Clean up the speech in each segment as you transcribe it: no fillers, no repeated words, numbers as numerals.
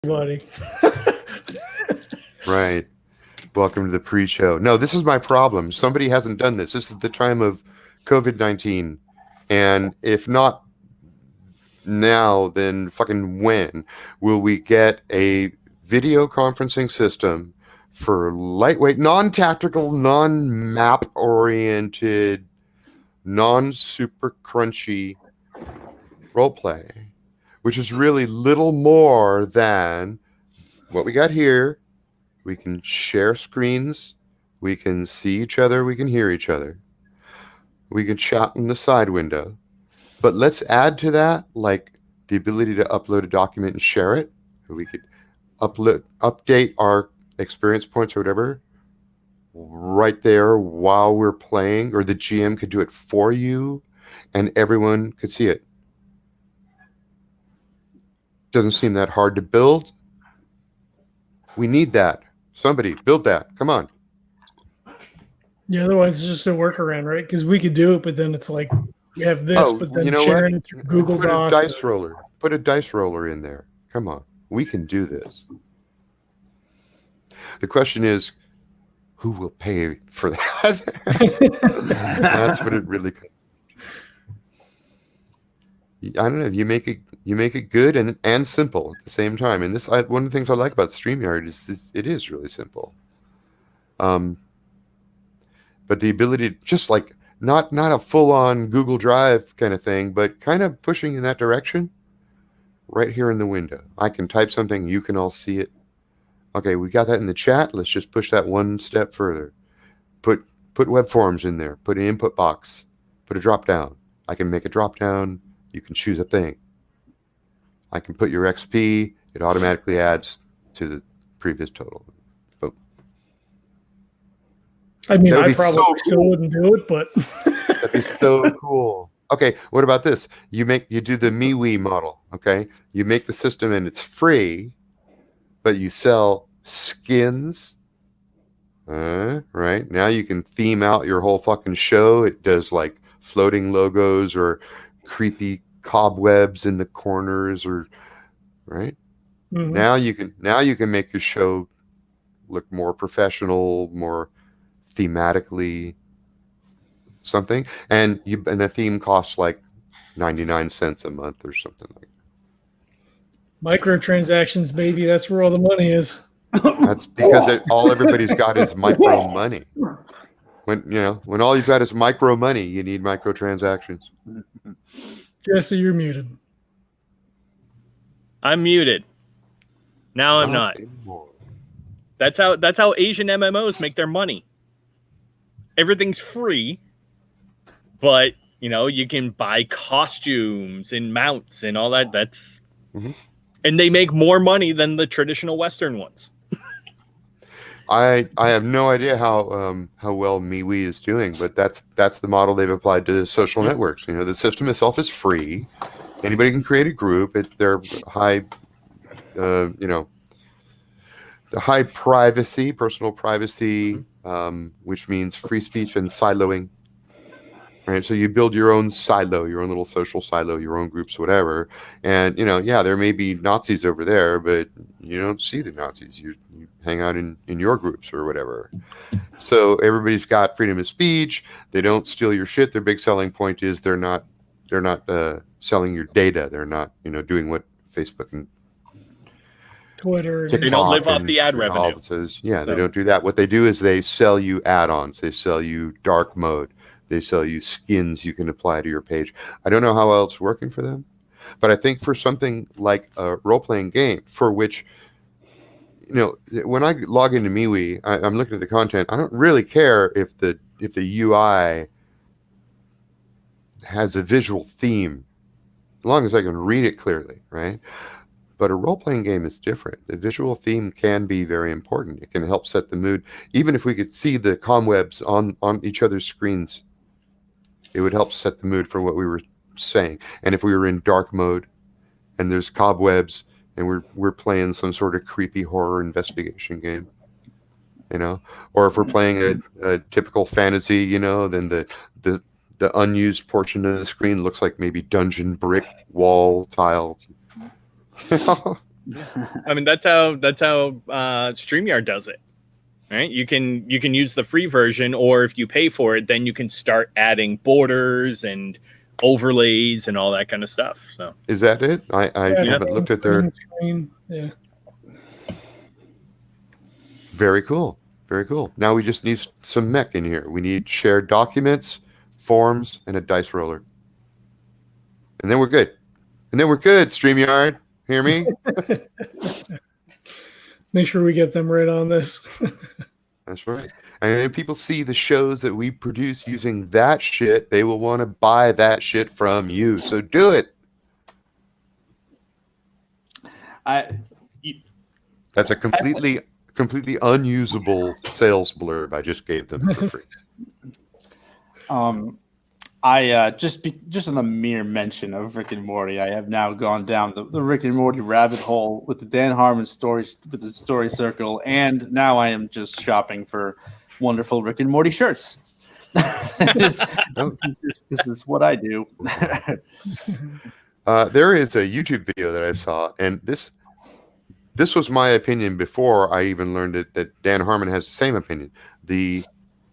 Buddy. Right. Welcome to the pre-show. No, this is my problem. Somebody hasn't done this. This is the time of COVID-19. And if not now, then fucking when will we get a video conferencing system for lightweight, non-tactical, non-map oriented, non-super crunchy roleplay, which is really little more than what we got here. We can share screens, we can see each other, we can hear each other, we can chat in the side window. But let's add to that, like, the ability to upload a document and share it. We could update our experience points or whatever right there while we're playing, or the GM could do it for you and everyone could see it. Doesn't seem that hard to build. We need that. Somebody build that. Come on. Yeah, otherwise it's just a workaround, right? Because we could do it, but then it's like we have this, but then sharing it through Google Docs. Put a dice roller. Put a dice roller in there. Come on. We can do this. The question is, who will pay for that? That's what it really comes. I don't know. You make it good and simple at the same time. And this, one of the things I like about StreamYard is it is really simple. But the ability to just like not a full-on Google Drive kind of thing, but kind of pushing in that direction right here in the window. I can type something, you can all see it. Okay, we got that in the chat. Let's just push that one step further. Put web forms in there. Put an input box. Put a drop down. I can make a drop down. You can choose a thing. I can put your XP. It automatically adds to the previous total. Boom. I mean, I probably still wouldn't do it, but that'd be so cool. Okay, what about this? You do the MeWe model. Okay, you make the system and it's free, but you sell skins. Right now, you can theme out your whole fucking show. It does like floating logos or creepy cobwebs in the corners, or right. Mm-hmm. Now you can make your show look more professional, more thematically something, and the theme costs like 99 cents a month or something like that. Microtransactions, baby, that's where all the money is. That's because everybody's got is micro money. When all you've got is micro money, you need microtransactions. Jesse, you're muted. I'm muted. Now I'm not. Anymore. That's how Asian MMOs make their money. Everything's free, but you can buy costumes and mounts and all that. That's and they make more money than the traditional Western ones. I have no idea how well MeWe is doing, but that's the model they've applied to social networks. The system itself is free. Anybody can create a group. They're high, the high privacy, personal privacy, which means free speech and siloing. Right, so you build your own silo, your own little social silo, your own groups, whatever. And there may be Nazis over there, but you don't see the Nazis. You hang out in your groups or whatever. So everybody's got freedom of speech. They don't steal your shit. Their big selling point is they're not selling your data. They're not doing what Facebook and Twitter. TikTok, they don't live off the ad revenue. They don't do that. What they do is they sell you add-ons. They sell you dark mode. They sell you skins you can apply to your page. I don't know how well it's working for them, but I think for something like a role-playing game, for which, when I log into MeWe, I'm looking at the content. I don't really care if the UI has a visual theme, as long as I can read it clearly, right? But a role-playing game is different. The visual theme can be very important. It can help set the mood. Even if we could see the comwebs on each other's screens, it would help set the mood for what we were saying. And if we were in dark mode and there's cobwebs and we're playing some sort of creepy horror investigation game, or if we're playing a typical fantasy, then the unused portion of the screen looks like maybe dungeon brick wall tile. I mean, that's how StreamYard does it. Right? You can use the free version, or if you pay for it, then you can start adding borders and overlays and all that kind of stuff. So is that it? I haven't looked at their screen. Yeah. Very cool. Very cool. Now we just need some mech in here. We need shared documents, forms, and a dice roller. And then we're good. StreamYard. Hear me? Make sure we get them right on this. That's right. And if people see the shows that we produce using that shit, they will want to buy that shit from you. So do it. That's a completely unusable sales blurb I just gave them for free. Just on the mere mention of Rick and Morty, I have now gone down the Rick and Morty rabbit hole with the Dan Harmon stories, with the story circle, and now I am just shopping for wonderful Rick and Morty shirts. This is what I do. There is a YouTube video that I saw, and this was my opinion before I even learned that Dan Harmon has the same opinion. I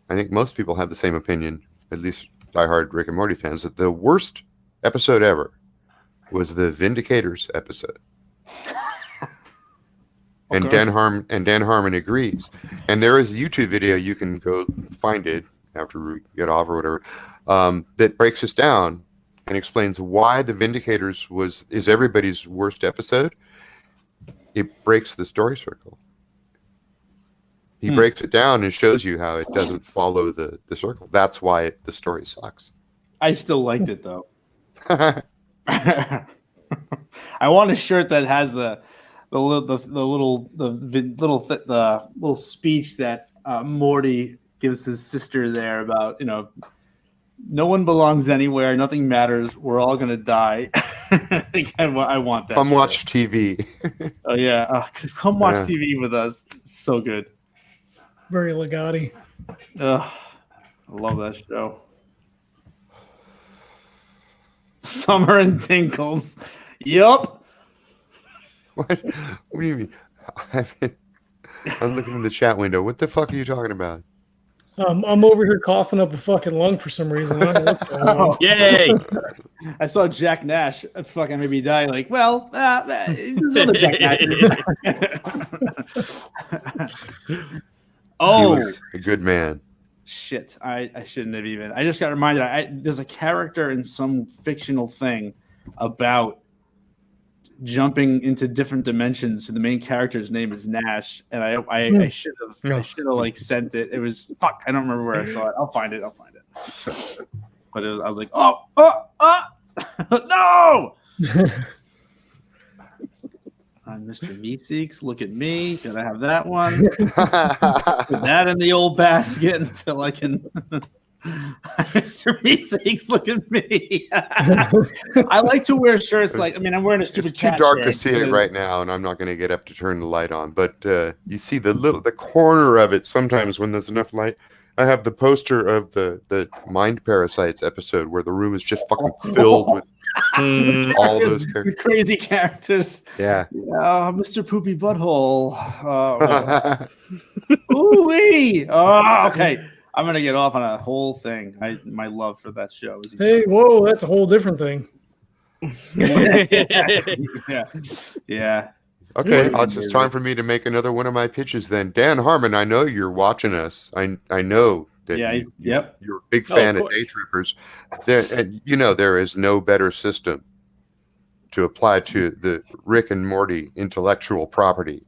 think most people have the same opinion, at least diehard Rick and Morty fans, that the worst episode ever was the Vindicators episode. Okay. And Dan Harmon agrees. And there is a YouTube video, you can go find it after we get off or whatever, that breaks this down and explains why the Vindicators is everybody's worst episode. It breaks the story circle. He breaks it down and shows you how it doesn't follow the circle. That's why the story sucks. I still liked it though. I want a shirt that has the little speech that Morty gives his sister there about, no one belongs anywhere, nothing matters, we're all gonna die. I want that. Come watch TV. Oh yeah, come watch TV with us. It's so good. Very Legati. I love that show. Summer and Tinkles. Yup. What do you mean? I'm looking in the chat window. What the fuck are you talking about? I'm over here coughing up a fucking lung for some reason. I don't know what's going on. Yay! I saw Jack Nash fucking maybe die. Like, well, there's other Jack Nash. He was a good man. Shit, I shouldn't have even. I just got reminded. There's a character in some fictional thing about jumping into different dimensions. So the main character's name is Nash, and I should have like sent it. It was fuck. I don't remember where I saw it. I'll find it. But I was like, no. Mr. Meeseeks, look at me. Gotta have that one. Put that in the old basket until I can. Mr. Meeseeks, look at me. I like to wear shirts like, I'm wearing a stupid cat. It's too dark shirt, to see it right now, and I'm not going to get up to turn the light on. But you see the corner of it sometimes when there's enough light. I have the poster of the Mind Parasites episode where the room is just fucking filled with all those characters. The crazy characters. Yeah. Mr. Poopy Butthole. Ooh-wee. Oh, okay. I'm going to get off on a whole thing. My love for that show is whoa, that's a whole different thing. Yeah. Okay, it's time for me to make another one of my pitches then. Dan Harmon, I know you're watching us. I know that you're a big fan of DayTrippers. There is no better system to apply to the Rick and Morty intellectual property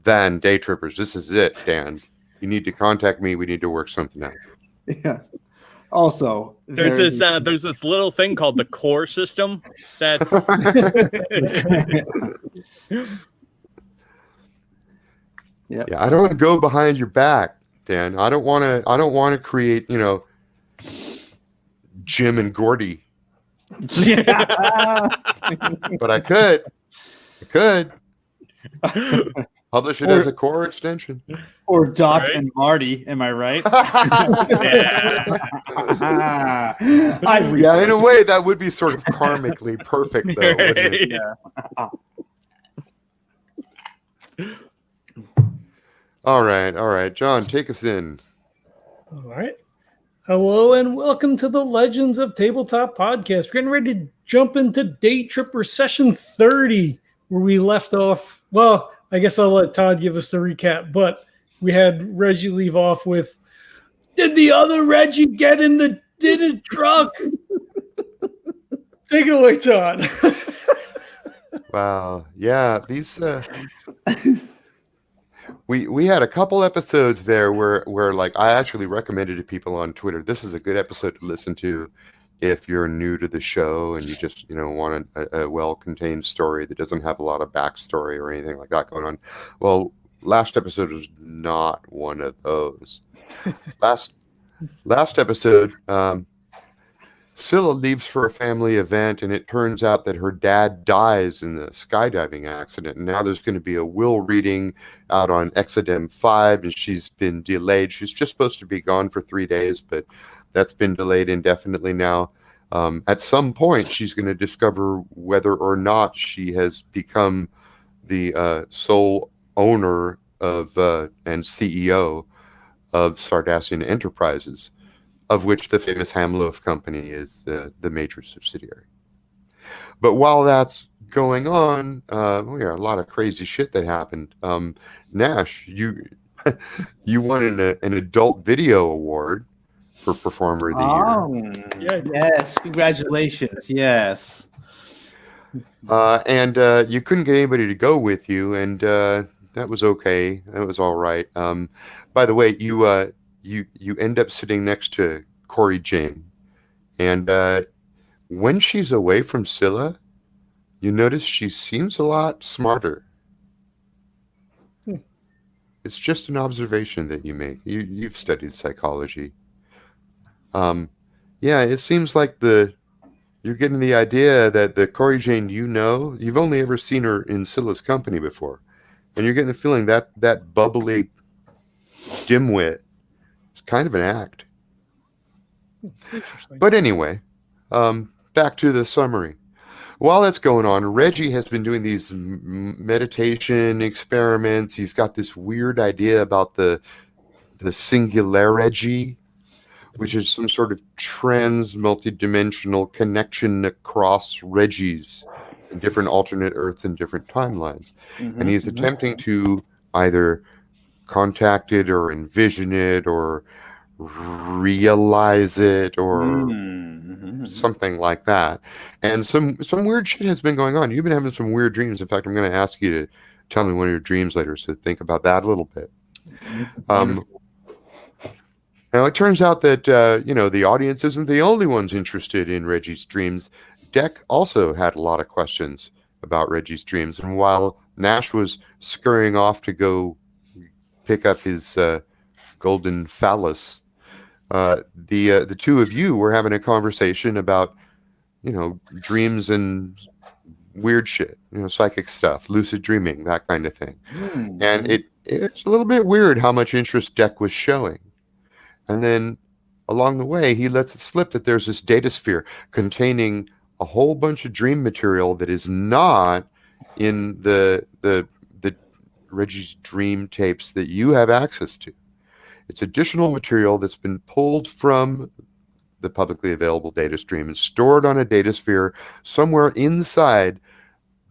than DayTrippers. This is it, Dan. You need to contact me. We need to work something out. Yeah. Also, there's this little thing called the core system. That's yeah. I don't want to go behind your back, Dan. I don't want to create, Jim and Gordy. But I could. Publish it as a core extension. Or Doc and Marty, am I right? In a way, that would be sort of karmically perfect, though. Wouldn't it? Yeah. All right. John, take us in. All right. Hello and welcome to the Legends of Tabletop podcast. We're getting ready to jump into Day Tripper session 30, where we left off. Well, I guess I'll let Todd give us the recap, but we had Reggie leave off with, did the other Reggie get in the truck? Take it away, Todd. Wow. Yeah, these we had a couple episodes there where like I actually recommended to people on Twitter, this is a good episode to listen to if you're new to the show and you just want a well-contained story that doesn't have a lot of backstory or anything like that going on. Well, last episode was not one of those. Last episode, Scylla leaves for a family event, and it turns out that her dad dies in the skydiving accident. And now there's going to be a will reading out on Exodem 5, and she's been delayed. She's just supposed to be gone for 3 days, but that's been delayed indefinitely now. At some point, she's going to discover whether or not she has become the sole owner of and CEO of Sardassian Enterprises, of which the famous Hamloaf company is the major subsidiary. But while that's going on, we got a lot of crazy shit that happened. Nash, you won an adult video award for Performer of the Year. Yes, congratulations. Yes. And you couldn't get anybody to go with you, and that was okay. That was all right. By the way, you end up sitting next to Corey Jane, and when she's away from Scylla, you notice she seems a lot smarter. It's just an observation that you make. You've studied psychology. Yeah, it seems like you're getting the idea that the Corey Jane you've only ever seen her in Scylla's company before, and you're getting the feeling that bubbly dimwit is kind of an act. But anyway, back to the summary. While that's going on, Reggie has been doing these meditation experiments. He's got this weird idea about the singularity, which is some sort of trans multidimensional connection across Reggies in different alternate Earths and different timelines. And he's attempting to either contact it or envision it or realize it or something like that. And some weird shit has been going on. You've been having some weird dreams. In fact, I'm going to ask you to tell me one of your dreams later, so think about that a little bit. Now, it turns out that the audience isn't the only ones interested in Reggie's dreams. Deck also had a lot of questions about Reggie's dreams, and while Nash was scurrying off to go pick up his golden phallus, the two of you were having a conversation about, dreams and weird shit, psychic stuff, lucid dreaming, that kind of thing. And it's a little bit weird how much interest Deck was showing. And then along the way, he lets it slip that there's this data sphere containing a whole bunch of dream material that is not in the Reggie's dream tapes that you have access to. It's additional material that's been pulled from the publicly available data stream and stored on a data sphere somewhere inside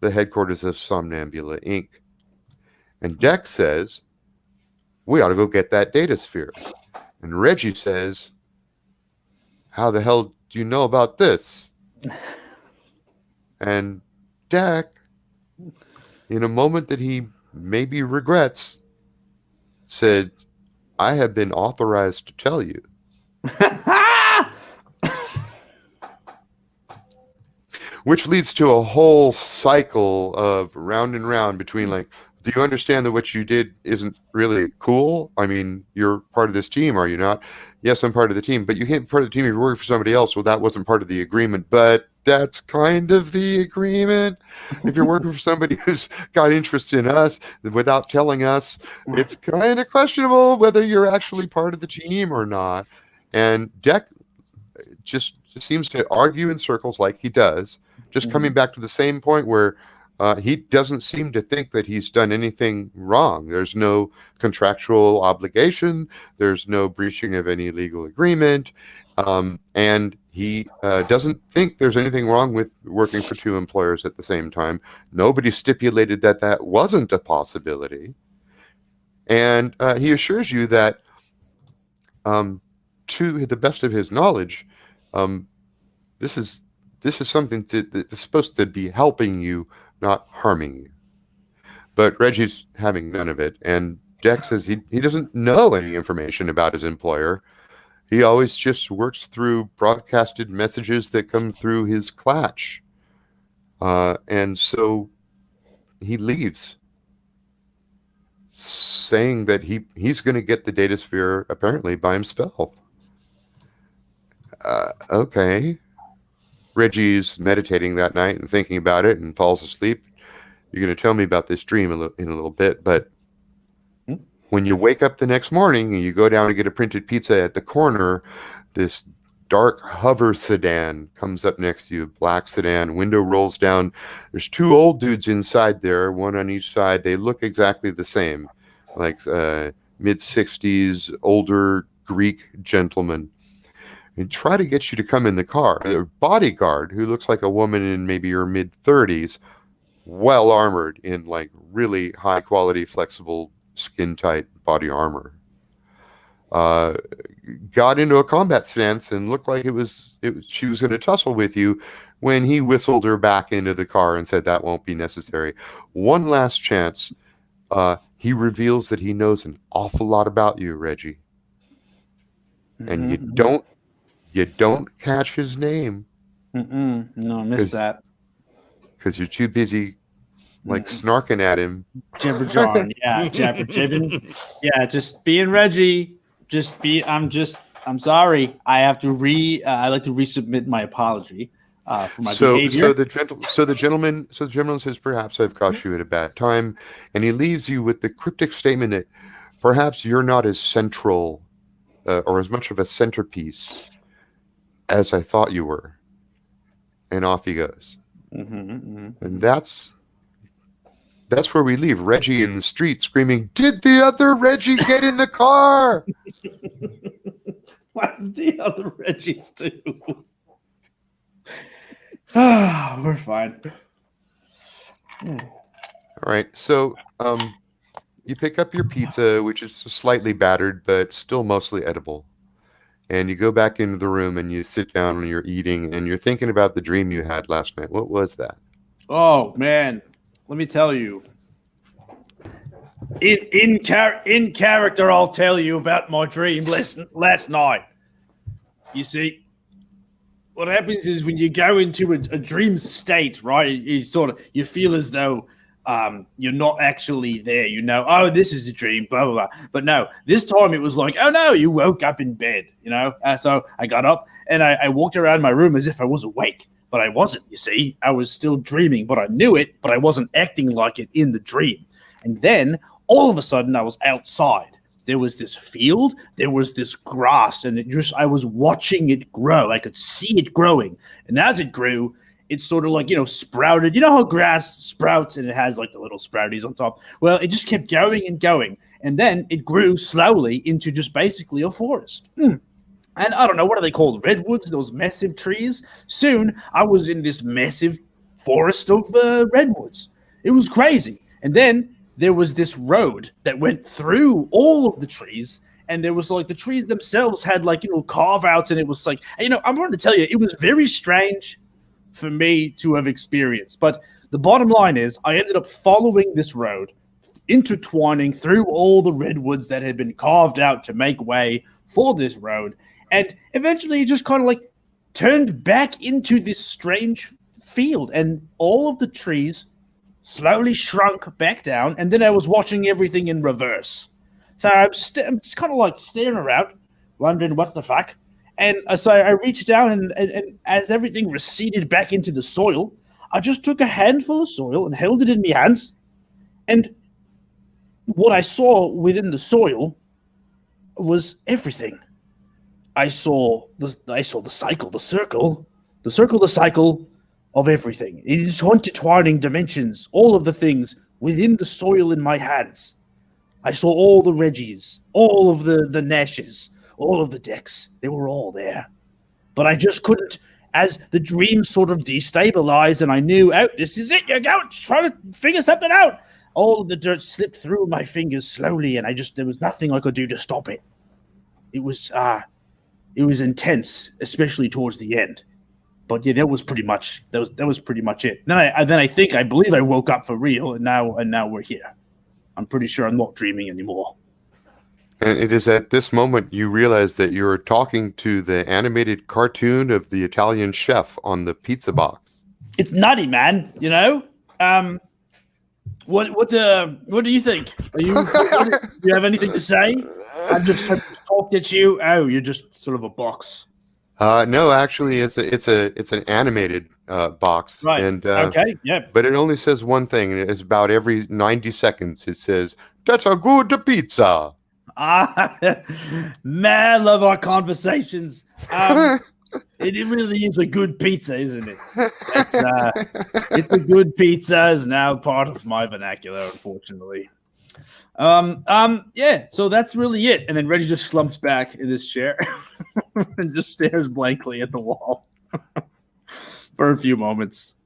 the headquarters of Somnambula Inc. And Deck says, we ought to go get that data sphere. And Reggie says, how the hell do you know about this? And Deck, in a moment that he maybe regrets, said, I have been authorized to tell you. Which leads to a whole cycle of round and round between like, do you understand that what you did isn't really cool? I mean, you're part of this team, are you not? Yes, I'm part of the team, but you can't be part of the team if you're working for somebody else. Well, that wasn't part of the agreement, but that's kind of the agreement. If you're working for somebody who's got interest in us without telling us, it's kind of questionable whether you're actually part of the team or not. And Deck just seems to argue in circles like he does, just coming back to the same point where he doesn't seem to think that he's done anything wrong. There's no contractual obligation. There's no breaching of any legal agreement. And he doesn't think there's anything wrong with working for two employers at the same time. Nobody stipulated that that wasn't a possibility. And he assures you that, to the best of his knowledge, this is something that's supposed to be helping you, not harming you. But Reggie's having none of it, and Deck says he doesn't know any information about his employer. He always just works through broadcasted messages that come through his clutch. And so he leaves, saying that he's going to get the data sphere apparently by himself. Okay. Reggie's meditating that night and thinking about it and falls asleep. You're going to tell me about this dream in a little bit, but when you wake up the next morning and you go down to get a printed pizza at the corner, this dark hover sedan comes up next to you, black sedan, window rolls down. There's two old dudes inside there, one on each side. They look exactly the same, like mid-60s, older Greek gentlemen. And try to get you to come in the car. A bodyguard who looks like a woman in maybe her mid-30s, well armored in like really high quality, flexible, skin tight body armor. Got into a combat stance and looked like she was going to tussle with you when he whistled her back into the car and said that won't be necessary. One last chance. He reveals that he knows an awful lot about you, Reggie. And you don't catch his name. No, I missed that. Because you're too busy snarking at him. Jibber-jawing, yeah, jibber-jibbing. Yeah, just being Reggie. I'm sorry. I have to I'd like to resubmit my apology for my behavior. So the gentleman says, perhaps I've caught you at a bad time, and he leaves you with the cryptic statement that perhaps you're not as central or as much of a centerpiece as I thought you were. And off he goes. And that's where we leave Reggie in the street screaming, "Did the other Reggie get in the car?" What did the other Reggies do? We're fine. All right. So you pick up your pizza, which is slightly battered, but still mostly edible. And you go back into the room and you sit down when you're eating and you're thinking about the dream you had last night. What was that? Oh, man. Let me tell you. In character, I'll tell you about my dream last night. You see, what happens is when you go into a dream state, right? You feel as though you're not actually there. You know, oh, this is a dream, blah, blah, blah. But no, this time it was like, oh, no, you woke up in bed, you know? So I got up and I walked around my room as if I was awake. But I wasn't, you see. I was still dreaming, but I knew it, but I wasn't acting like it in the dream. And then, all of a sudden, I was outside. There was this field, there was this grass, and I was watching it grow. I could see it growing. And as it grew, it sort of like, sprouted. You know how grass sprouts and it has like the little sprouties on top? Well, it just kept going and going. And then it grew slowly into just basically a forest. And I don't know, what are they called? Redwoods, those massive trees. Soon, I was in this massive forest of redwoods. It was crazy. And then there was this road that went through all of the trees. And there was like the trees themselves had like, carve outs. And it was like, I'm going to tell you, it was very strange for me to have experienced. But the bottom line is I ended up following this road, intertwining through all the redwoods that had been carved out to make way for this road. And eventually it just kind of like turned back into this strange field. And all of the trees slowly shrunk back down. And then I was watching everything in reverse. So I'm just kind of like staring around, wondering what the fuck. And so I reached down and as everything receded back into the soil, I just took a handful of soil and held it in my hands. And what I saw within the soil was everything. I saw the cycle, the circle, the cycle, of everything. It is intertwining dimensions, all of the things within the soil in my hands. I saw all the Reggies, all of the Nashes, all of the decks. They were all there. But I just couldn't, as the dream sort of destabilized and I knew, oh, this is it, you're going to try to figure something out. All of the dirt slipped through my fingers slowly, and there was nothing I could do to stop it. It was intense, especially towards the end. But yeah, that was pretty much it. Then I believe I woke up for real, and now we're here. I'm pretty sure I'm not dreaming anymore. And it is at this moment you realize that you're talking to the animated cartoon of the Italian chef on the pizza box. It's nutty, man. You know. What do you think? Do you have anything to say? I've just talked at you. Oh, you're just sort of a box. No, actually, it's an animated box, Right. And okay, yeah. but it only says one thing, and it's about every 90 seconds. It says, "That's a good pizza." Man, love our conversations. It really is a good pizza, isn't it? It's a good pizza is now part of my vernacular, unfortunately. Yeah, so that's really it. And then Reggie just slumps back in his chair and just stares blankly at the wall for a few moments.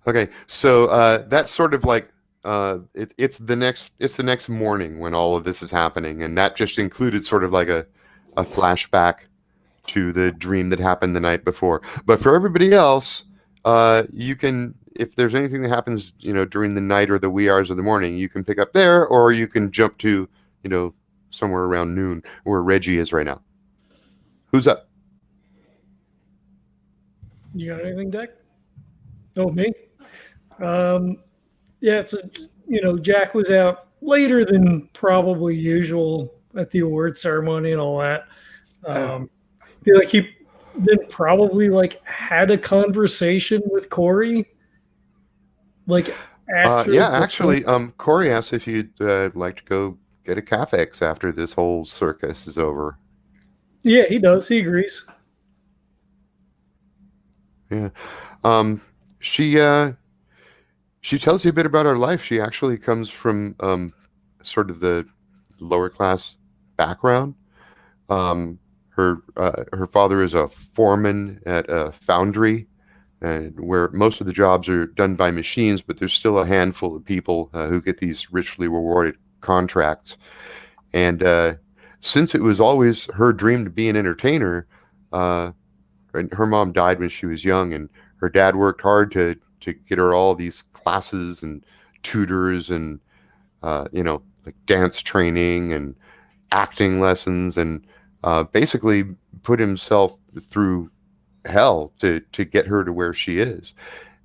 Okay, so that's sort of like it's the next morning when all of this is happening, and that just included sort of like a flashback to the dream that happened the night before. But for everybody else, you can, if there's anything that happens, during the night or the wee hours of the morning, you can pick up there, or you can jump to, somewhere around noon where Reggie is right now. Who's up? You got anything, Deck? Oh, me? Yeah, Jack was out later than probably usual at the award ceremony and all that. I feel like he then probably had a conversation with Corey. Actually, Corey asked if you'd like to go get a Cafex after this whole circus is over. Yeah, he does. He agrees. Yeah. She tells you a bit about her life. She actually comes from sort of the lower class background. Her father is a foreman at a foundry, and where most of the jobs are done by machines, but there's still a handful of people who get these richly rewarded contracts. And since it was always her dream to be an entertainer, and her mom died when she was young, and her dad worked hard to get her all these classes and tutors and dance training and acting lessons, and basically put himself through hell to get her to where she is.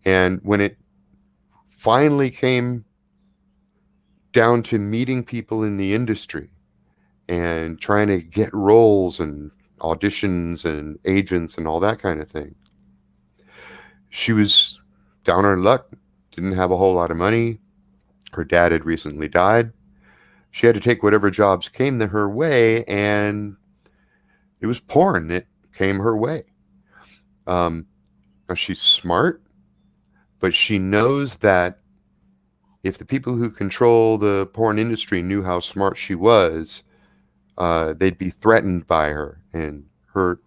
And when it finally came down to meeting people in the industry and trying to get roles and auditions and agents and all that kind of thing, she was down on her luck, didn't have a whole lot of money. Her dad had recently died. She had to take whatever jobs came her way, and it was porn that came her way. Now she's smart, but she knows that if the people who control the porn industry knew how smart she was, they'd be threatened by her, and her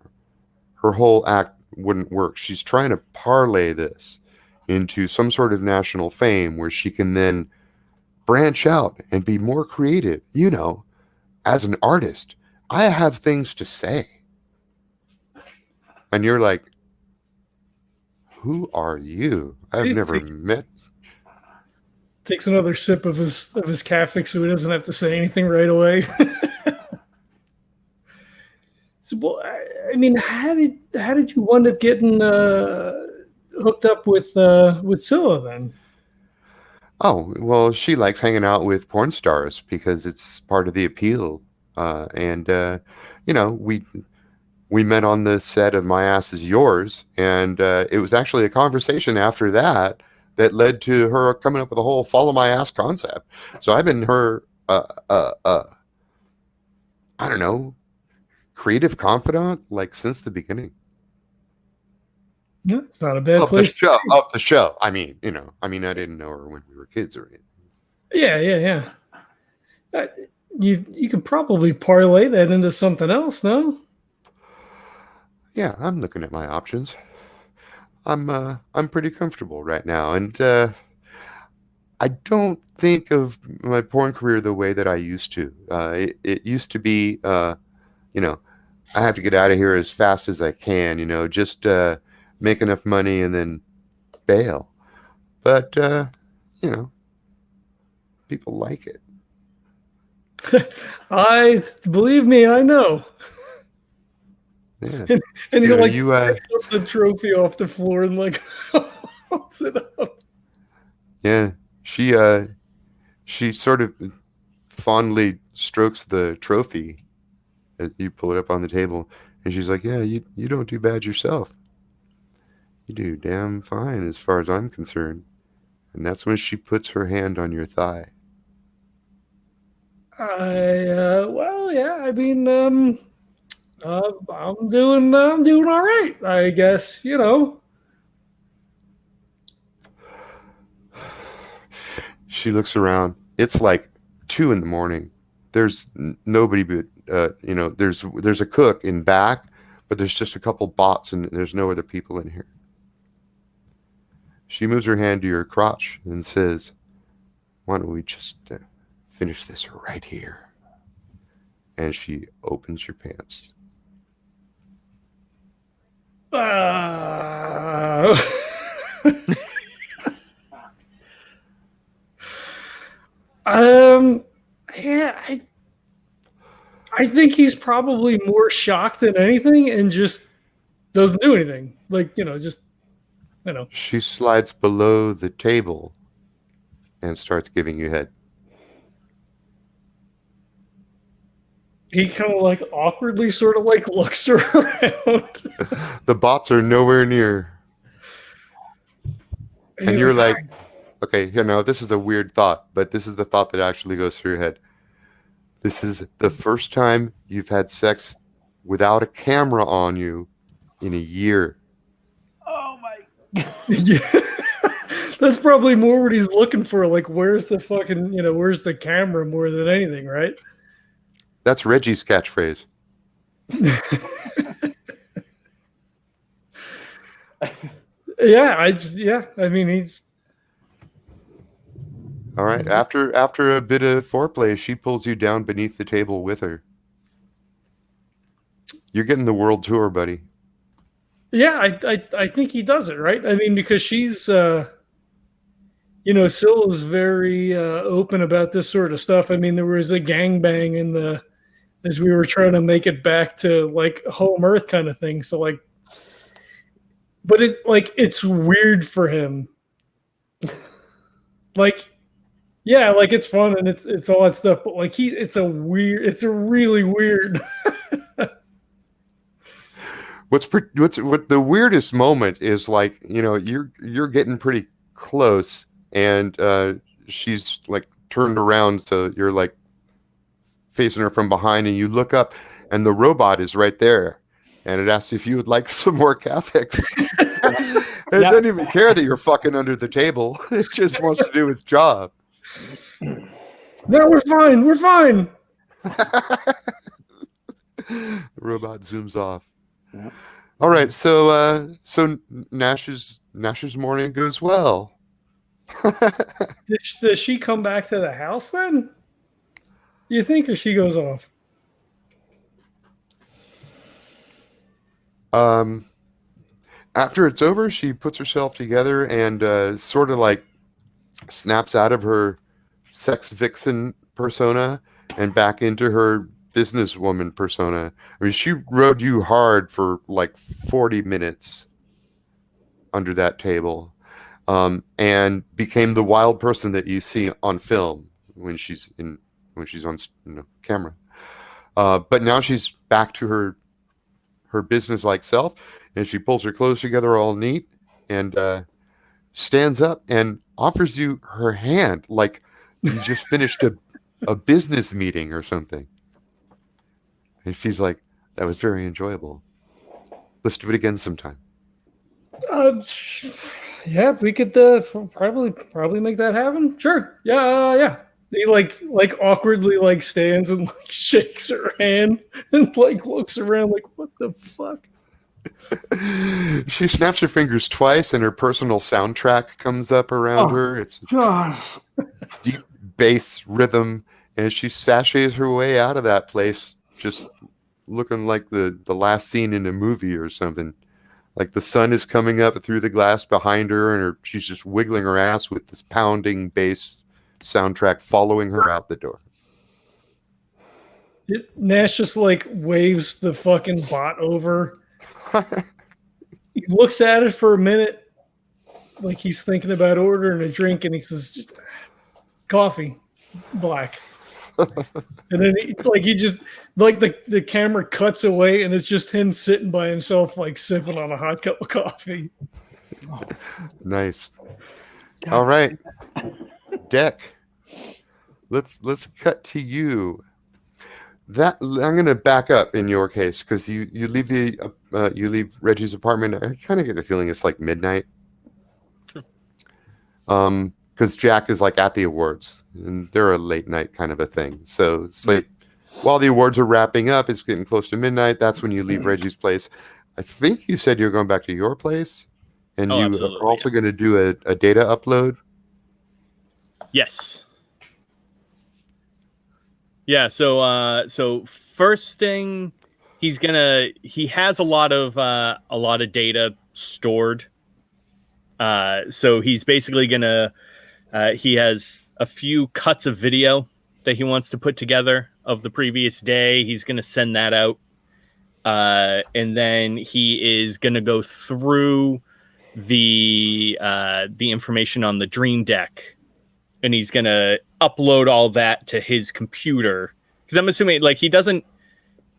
whole act wouldn't work. She's trying to parlay this into some sort of national fame where she can then branch out and be more creative. As an artist, I have things to say. And you're like, who are you? I've never met. Takes another sip of his cafe so he doesn't have to say anything right away. So, well, I mean, how did you wind up getting hooked up with Scylla then? Oh, well, she likes hanging out with porn stars because it's part of the appeal. We met on the set of My Ass Is Yours, and it was actually a conversation after that led to her coming up with the whole follow my ass concept. So I've been her, I don't know, creative confidant since the beginning. No, it's not a bad Of the place. show. Of the show. I mean, I didn't know her when we were kids or anything. Yeah. You could probably parlay that into something else, no? Yeah, I'm looking at my options. I'm pretty comfortable right now, and I don't think of my porn career the way that I used to. It used to be, I have to get out of here as fast as I can, just make enough money and then bail. But, people like it. Believe me, I know. Yeah. And he You, picks up the trophy off the floor and holds it up. yeah, she sort of fondly strokes the trophy as you pull it up on the table, and she's like, "Yeah, you don't do bad yourself. You do damn fine as far as I'm concerned." And that's when she puts her hand on your thigh. Well, yeah. I mean, I'm doing all right, I guess. She looks around. It's like 2 a.m. There's nobody but there's a cook in back, but there's just a couple bots and there's no other people in here. She moves her hand to your crotch and says, "Why don't we just finish this right here?" And she opens your pants. Yeah, I think he's probably more shocked than anything and just doesn't do anything. She slides below the table and starts giving you head. He kind of awkwardly sort of looks around. The bots are nowhere near. And you're like, okay, this is a weird thought, but this is the thought that actually goes through your head. This is the first time you've had sex without a camera on you in a year. Oh my God. Yeah. That's probably more what he's looking for. Where's the fucking, where's the camera more than anything, right? That's Reggie's catchphrase. Yeah. I mean, he's all right. After a bit of foreplay, she pulls you down beneath the table with her. You're getting the world tour, buddy. Yeah, I think he does it, right? I mean, because she's Syl is very open about this sort of stuff. I mean, there was a gangbang as we were trying to make it back to home earth kind of thing. So but it's weird for him. Yeah, it's fun and it's all that stuff, but it's a really weird. What the weirdest moment is you're getting pretty close and she's turned around, so you're facing her from behind, and you look up and the robot is right there, and it asks if you would like some more Cathix. It doesn't even care that you're fucking under the table. It just wants to do its job. No, we're fine. The robot zooms off. Yeah. All right, so Nash's morning goes well. Does she come back to the house then? You think, or she goes off? After it's over, she puts herself together and sort of snaps out of her sex vixen persona and back into her businesswoman persona. I mean, she rode you hard for 40 minutes under that table, and became the wild person that you see on film when she's on camera. But now she's back to her business-like self, and she pulls her clothes together all neat and stands up and offers you her hand like you just finished a business meeting or something. And she's like, "That was very enjoyable. Let's do it again sometime." Yeah, we could probably make that happen. Sure. Yeah. He like awkwardly like stands and like shakes her hand and like looks around like what the fuck. She snaps her fingers twice, and her personal soundtrack comes up around her. It's God. deep bass rhythm, and she sashays her way out of that place, just looking like the last scene in a movie or something. Like the sun is coming up through the glass behind her, and she's just wiggling her ass with this pounding bass soundtrack following her out the door. Nash just like waves the fucking bot over. He looks at it for a minute, like he's thinking about ordering a drink, and he says, "Coffee, black." And then he just like the camera cuts away, and it's just him sitting by himself, like sipping on a hot cup of coffee. Nice. All right, Deck. Let's cut to you. That I'm going to back up in your case because you leave you leave Reggie's apartment. I kind of get the feeling it's like midnight. Because Jack is like at the awards, and they're a late night kind of a thing. So it's like while the awards are wrapping up, it's getting close to midnight. That's when you leave Reggie's place. I think you said you're going back to your place, and you are also going to do a data upload. Yes. Yeah. So first thing, he has a lot of data stored. So he's basically gonna. He has a few cuts of video that he wants to put together of the previous day. He's going to send that out. And then he is going to go through the information on the Dream Deck. And he's going to upload all that to his computer. Because I'm assuming like he doesn't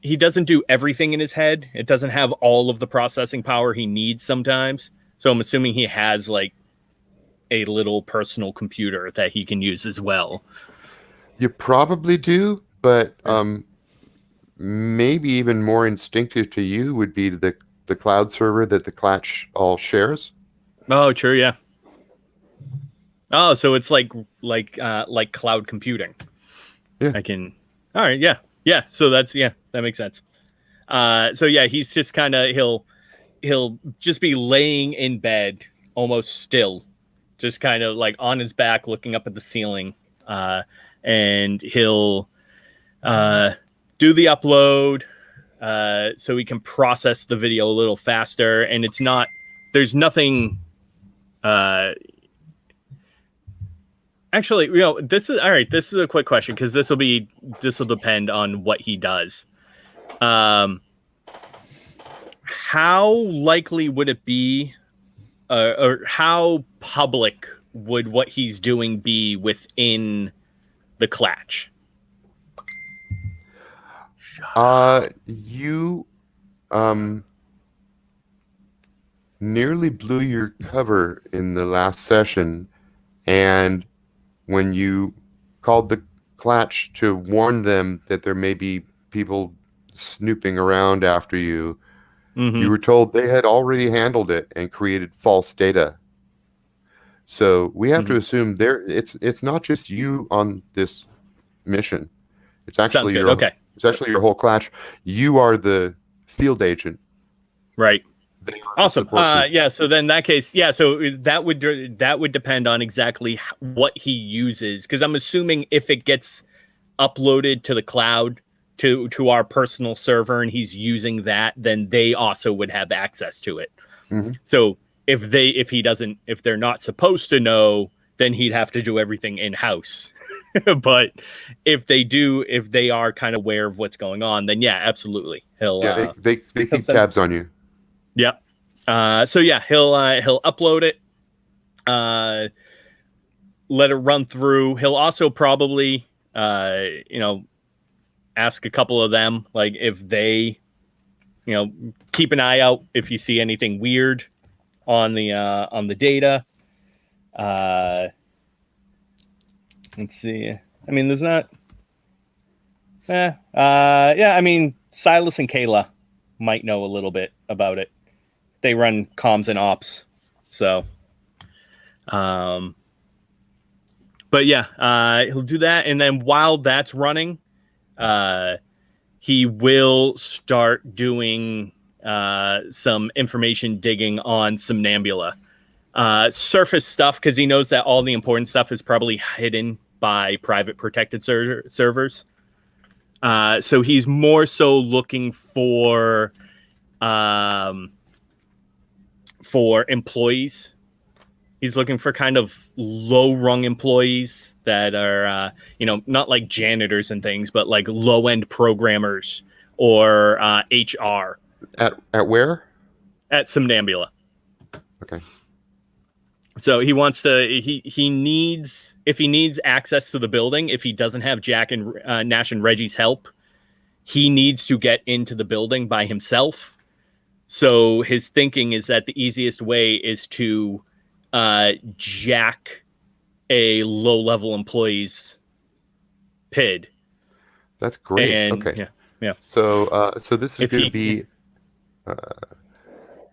do everything in his head. It doesn't have all of the processing power he needs sometimes. So I'm assuming he has like a little personal computer that he can use as well. You probably do, but maybe even more instinctive to you would be the cloud server that the Clatch all shares. Oh, true, yeah. Oh, so it's like cloud computing. Yeah. All right, yeah. Yeah, so that makes sense. So yeah, he's just kind of he'll just be laying in bed almost still, just kind of like on his back looking up at the ceiling, and he'll do the upload so he can process the video a little faster. And there's nothing actually, this is all right. This is a quick question because this will depend on what he does. How likely would it be, or how public would what he's doing be within the Clatch? You nearly blew your cover in the last session, and when you called the Clatch to warn them that there may be people snooping around after you, you were told they had already handled it and created false data. So we have to assume it's not just you on this mission. It's actually it's actually your whole Clatch. You are the field agent. Right. Awesome. Yeah. So then in that case, so that would depend on exactly what he uses. Because I'm assuming if it gets uploaded to the cloud to our personal server and he's using that, then they also would have access to it. So if they're not supposed to know, then he'd have to do everything in house. But if they are kind of aware of what's going on, then yeah, absolutely. They keep tabs on you. Yep. So yeah, he'll upload it, let it run through. He'll also probably, ask a couple of them, like if they, keep an eye out if you see anything weird on the data. Let's see. I mean, there's not. I mean, Silas and Kayla might know a little bit about it. they run comms and ops. So, but yeah, he'll do that, and then while that's running, he will start doing some information digging on Somnambula. Surface stuff, because he knows that all the important stuff is probably hidden by private protected servers. So he's more so looking for employees. He's looking for kind of low-rung employees that are, not like janitors and things, but like low-end programmers or HR. At where? At Somnambula. Okay. So he wants to. He needs, if he needs access to the building, if he doesn't have Jack and Nash and Reggie's help, he needs to get into the building by himself. So his thinking is that the easiest way is to jack a low-level employee's PID. That's great. And, okay. Yeah. So this is going to be.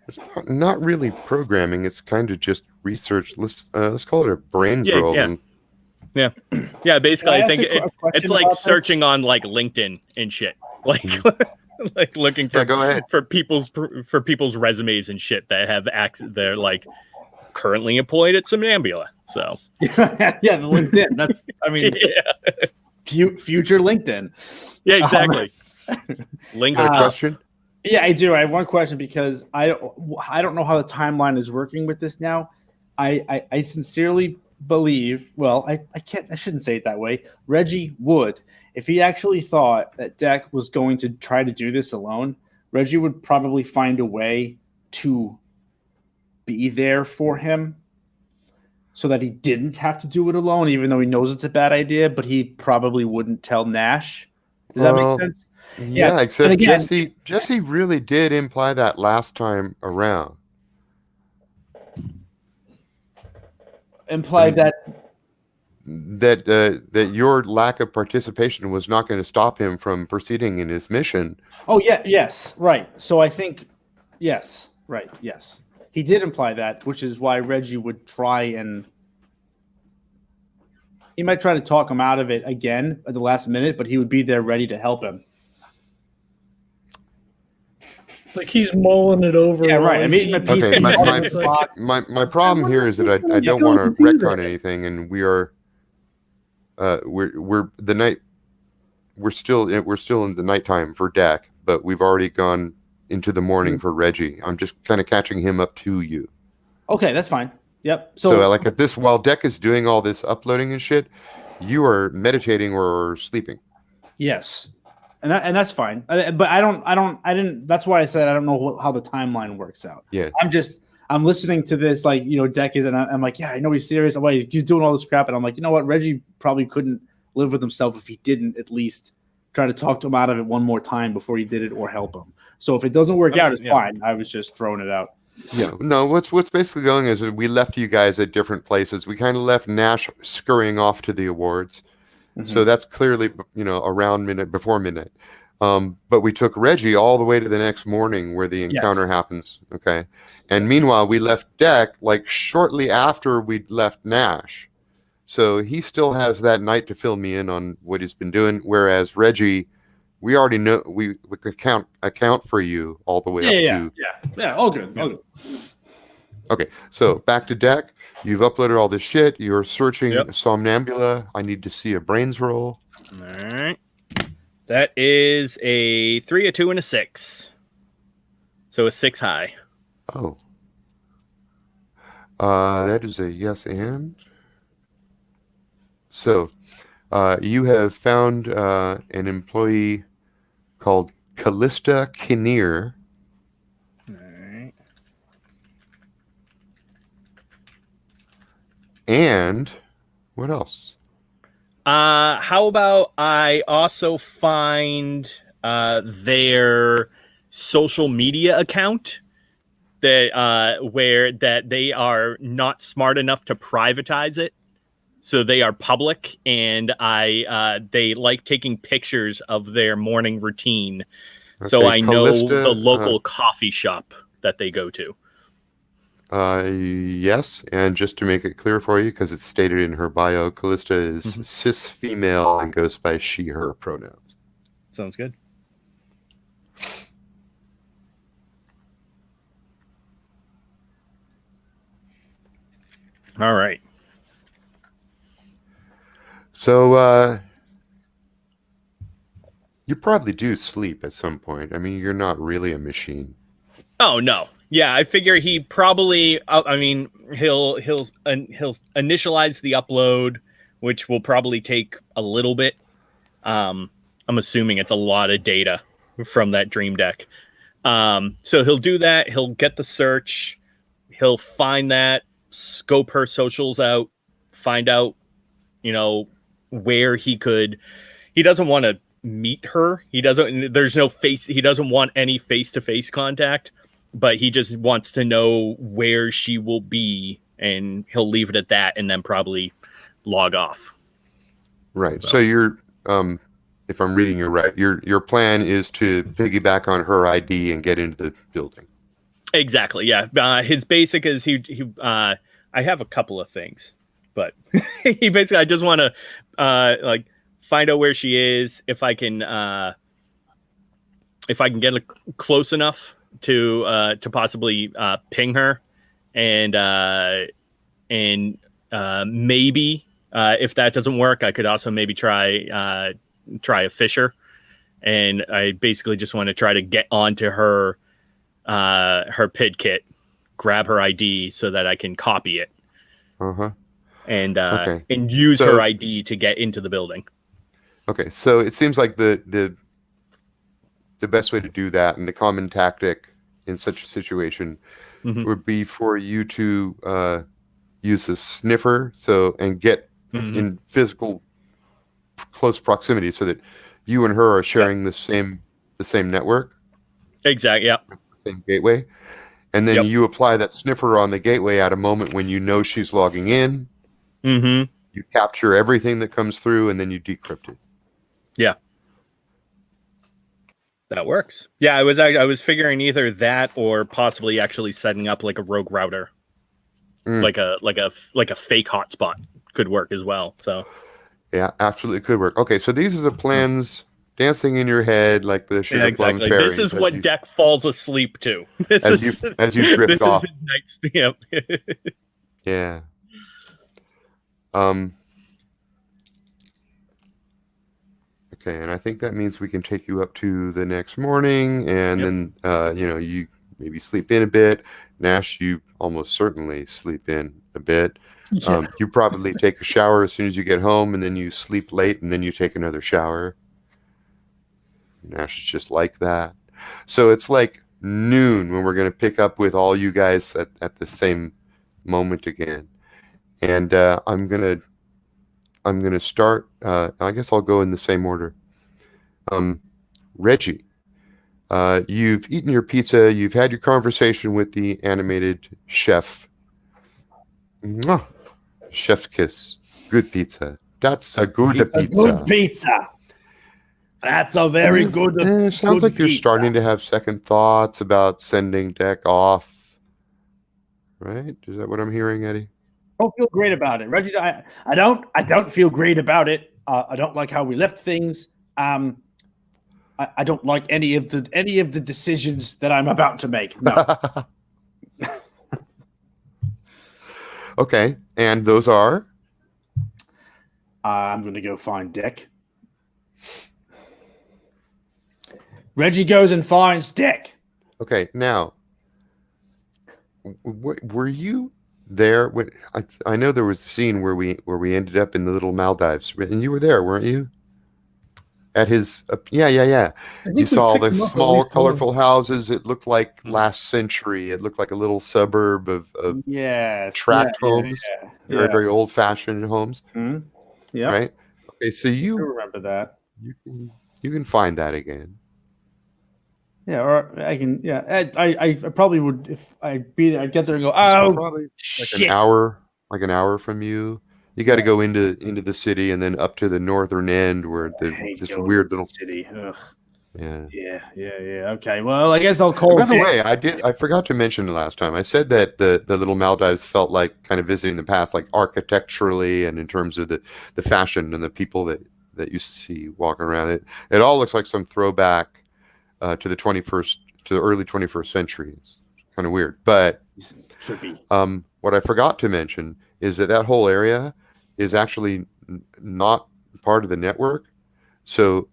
It's not really programming. It's kind of just research. Let's call it a brains roll. Yeah. Basically, I think it's like searching this? on like LinkedIn and shit, like like looking for go ahead. for people's resumes and shit that have access. They're like currently employed at Somnambula. So yeah, the LinkedIn. That's future LinkedIn. Yeah, exactly. LinkedIn. Question. Yeah, I do. I have one question because I don't know how the timeline is working with this now. I sincerely believe, well, I shouldn't say it that way. Reggie would, if he actually thought that Deck was going to try to do this alone, Reggie would probably find a way to be there for him so that he didn't have to do it alone, even though he knows it's a bad idea, but he probably wouldn't tell Nash. Does that make sense? Yeah, except again, Jesse really did imply that last time around. Implied that your lack of participation was not going to stop him from proceeding in his mission. Oh yeah, yes, right. So I think yes, right, yes. He did imply that, which is why Reggie would try and he might try to talk him out of it again at the last minute, but he would be there ready to help him. Like he's mulling it over. Yeah, right. I mean, okay, my problem here is that I don't want to retcon anything, and we are we're the night we're still in the nighttime for Dak, but we've already gone into the morning for Reggie. I'm just kind of catching him up to you. Okay, that's fine. Yep. So like at this, while Deck is doing all this uploading and shit, you are meditating or sleeping. Yes. And that's fine. But I didn't. That's why I said I don't know how the timeline works out. Yeah. I'm listening to this, like, Deck is, and I'm like, yeah, I know he's serious. He's doing all this crap. And I'm like, you know what? Reggie probably couldn't live with himself if he didn't at least try to talk to him out of it one more time before he did it or help him. So if it doesn't work out, it's fine. I was just throwing it out. Yeah. No, what's basically going is we left you guys at different places. We kind of left Nash scurrying off to the awards. Mm-hmm. So that's clearly, around before midnight. But we took Reggie all the way to the next morning where the encounter happens. Okay. And meanwhile, we left Deck like shortly after we left Nash. So he still has that night to fill me in on what he's been doing. Whereas Reggie, we already know we could account for you all the way up to. Yeah. All good. Okay. So back to Deck. You've uploaded all this shit. You're searching Somnambula. I need to see a brains roll. All right. That is a 3, a 2, and a 6. So a 6 high. Oh. That is a yes and. So, you have found an employee called Callista Kinnear. All right. And what else? How about I also find their social media account that they are not smart enough to privatize it, so they are public, and they like taking pictures of their morning routine. Okay, so I know the local coffee shop that they go to. Yes, and just to make it clear for you, because it's stated in her bio, Callista is cis female and goes by she, her pronouns. Sounds good. All right. So, you probably do sleep at some point. I mean, you're not really a machine. Oh no. Yeah, I figure he probably. I mean, he'll initialize the upload, which will probably take a little bit. I'm assuming it's a lot of data from that dream deck. So he'll do that. He'll get the search. He'll find that, scope her socials out, find out, where he could. He doesn't want to meet her. He doesn't. There's no face. He doesn't want any face-to-face contact. But he just wants to know where she will be, and he'll leave it at that, and then probably log off. Right. So you're, if I'm reading you right, your plan is to piggyback on her ID and get into the building. Exactly. Yeah. His basic is I have a couple of things, but he basically, I just want to find out where she is, if I can get close enough to possibly ping her, and maybe if that doesn't work, I could also maybe try a Fisher, and I basically just want to try to get onto her PID kit, grab her ID so that I can copy it, and use her ID to get into the building. Okay, so it seems like the best way to do that, and the common tactic in such a situation, would be for you to use a sniffer, and get in physical close proximity, so that you and her are sharing the same network. Exactly. Yeah. Same gateway, and then you apply that sniffer on the gateway at a moment when you know she's logging in. You capture everything that comes through, and then you decrypt it. Yeah. That works. Yeah, I was figuring either that or possibly actually setting up like a rogue router, like a fake hotspot could work as well. So, yeah, absolutely could work. Okay, so these are the plans dancing in your head like the sugar plum fairies. This is what Deck falls asleep to. As you drift off. This is his night. Yeah. Okay, and I think that means we can take you up to the next morning, and then you maybe sleep in a bit. Nash, you almost certainly sleep in a bit. You probably take a shower as soon as you get home, and then you sleep late, and then you take another shower. Nash is just like that. So it's like noon when we're going to pick up with all you guys at the same moment again. And I'm gonna start. I guess I'll go in the same order. Reggie, you've eaten your pizza. You've had your conversation with the animated chef. Mwah. Chef's kiss. Good pizza. That's a good pizza. Good pizza. That's a very good. Sounds like you're starting to have second thoughts about sending Deck off. Right? Is that what I'm hearing, Eddie? I don't feel great about it, Reggie. I don't feel great about it. I don't like how we left things. I don't like any of the decisions that I'm about to make. No. Okay, and those are? I'm going to go find Deck. Reggie goes and finds Deck. Okay, now, were you there when I know there was a scene where we ended up in the little Maldives, and you were there, weren't you? At his yeah. You saw the small, colorful houses. It looked like last century. It looked like a little suburb of tract homes, very very old fashioned homes. Yeah, right. Okay, so you remember that. You can find that again. Yeah, or I can. Yeah, I probably would if I'd be there. I'd get there and go. Oh, probably like an hour from you. You got to go into the city and then up to the northern end where this weird little city. Ugh. Yeah. Okay. Well, I guess I'll call. By the way, I forgot to mention last time. I said that the little Maldives felt like kind of visiting the past, like architecturally and in terms of the fashion and the people that you see walking around. It all looks like some throwback to the early 21st century. It's kind of weird. But trippy. What I forgot to mention is that whole area is actually not part of the network. So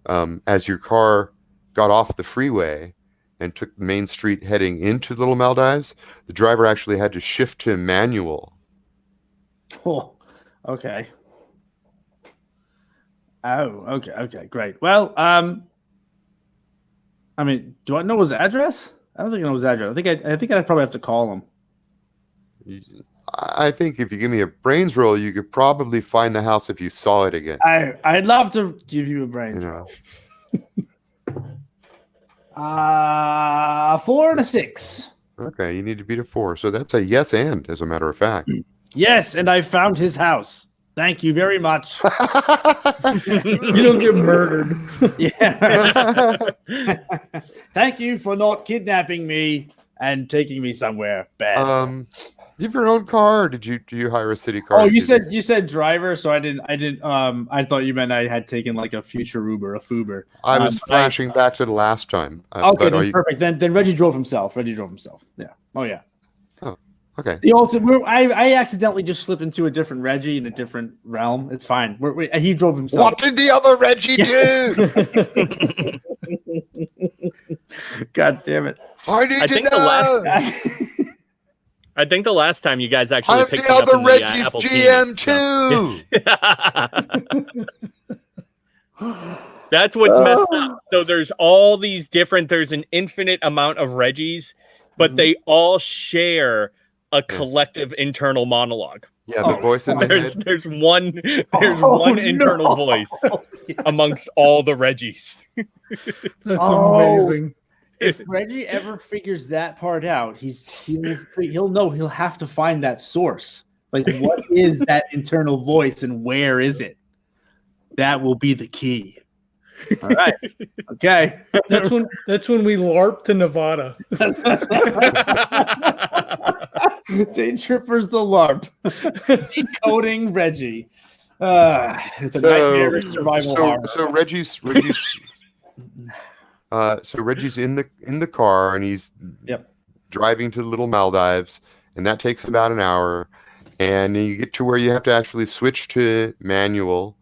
as your car got off the freeway and took Main Street heading into Little Maldives, the driver actually had to shift to manual. Oh, okay. Oh, okay, great. Well, I mean, do I know his address? I don't think I know his address. I think I'd probably have to call him. I think if you give me a brains roll, you could probably find the house if you saw it again. I'd love to give you a brains roll. 4 and a 6. Okay, you need to beat a 4. So that's a yes and, as a matter of fact. Yes, and I found his house. Thank you very much. You don't get murdered. Yeah. Thank you for not kidnapping me and taking me somewhere bad. You have your own car, or do you hire a city car? Oh, you said driver, so I didn't. I thought you meant I had taken like a future Uber, a Fuber. I was flashing back to the last time. Okay, then perfect. Then Reggie drove himself. Yeah. Oh yeah. Oh, okay. The ultimate. I accidentally just slipped into a different Reggie in a different realm. It's fine. He drove himself. What did the other Reggie do? God damn it! I need to know. I think the last time you guys actually I'm picked the up other in Reggie's Apple GM too. That's what's messed up. So there's all these different. There's an infinite amount of Reggies, but they all share a collective internal monologue. Yeah, the voice in the head. There's one internal voice amongst all the Reggies. That's amazing. If Reggie ever figures that part out, he'll know he'll have to find that source. Like, what is that internal voice and where is it? That will be the key. All right. Okay. That's when we LARP to Nevada. DayTrippers the LARP. Decoding Reggie. It's a nightmarish survival horror. So Reggie's in the car and he's driving to the Little Maldives, and that takes about an hour, and you get to where you have to actually switch to manual.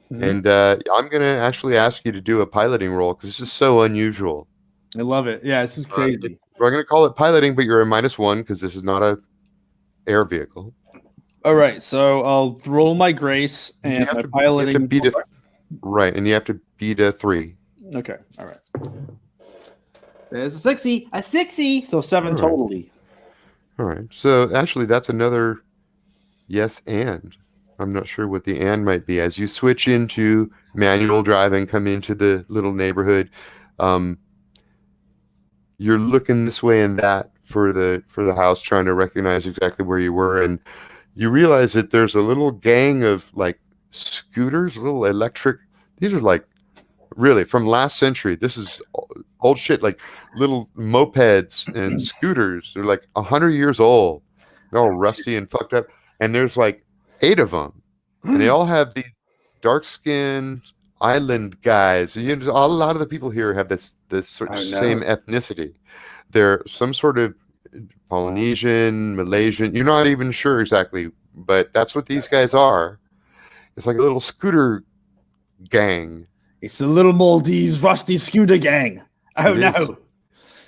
And I'm going to actually ask you to do a piloting roll because this is so unusual. I love it. Yeah, this is crazy. We're going to call it piloting, but you're a -1 because this is not a air vehicle. All right, so I'll roll my grace and my piloting. You have to beat and you have to beat a 3. Okay, all right. There's a 60, so 7 totally. All right, so actually that's another yes and. I'm not sure what the and might be. As you switch into manual driving, come into the little neighborhood, you're looking this way and that for the house, trying to recognize exactly where you were, and you realize that there's a little gang of like scooters, little electric. These are like really from last century. This is old shit, like little mopeds and scooters. They're like 100 years old. They're all rusty and fucked up, and there's like 8 of them, and they all have these dark-skinned island guys. You know, a lot of the people here have this sort of same ethnicity. They're some sort of Polynesian, Malaysian. You're not even sure exactly, but that's what these guys are. It's like a little scooter gang. It's the Little Maldives Rusty Scooter Gang. Oh no,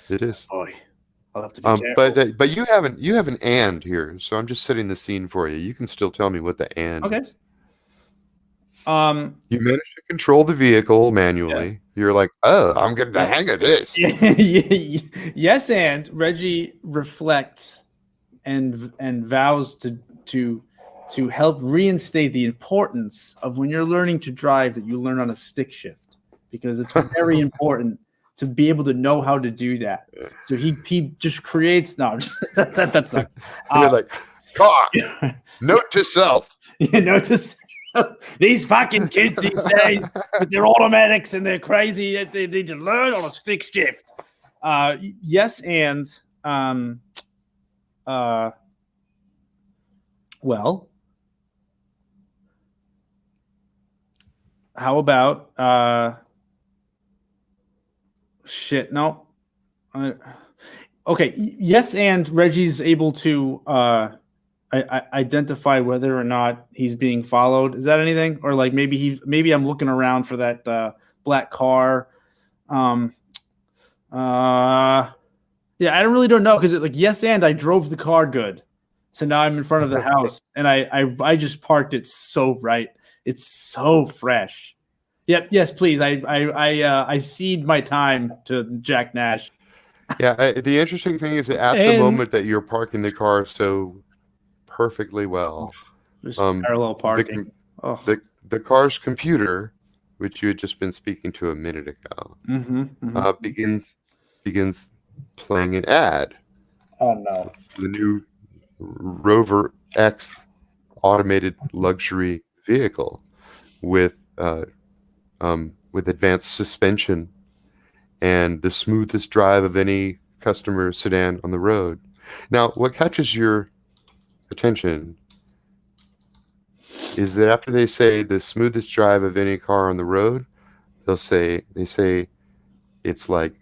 it is. Boy. I'll have to be careful. But you have an and here, so I'm just setting the scene for you. You can still tell me what the and is. You managed to control the vehicle manually. Yeah. You're like, oh, I'm getting the hang of this. Yes, and Reggie reflects and vows to help reinstate the importance of when you're learning to drive that you learn on a stick shift, because it's very important to be able to know how to do that. So he just creates that's you're like, car. Note to self. Note to These fucking kids these days with their automatics and they're crazy. They need to learn on a stick shift. Yes, and well, how about shit? No. Okay. Yes, and Reggie's able to identify whether or not he's being followed. Is that anything? Or like maybe I'm looking around for that black car. Yeah, I really don't know because yes, and I drove the car good, so now I'm in front of the house and I just parked it so right. It's so fresh. Yep. Yes, please. I cede my time to Jack Nash. Yeah. The interesting thing is that at the moment that you're parking the car so perfectly well, just parallel parking. The car's computer, which you had just been speaking to a minute ago, begins playing an ad. Oh no! The new Rover X automated luxury vehicle with advanced suspension and the smoothest drive of any customer sedan on the road. Now, what catches your attention is that after they say the smoothest drive of any car on the road, they say it's like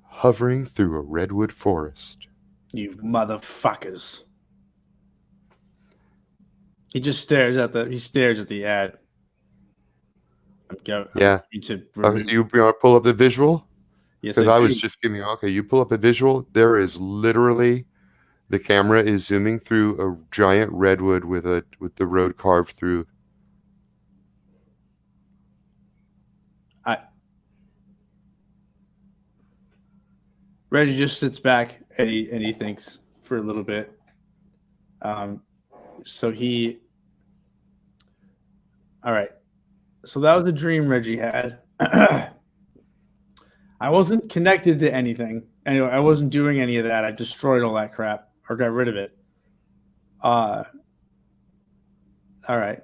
hovering through a redwood forest. You motherfuckers. He just stares at the ad. Yeah. You want to pull up the visual? Yes, because I was just giving you, okay, you pull up a visual. There is literally, the camera is zooming through a giant redwood with the road carved through. Reggie just sits back and he thinks for a little bit. All right. So that was a dream Reggie had. I wasn't connected to anything. Anyway, I wasn't doing any of that. I destroyed all that crap or got rid of it. All right.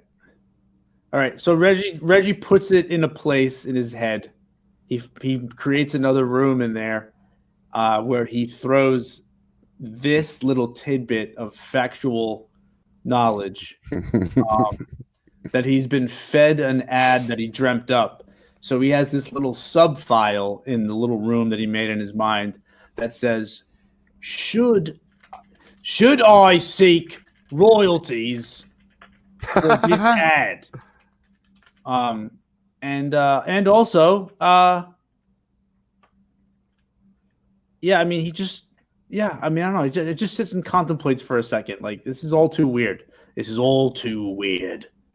So Reggie puts it in a place in his head. He creates another room in there where he throws this little tidbit of factual knowledge that he's been fed an ad that he dreamt up. So he has this little sub file in the little room that he made in his mind that says, should I seek royalties for this ad? And also, yeah, I mean, I don't know. It just sits and contemplates for a second. Like, this is all too weird.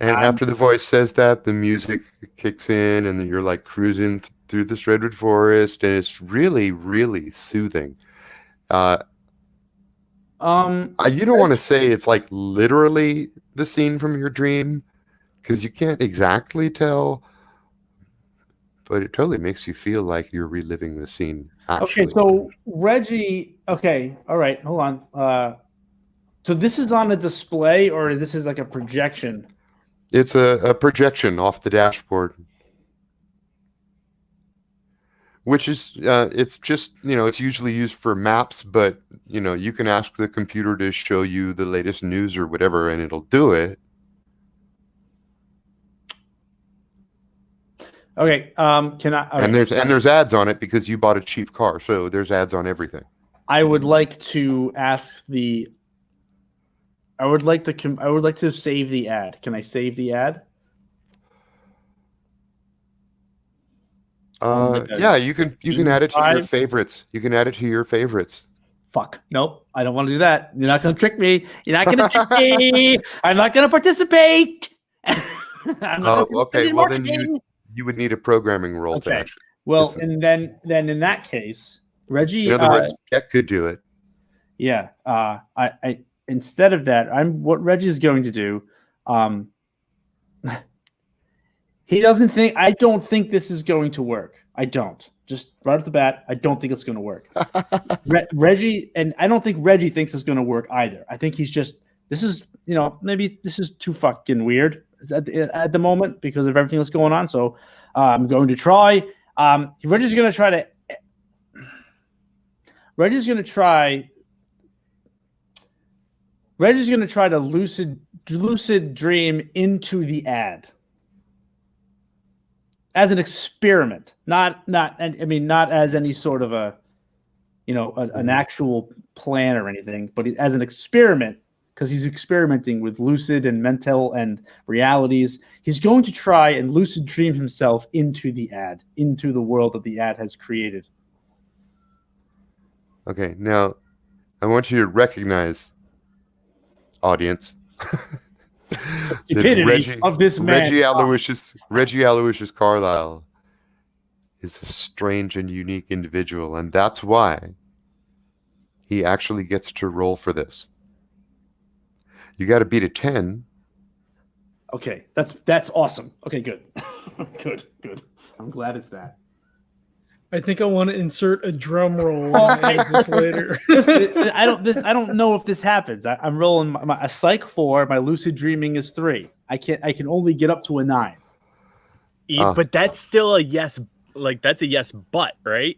And after the voice says that, the music kicks in, and you're like cruising through this redwood forest, and it's really, really soothing. You don't want to say it's like literally the scene from your dream, because you can't exactly tell, but it totally makes you feel like you're reliving the scene. Actually. Okay, so Reggie. Okay, all right, hold on. So this is on a display, or this is like a projection? It's a projection off the dashboard, which is it's just, it's usually used for maps, but you can ask the computer to show you the latest news or whatever, and it'll do it. Okay. Can I? And there's ads on it because you bought a cheap car, so there's ads on everything. I would like to ask I would like to save the ad. Can I save the ad? Yeah, you can add it to your favorites. You can add it to your favorites. Fuck. Nope. I don't want to do that. You're not going to trick me. I'm not going to participate. Okay. Well, then you would need a programming role to actually. Well, and then in that case, Reggie. In other words, Jack could do it. Yeah. I instead of that, what Reggie's going to do. He doesn't think. I don't think this is going to work. I don't. Just right off the bat, I don't think it's going to work. Reggie, and I don't think Reggie thinks it's going to work either. I think he's just. This is, maybe this is too fucking weird. at the moment because of everything that's going on. So I'm going to try. Reggie's going to try to. Reggie's going to try to lucid dream into the ad as an experiment, not as any sort of an actual plan or anything, but as an experiment, because he's experimenting with lucid and mental and realities. He's going to try and lucid dream himself into the ad, into the world that the ad has created. Okay, now I want you to recognize, audience, Stupidity of this man. Reggie Aloysius Carlisle is a strange and unique individual, and that's why he actually gets to roll for this. You got to beat a 10. Okay, that's awesome. Okay, good. good. I'm glad it's that. I think I want to insert a drum roll when I edit this later. I don't know if this happens. I'm rolling a psych 4. My lucid dreaming is 3. I can only get up to a 9. But that's still a yes. Like that's a yes, but right.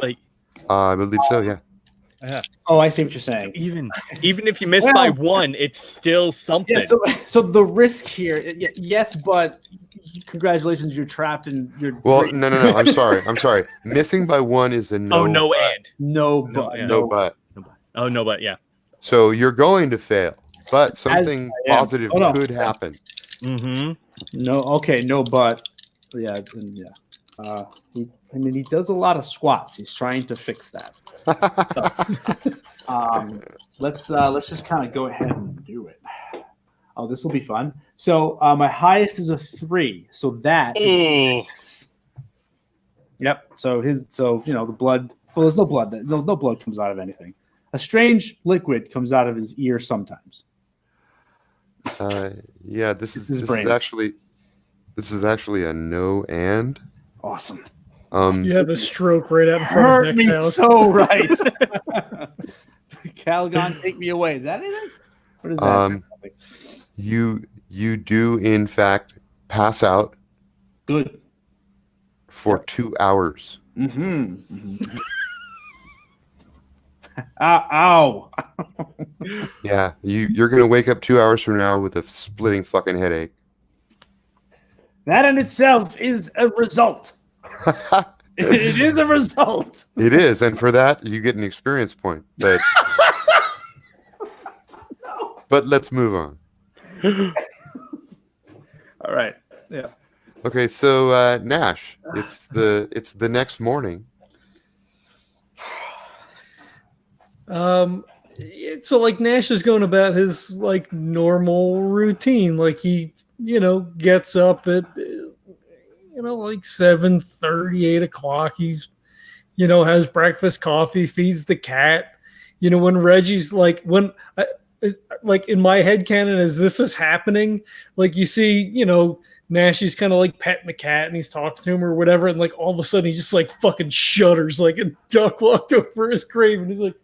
Like I believe so. Yeah. Oh, I see what you're saying. Even if you miss by 1, it's still something. Yeah, so the risk here, yes, but congratulations, you're trapped in your. Well, no. I'm sorry. Missing by 1 is a no. Oh, no, and no, but no, but. Oh, no, but yeah. So you're going to fail, but something positive could happen. Mm-hmm. No, okay, no, but yeah. He does a lot of squats. He's trying to fix that. Let's just kind of go ahead and do it. Oh, this will be fun. So my highest is a 3. So that is 6. Yep. So the blood. Well, there's no blood. No blood comes out of anything. A strange liquid comes out of his ear sometimes. Yeah. This is actually a no and. Awesome. You have a stroke right out in front of Nick's house. So right. Calgon, take me away. Is that anything? What is that? You do in fact pass out. Good. For 2 hours. Mm-hmm. Ow. Yeah, you're gonna wake up 2 hours from now with a splitting fucking headache. That in itself is a result. It is a result. It is, and for that you get an experience point. But but let's move on. All right. Yeah. Okay, so Nash, it's the next morning. So like Nash is going about his like normal routine. Like he, gets up at like 7:30, 8 o'clock. He's, has breakfast, coffee, feeds the cat. When Reggie's like like in my head canon as this is happening, like you see, Nash, he's kind of like petting the cat and he's talking to him or whatever, and like all of a sudden he just like fucking shudders like a duck walked over his grave, and he's like,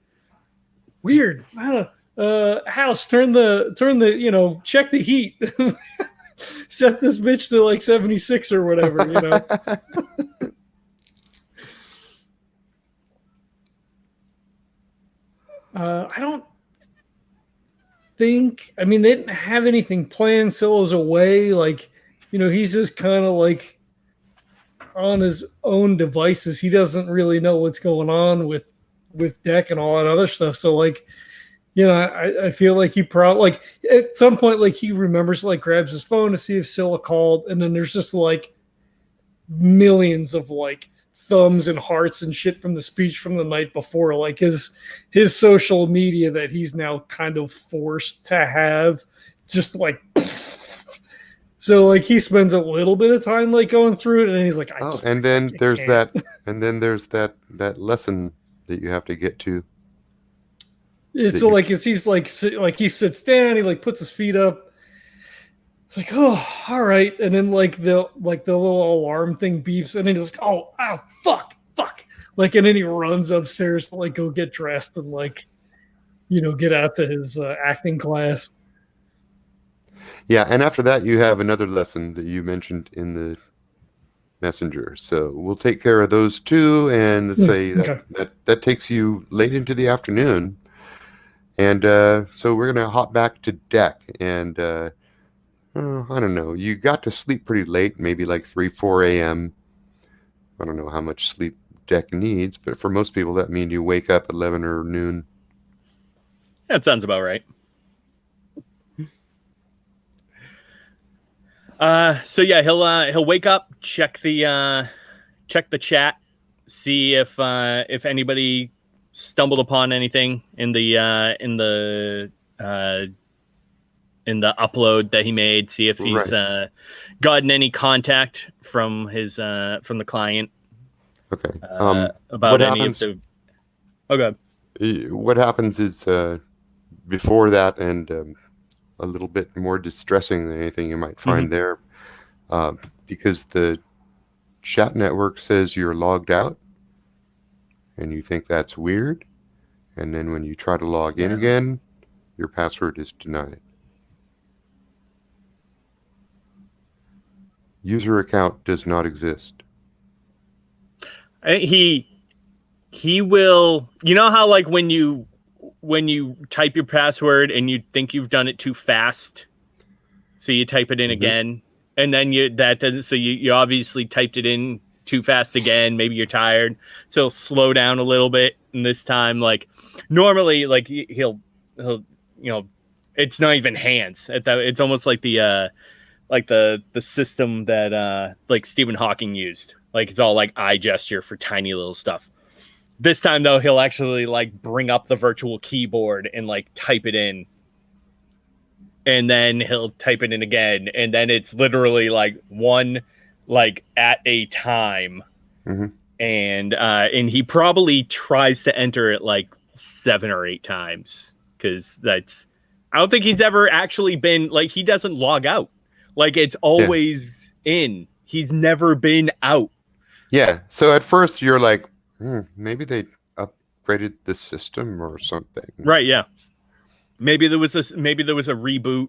weird. House, turn the check the heat. Set this bitch to like 76 or whatever, I don't think, they didn't have anything planned. Silla's away. Like, he's just kind of like on his own devices. He doesn't really know what's going on with Deck and all that other stuff. So like, I feel like he probably like at some point, like he remembers, like grabs his phone to see if Scylla called. And then there's just like millions of like thumbs and hearts and shit from the speech from the night before, like his social media that he's now kind of forced to have just like, so like he spends a little bit of time like going through it, and then he's like, and then there's that lesson that you have to get to. It's so like he's like he sits down, he like puts his feet up. It's like, oh, all right, and then like the little alarm thing beeps, and then he's like, oh, fuck, like, and then he runs upstairs to like go get dressed and like, get out to his acting class. Yeah, and after that, you have another lesson that you mentioned in the messenger. So we'll take care of those two, and let's say okay. that takes you late into the afternoon. And so we're gonna hop back to Deck, and I don't know. You got to sleep pretty late, maybe like 3-4 a.m. I don't know how much sleep Deck needs, but for most people, that means you wake up at 11 or noon. That sounds about right. So yeah, he'll wake up, check the chat, see if anybody stumbled upon anything in the upload that he made, see if he's gotten any contact from the client. Okay. About any happens, of the. Okay. What happens is before that, and a little bit more distressing than anything you might find there, because the chat network says you're logged out, and you think that's weird, and then when you try to log in again, your password is denied. User account does not exist. He will. You know how like when you type your password and you think you've done it too fast, so you type it in again, and then you obviously typed it in too fast again. Maybe you're tired, so he'll slow down a little bit. And this time, like normally, like he'll it's not even hands. It's almost like the system that like Stephen Hawking used. Like it's all like eye gesture for tiny little stuff. This time though, he'll actually like bring up the virtual keyboard and like type it in. And then he'll type it in again. And then it's literally like one like at a time. And he probably tries to enter it like 7 or 8 times. Because I don't think he's ever actually been like, he doesn't log out. Like it's always in. He's never been out. Yeah. So at first you're like, maybe they upgraded the system or something. Right. Yeah. Maybe there was a reboot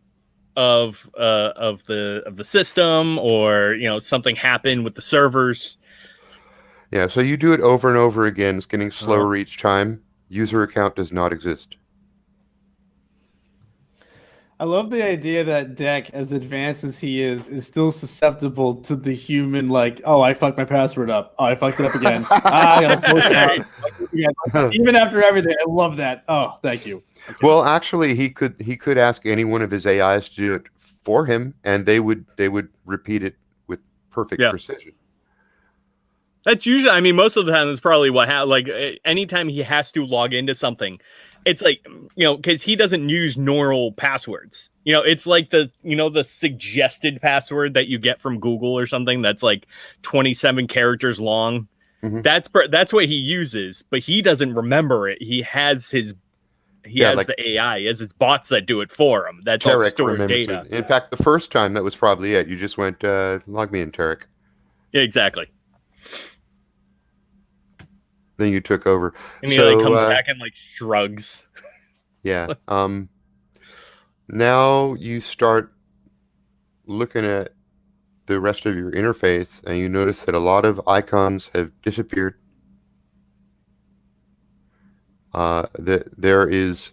of the system, or something happened with the servers. Yeah. So you do it over and over again. It's getting slower each time. User account does not exist. I love the idea that Deck, as advanced as he is still susceptible to the human, like, oh, I fucked my password up. Oh, I fucked it up again. I gotta post it out. Even after everything, I love that. Oh, thank you. Okay. Well, actually, he could ask any one of his AIs to do it for him, and they would repeat it with perfect precision. That's usually, I mean, most of the time, that's probably what happens. Like, anytime he has to log into something, it's like, because he doesn't use normal passwords. It's like the suggested password that you get from Google or something that's like 27 characters long. That's what he uses, but he doesn't remember it. He has the AI. He has his bots that do it for him. That's all stored data. In fact, the first time, that was probably it. You just went, log me in, Tarek. Yeah, exactly. Then you took over. And he comes back and shrugs. Yeah. Now you start looking at the rest of your interface, and you notice that a lot of icons have disappeared. That there is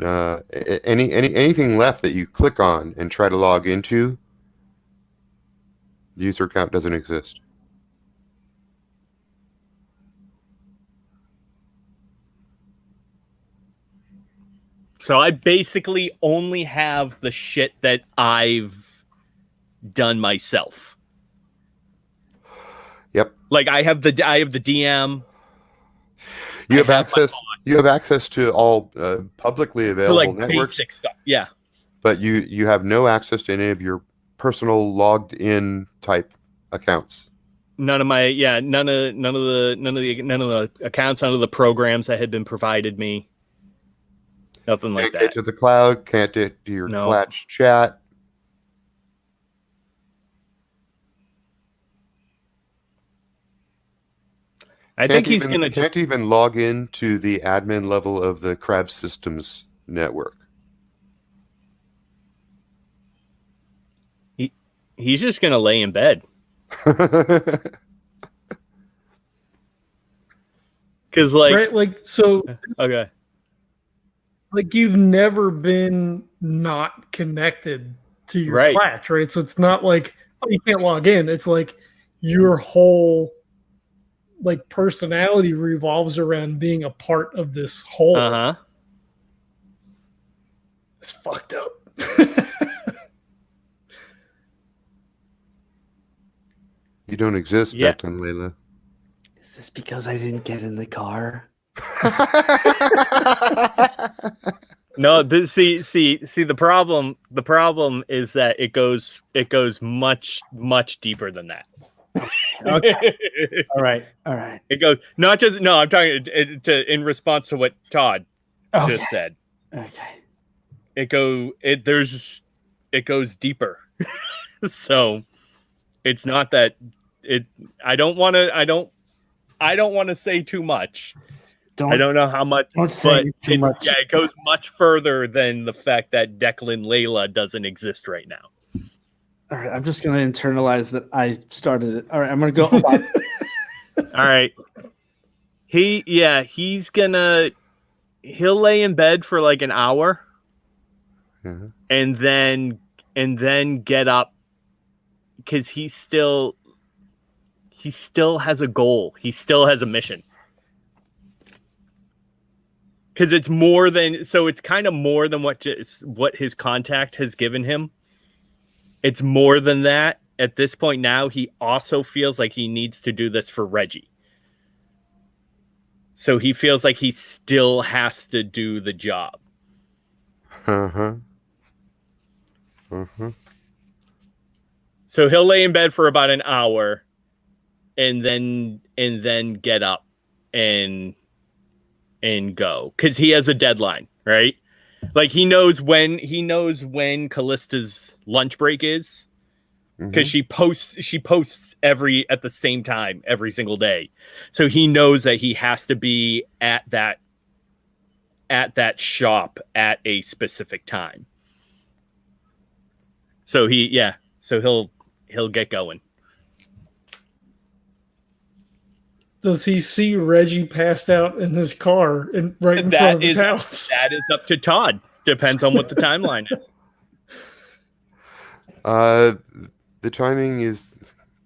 anything left that you click on and try to log into. The user account doesn't exist. So I basically only have the shit that I've done myself. Yep. Like I have the DM. You have access. You have access to all publicly available networks. Basic stuff. Yeah. But you have no access to any of your personal logged in type accounts. None of the accounts, none of the programs that had been provided me. Nothing like that. Can't get to the cloud. Can't get to your Clatch chat. I think he's gonna can't even log in to the admin level of the Crab Systems network. He's just gonna lay in bed. Because okay. Like you've never been not connected to your Platch, right? So it's not like, oh, you can't log in. It's like your whole like personality revolves around being a part of this whole. It's fucked up. You don't exist, Decklan, Laela. Is this because I didn't get in the car? No, see the problem is that it goes much deeper than that. Okay. All right. It goes I'm talking in response to what Tod just said. Okay. It goes deeper. So it's not that I don't want to say too much. I don't know how much, don't say too much. Yeah, it goes much further than the fact that Decklan Laela doesn't exist right now. All right, I'm just going to internalize that I started it. All right, I'm going to go. All right. He'll lay in bed for like an hour and then get up because he still has a goal. He still has a mission. Because it's kind of more than what his contact has given him. It's more than that. At this point now, he also feels like he needs to do this for Reggie. So he feels like he still has to do the job. So he'll lay in bed for about an hour and then get up and go, because he has a deadline, right? Like he knows when Callista's lunch break is, because she posts at the same time every single day, so he knows that he has to be at that shop at a specific time. So he'll get going. Does he see Reggie passed out in his car right in front of his house? That is up to Tod. Depends on what the timeline is. The timing is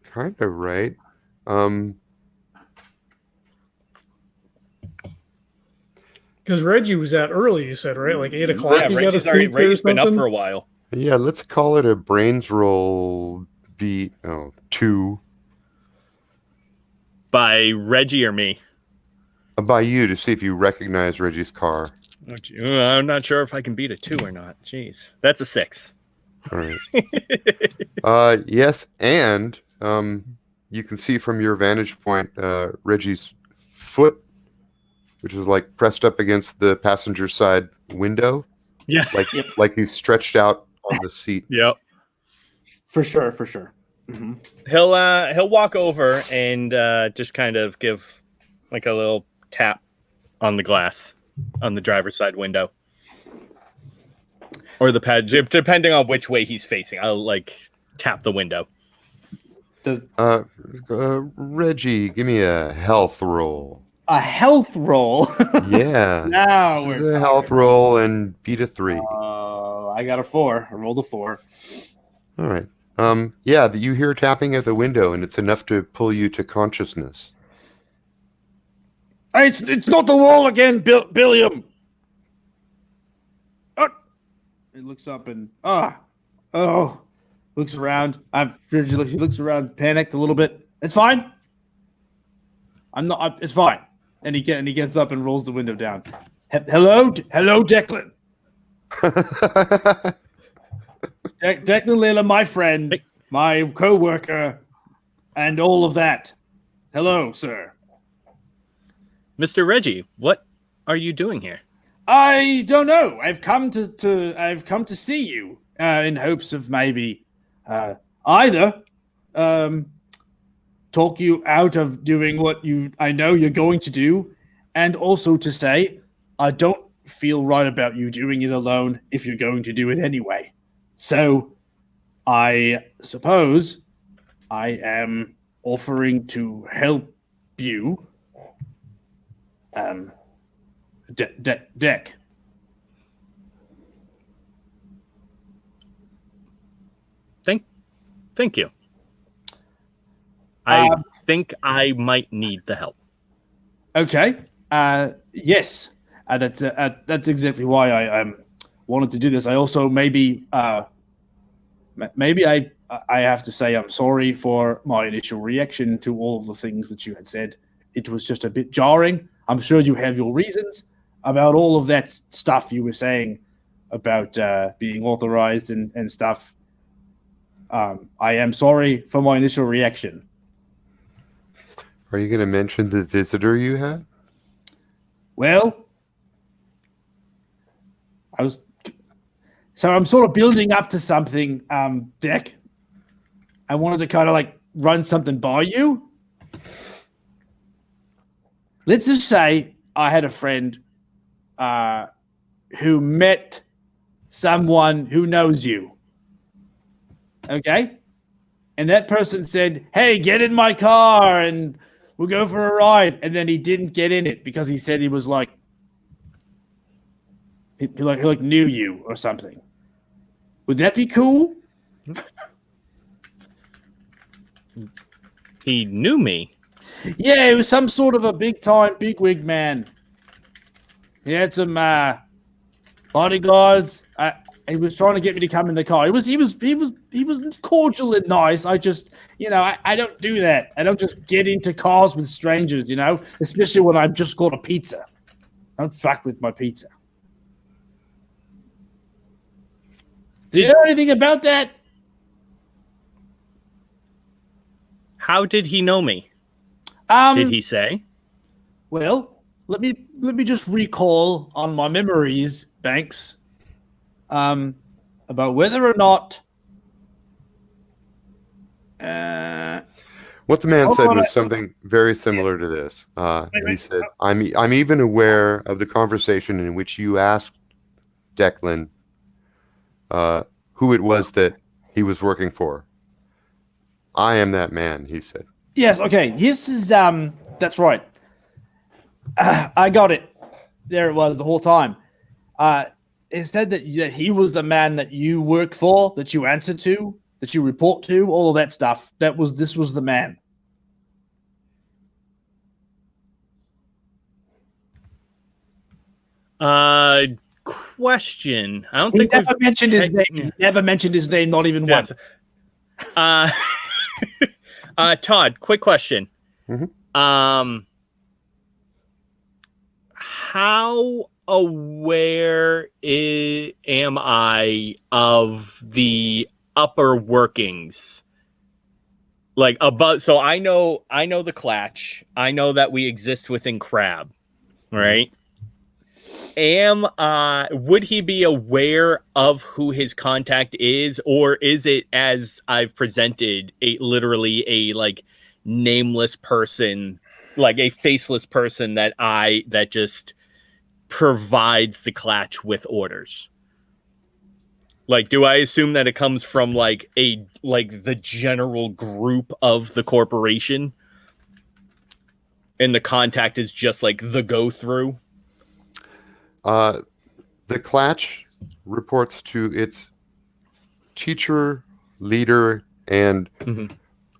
kind of right. Because Reggie was out early, you said, right? Like 8 o'clock. Yeah, Reggie's been up for a while. Yeah, let's call it a brains roll beat. 2. By Reggie or me? By you, to see if you recognize Reggie's car. I'm not sure if I can beat a 2 or not. Jeez. That's a 6. All right. Yes, and you can see from your vantage point Reggie's foot, which is like pressed up against the passenger side window. Yeah. Like he's stretched out on the seat. Yep. For sure. Mm-hmm. He'll walk over and just kind of give like a little tap on the glass on the driver's side window, or the pad, depending on which way he's facing. I'll like tap the window. Reggie, give me a health roll. A health roll? Yeah. Now this is a health roll and beat a 3. I got a 4. I rolled a 4. All right. Yeah, you hear tapping at the window, and it's enough to pull you to consciousness. Hey, it's not the wall again, Billiam. He looks up and looks around. He looks around, panicked a little bit. It's fine. It's fine. And he gets up and rolls the window down. Hello, Decklan. Decklan Laela, my friend, my co-worker, and all of that. Hello, sir. Mr. Reggie, what are you doing here? I don't know. I've come to see you in hopes of maybe either talk you out of doing what I know you're going to do, and also to say I don't feel right about you doing it alone if you're going to do it anyway. So I suppose I am offering to help you. Deck. Thank you. I think I might need the help. Okay. Yes. That's exactly why I wanted to do this. I also maybe I have to say I'm sorry for my initial reaction to all of the things that you had said. It was just a bit jarring. I'm sure you have your reasons about all of that stuff you were saying about being authorized and stuff. I am sorry for my initial reaction. Are you going to mention the visitor you had? Well, I'm sort of building up to something, Deck. I wanted to kind of like run something by you. Let's just say I had a friend who met someone who knows you. Okay? And that person said, hey, get in my car and we'll go for a ride. And then he didn't get in it because he said he was like, he knew you or something. Would that be cool? He knew me. Yeah, it was some sort of a big-time bigwig man. He had some bodyguards. He was trying to get me to come in the car. He was cordial and nice. I just, I don't do that. I don't just get into cars with strangers, especially when I've just got a pizza. Don't fuck with my pizza. Do you know anything about that? How did he know me? Did he say? Well, let me just recall on my memories, Banks, about whether or not. What the man said was something very similar to this. He said, "I'm even aware of the conversation in which you asked Decklan who it was that he was working for. I am that man," he said. Yes, okay. This is that's right. I got it. There it was the whole time. It said that he was the man that you work for, that you answer to, that you report to, all of that stuff. This was the man. Question. I don't He think never we've mentioned his name. He never mentioned his name, not even once. Todd, quick question. Mm-hmm. How aware am I of the upper workings? Like above, so I know the Clatch. I know that we exist within Crab, right? Would he be aware of who his contact is, or is it, as I've presented, literally a like nameless person, like a faceless person that just provides the Clatch with orders? Like, do I assume that it comes from like the general group of the corporation, and the contact is just like the go through? The Clatch reports to its teacher, leader, and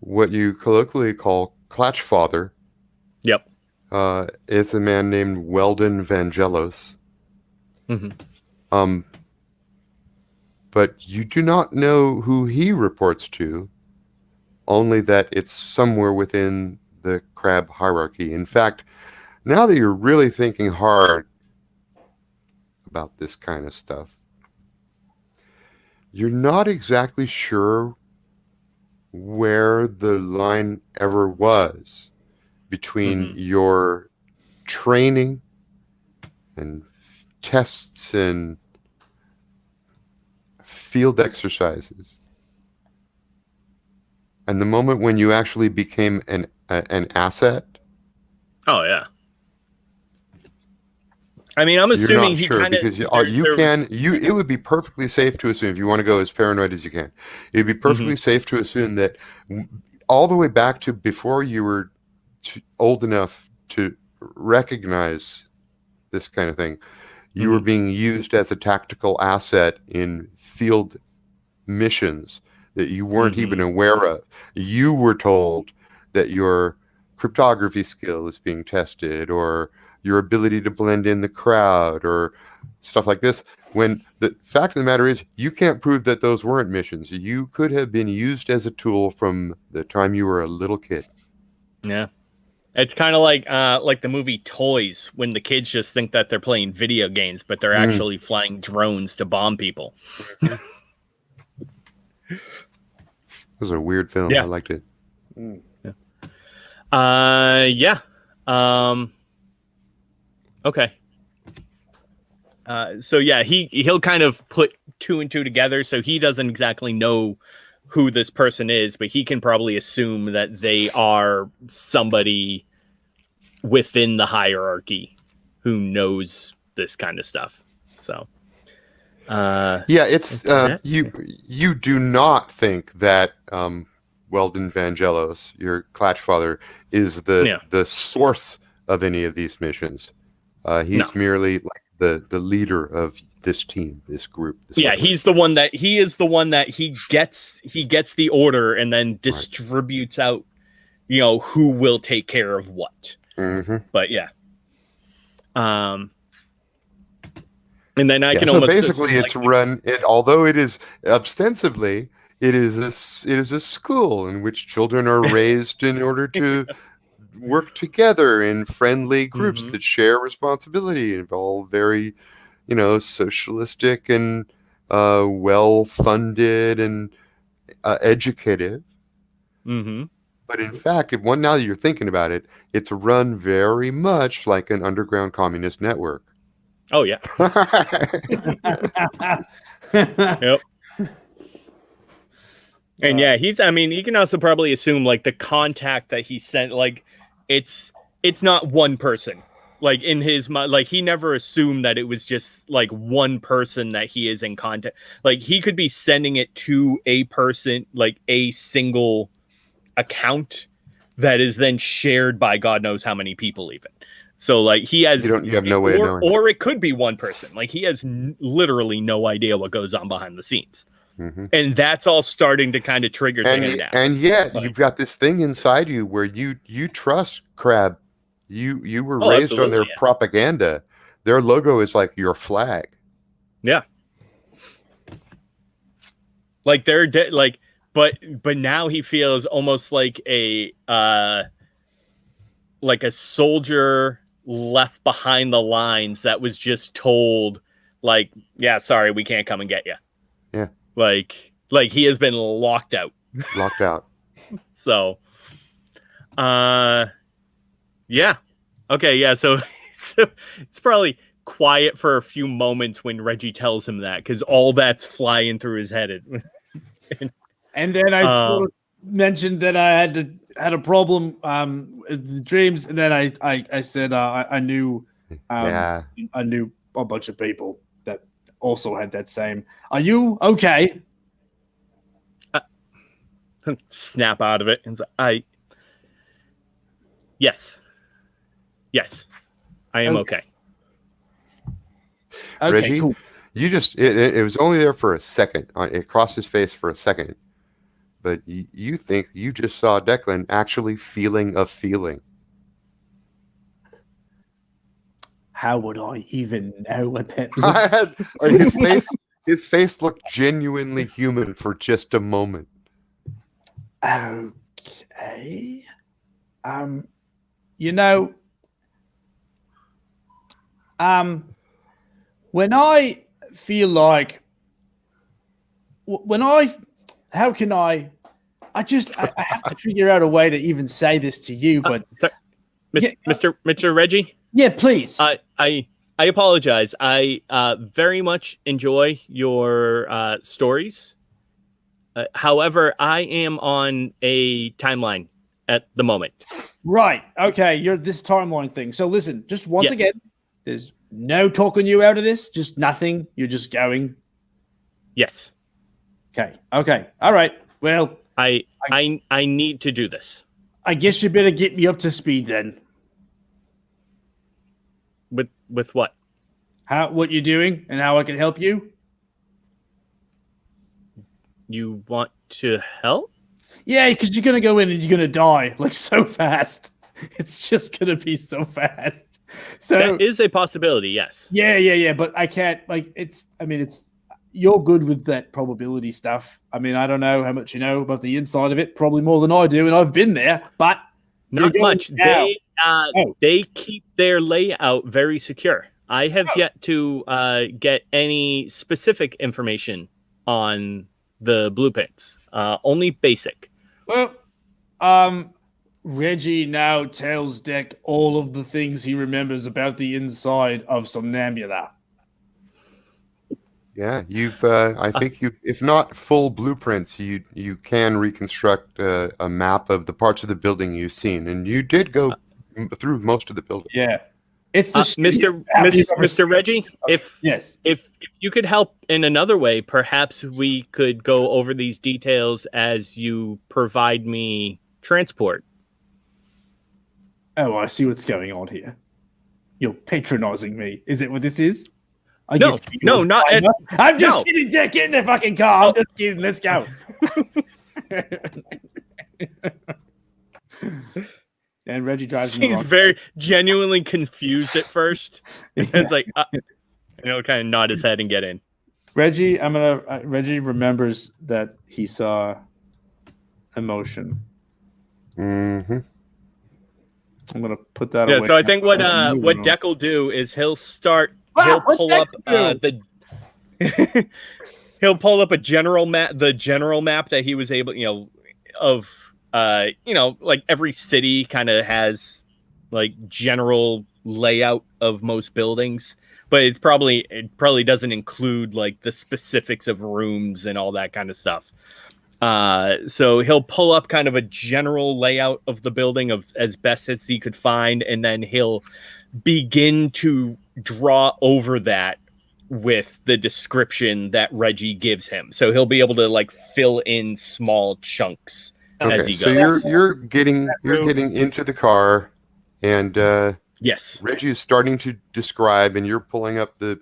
what you colloquially call Clatch Father. Yep. Is a man named Weldon Vangelos. But you do not know who he reports to, only that it's somewhere within the Crab hierarchy. In fact, now that you're really thinking hard about this kind of stuff, you're not exactly sure where the line ever was between your training and tests and field exercises and the moment when you actually became an asset. Oh yeah. I mean, I'm You're assuming not he sure kind of because it would be perfectly safe to assume, if you want to go as paranoid as you can, it'd be perfectly safe to assume that all the way back to before you were old enough to recognize this kind of thing, you were being used as a tactical asset in field missions that you weren't even aware of. You were told that your cryptography skill is being tested, or your ability to blend in the crowd, or stuff like this, when the fact of the matter is you can't prove that those weren't missions. You could have been used as a tool from the time you were a little kid. Yeah. It's kind of like the movie Toys, when the kids just think that they're playing video games, but they're actually flying drones to bomb people. It was a weird film. Yeah. I liked it. Yeah. Okay. So yeah, he'll kind of put two and two together. So he doesn't exactly know who this person is, but he can probably assume that they are somebody within the hierarchy who knows this kind of stuff. So, it's you do not think that Weldon Vangelos, your Clatch father, is the source of any of these missions. He's merely like the leader of this team, this group. He's the one that he gets the order and then distributes out, who will take care of what. But yeah. And then I can almost basically it's run it, although it is ostensibly it is a school in which children are raised in order to work together in friendly groups that share responsibility, and all very, socialistic and well-funded and educative. But in fact, now that you're thinking about it, it's run very much like an underground communist network. Oh yeah. Yep. And yeah, you can also probably assume like the contact that he sent, like it's not one person. Like in his mind, like he never assumed that it was just like one person that he is in contact. Like he could be sending it to a person, like a single account that is then shared by God knows how many people even. So like he has, you have no way of knowing. Or it could be one person. Like he has literally no idea what goes on behind the scenes. And that's all starting to kind of trigger things now. And yet you've got this thing inside you where you trust Crab. You were raised on their propaganda. Their logo is like your flag. Yeah. Like they're but now he feels almost like a soldier left behind the lines that was just told, like, yeah, sorry, we can't come and get you. Yeah. Like he has been locked out. Locked out. So, yeah. Okay, yeah, so it's probably quiet for a few moments when Reggie tells him that, because all that's flying through his head. And then I mentioned that I had a problem with the dreams, and then I said I knew I knew a bunch of people that also had that same. Are you okay? Snap out of it and say, yes, I am okay. Reggie, cool. You just it was only there for a second. It crossed his face for a second. But you think you just saw Decklan actually feeling a feeling. How would I even know what that means? His face looked genuinely human for just a moment. Okay. When I feel like how can I have to figure out a way to even say this to you, but Mr. Reggie? Yeah, please. I apologize. I very much enjoy your stories. However, I am on a timeline at the moment. Right. Okay. You're this timeline thing. So listen, just once again, there's no talking you out of this? Just nothing? You're just going? Yes. Okay. All right. Well, I need to do this. I guess you better get me up to speed then. With what? What you're doing and how I can help you? You want to help? Yeah, because you're gonna go in and you're gonna die like so fast. It's just gonna be so fast. So that is a possibility. Yes. Yeah. But I can't. Like, it's. You're good with that probability stuff. I mean, I don't know how much you know about the inside of it. Probably more than I do, and I've been there. But not much. They keep their layout very secure. I have yet to get any specific information on the blueprints. Only basic. Well, Reggie now tells Deck all of the things he remembers about the inside of Somnambula. Yeah, I think if not full blueprints, you can reconstruct a map of the parts of the building you've seen, and you did go through most of the building. Yeah, it's the Mr. Reggie. If you could help in another way, perhaps we could go over these details as you provide me transport. Oh, I see what's going on here. You're patronizing me. Is it what this is? No, not. I'm just kidding, Dick. Get in the fucking car. I'm just kidding. Let's go. And Reggie drives. He's very genuinely confused at first. It's like, kind of nod his head and get in. Reggie, Reggie remembers that he saw emotion. Mm-hmm. I'm gonna put that away. Yeah, so I think what Deck will do is he'll pull up he'll pull up a general map, the general map that he was able, of like every city kind of has like general layout of most buildings, but it probably doesn't include like the specifics of rooms and all that kind of stuff. So he'll pull up kind of a general layout of the building of as best as he could find, and then he'll begin to draw over that with the description that Reggie gives him. So he'll be able to like fill in small chunks as he goes. So you're getting into the car, and yes, Reggie is starting to describe, and you're pulling up the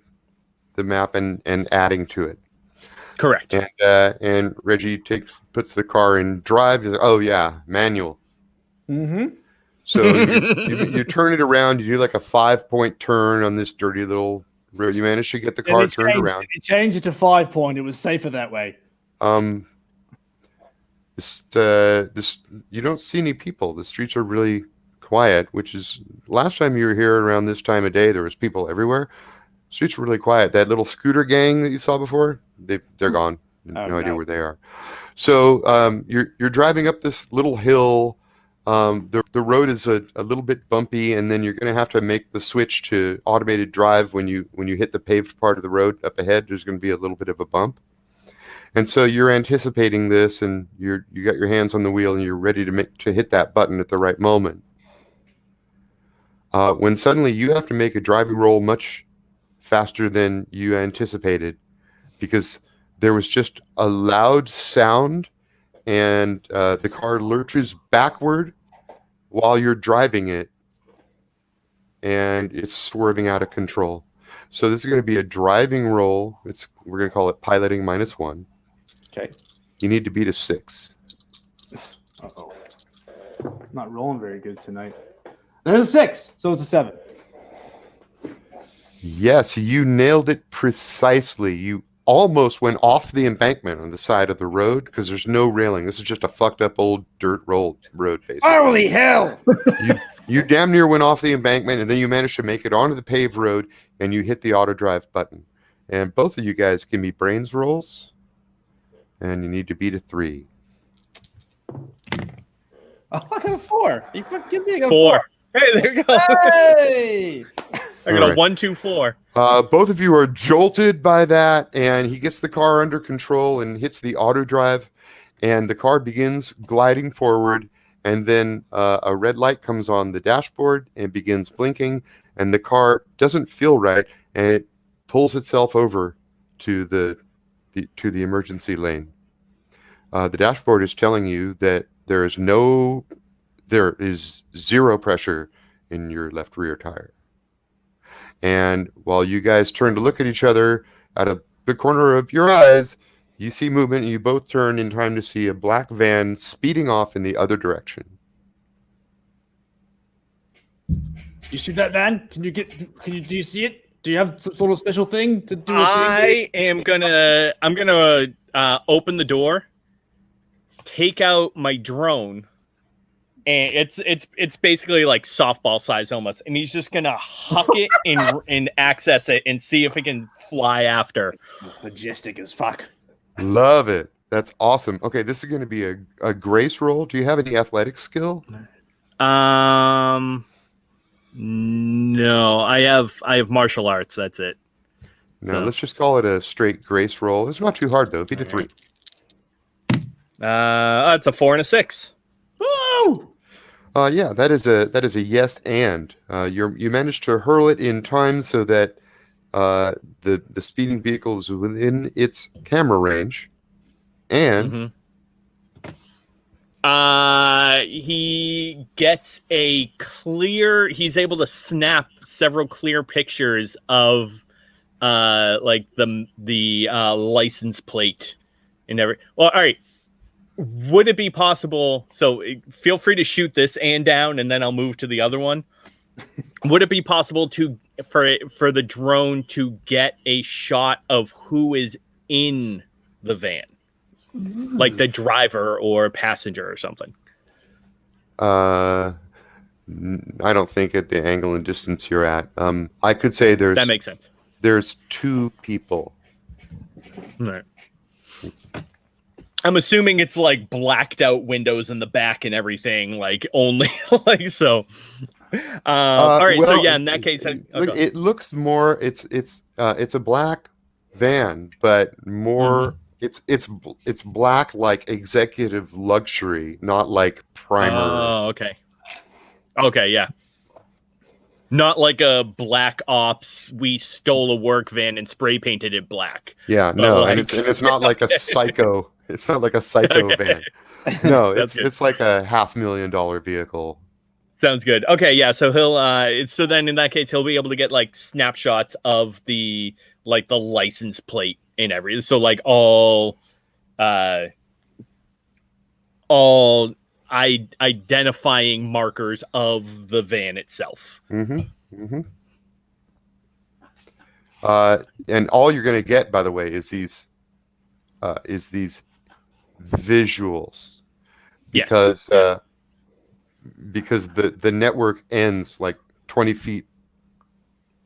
map and adding to it. Correct. And Reggie puts the car in drive. He's like, oh yeah, manual. Mm-hmm. So you turn it around. You do like a 5-point turn on this dirty little road. You managed to get the car turned around. It changed it to 5-point. It was safer that way. This you don't see any people. The streets are really quiet. Which is last time you were here around this time of day, there was people everywhere. Streets were really quiet. That little scooter gang that you saw before, they're gone. No idea where they are. So you're driving up this little hill. The road is a little bit bumpy, and then you're going to have to make the switch to automated drive when you hit the paved part of the road up ahead. There's going to be a little bit of a bump, and so you're anticipating this, and you got your hands on the wheel, and you're ready to hit that button at the right moment. When suddenly you have to make a driving roll much faster than you anticipated, because there was just a loud sound, and the car lurches backward while you're driving it, and it's swerving out of control. So this is going to be a driving roll. We're going to call it piloting -1. Okay. You need to beat a 6. Uh-oh. Not rolling very good tonight. There's a 6, so it's a 7. Yes, you nailed it precisely. You almost went off the embankment on the side of the road because there's no railing. This is just a fucked up old dirt road, basically. Holy hell! You damn near went off the embankment, and then you managed to make it onto the paved road, and you hit the auto drive button. And both of you guys give me brains rolls, and you need to beat a 3. Oh, I got a 4. You fucking give me a 4. Hey, there you go. Hey! I got a 1, 2, 4. Both of you are jolted by that, and he gets the car under control and hits the auto drive, and the car begins gliding forward, and then a red light comes on the dashboard and begins blinking, and the car doesn't feel right, and it pulls itself over to the emergency lane. The dashboard is telling you that there is zero pressure in your left rear tire. And while you guys turn to look at each other out of the corner of your eyes, you see movement, and you both turn in time to see a black van speeding off in the other direction. You see that van? Do you see it? Do you have some sort of special thing to do? I'm gonna open the door, take out my drone, and it's basically like softball size almost, and he's just gonna huck it and access it and see if it can fly after. Majestic as fuck. Love it. That's awesome. Okay, this is going to be a grace roll. Do you have any athletic skill? No, I have martial arts. That's it. No, let's just call it a straight grace roll. It's not too hard though. Beat a 3. It's a 4 and a 6. Woo! Yeah, that is a yes, and you managed to hurl it in time so that the speeding vehicle is within its camera range, and he gets he's able to snap several clear pictures of like the license plate and every. Well, all right. Would it be possible? So feel free to shoot this and down, and then I'll move to the other one. Would it be possible for the drone to get a shot of who is in the van, like the driver or passenger or something? I don't think at the angle and distance you're at. I could say that makes sense. There's 2 people. All right. I'm assuming it's like blacked out windows in the back and everything, like only like so. All right, well, so yeah, in that case, it looks more. It's a black van, but more. It's black like executive luxury, not like primer. Oh, okay, yeah. Not like a black ops. We stole a work van and spray painted it black. Yeah, no, and it's not like a psycho. It's not like a psycho van. No, it's like a $500,000 vehicle. Sounds good. Okay, yeah. So so then in that case, he'll be able to get like snapshots of the license plate and everything. So like all identifying markers of the van itself. And all you're going to get, by the way, is these visuals, because because the network ends like 20 feet.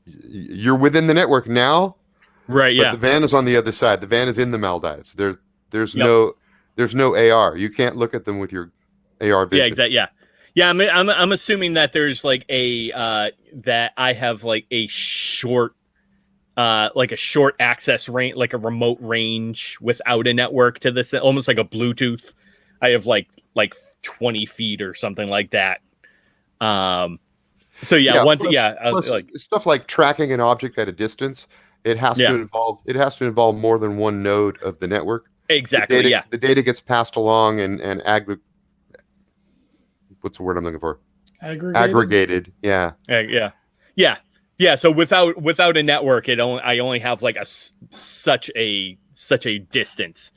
You're within the network now, right? But the van is on the other side. The van is in the Maldives. There's no AR. You can't look at them with your AR vision. Yeah, exactly. Yeah. I'm assuming that there's like that I have like a short access range, like a remote range without a network to this, almost like a Bluetooth. I have like 20 feet or something like that. So yeah, plus stuff like tracking an object at a distance, it has to involve more than one node of the network. Exactly. The data gets passed along and what's the word I'm looking for? Aggregated. Yeah. Yeah. So without a network, I only have like such a distance.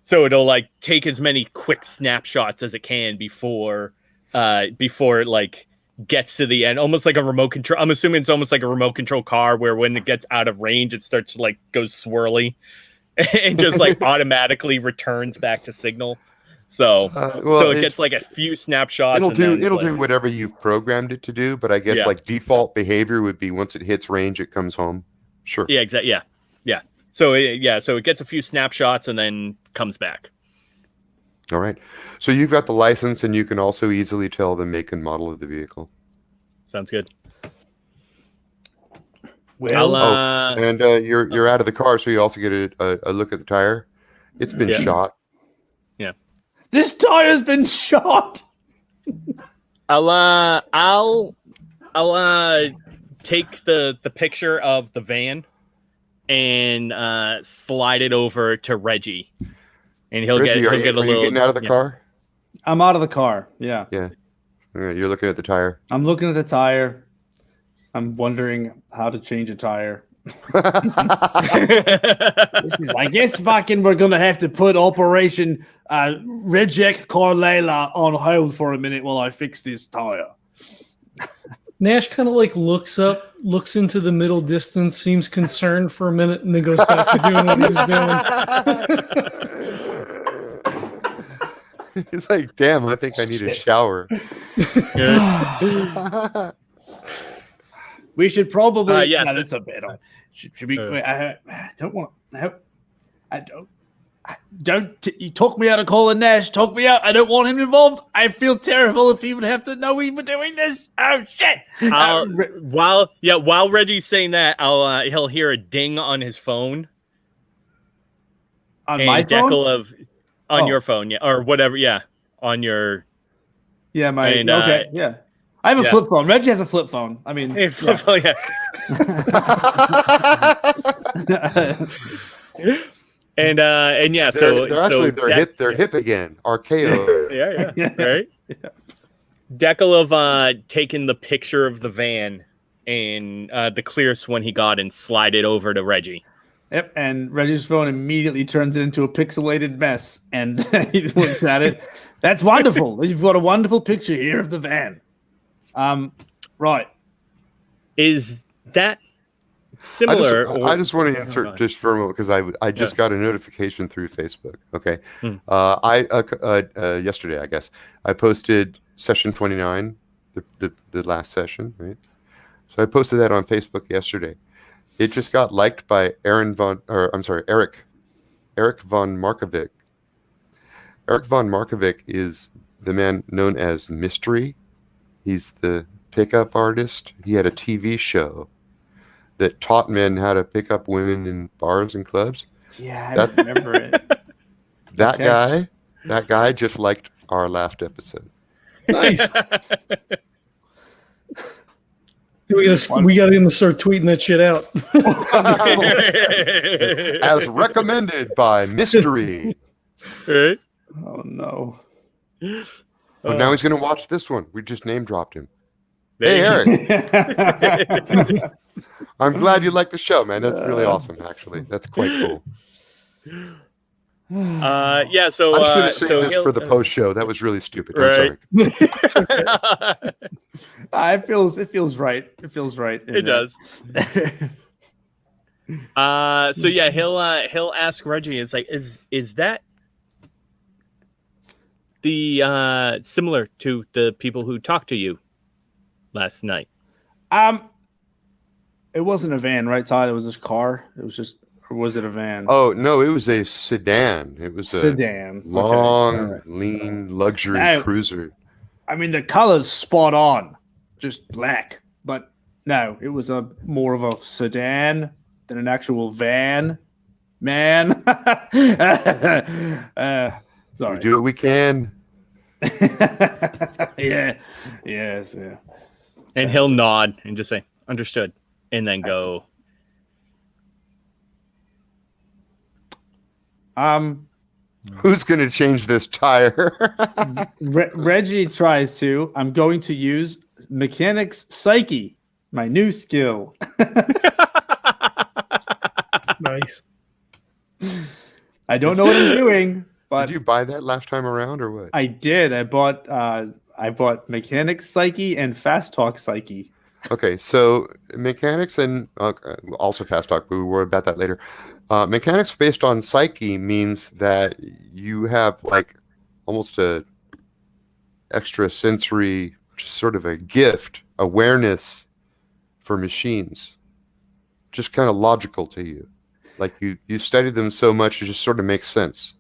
So it'll like take as many quick snapshots as it can before it like gets to the end, almost like a remote control. I'm assuming it's almost like a remote control car where when it gets out of range, it starts to like goes swirly and just like automatically returns back to signal. So it gets like a few snapshots. It'll do whatever you've programmed it to do, but I guess like default behavior would be once it hits range, it comes home. Sure. Yeah, exactly. Yeah. So it gets a few snapshots and then comes back. All right. So you've got the license, and you can also easily tell the make and model of the vehicle. Sounds good. Well, you're out of the car, so you also get a look at the tire. It's been shot. Yeah. This tire's been shot. I'll take the picture of the van and slide it over to Reggie, and he'll Reggie, get are you little. getting out of the car? I'm out of the car. Yeah. Yeah. You're looking at the tire. I'm looking at the tire. I'm wondering how to change a tire. I guess fucking we're gonna have to put Operation Reject Carlisle on hold for a minute while I fix this tire. Nash kind of like looks up, looks into the middle distance, seems concerned for a minute, and then goes back to doing what he was doing. He's like, damn, I think I need a shower. We should probably. Yeah, no, that's a bit on. Should we? I don't want. I don't. You talk me out of calling Nash. Talk me out. I don't want him involved. I feel terrible if he would have to know we were doing this. Oh shit! While Reggie's saying that, he'll hear a ding on his phone. On my phone? On your phone, yeah, or whatever, yeah, on your. Yeah, okay, yeah. I have a flip phone. Reggie has a flip phone. I mean, flip phone, yeah. and yeah, they're hip again. Archaeo. yeah, right. Yeah. Decklan taken the picture of the van and the clearest one he got and slide it over to Reggie. Yep, and Reggie's phone immediately turns it into a pixelated mess, and he looks at it. That's wonderful. You've got a wonderful picture here of the van. Right. Is that similar? I just want to insert just for a moment because I just got a notification through Facebook. Okay, yesterday I guess I posted session 29, the last session, right? So I posted that on Facebook yesterday. It just got liked by Eric von Markovic. Eric von Markovic is the man known as Mystery. He's the pickup artist. He had a TV show that taught men how to pick up women in bars and clubs. Yeah, I remember it. That guy just liked our last episode. Nice. We got him to start tweeting that shit out. As recommended by Mystery. Right? Oh no. But now he's going to watch this one. We just name dropped him. Hey, Eric. I'm glad you like the show, man. That's really awesome, actually. That's quite cool. Yeah, so I should have saved this for the post show. That was really stupid. Right. I'm sorry. It feels right. It feels right. It does. So yeah, he'll ask Reggie. Is like, is that the similar to the people who talked to you last night? It wasn't a van, right, Todd? It was this car. It was just. Or was it a van? Oh, no, it was a sedan. It was a sedan. Long, lean, luxury cruiser. I mean, the color's spot on. Just black. But no, it was more of a sedan than an actual van. Man. Sorry. We do what we can. Yeah. Yes, yeah. And he'll nod and just say, understood. And then go... Who's going to change this tire? Reggie tries to. I'm going to use Mechanics Psyche, my new skill. Nice. I don't know what I'm doing, but did you buy that last time around or what? I did. I bought Mechanics Psyche and Fast Talk Psyche. Okay, so mechanics and also fast talk, but we'll worry about that later. Mechanics based on psyche means that you have like almost a extra sensory, just sort of a gift, awareness for machines. Just kind of logical to you. Like you study them so much, it just sort of makes sense.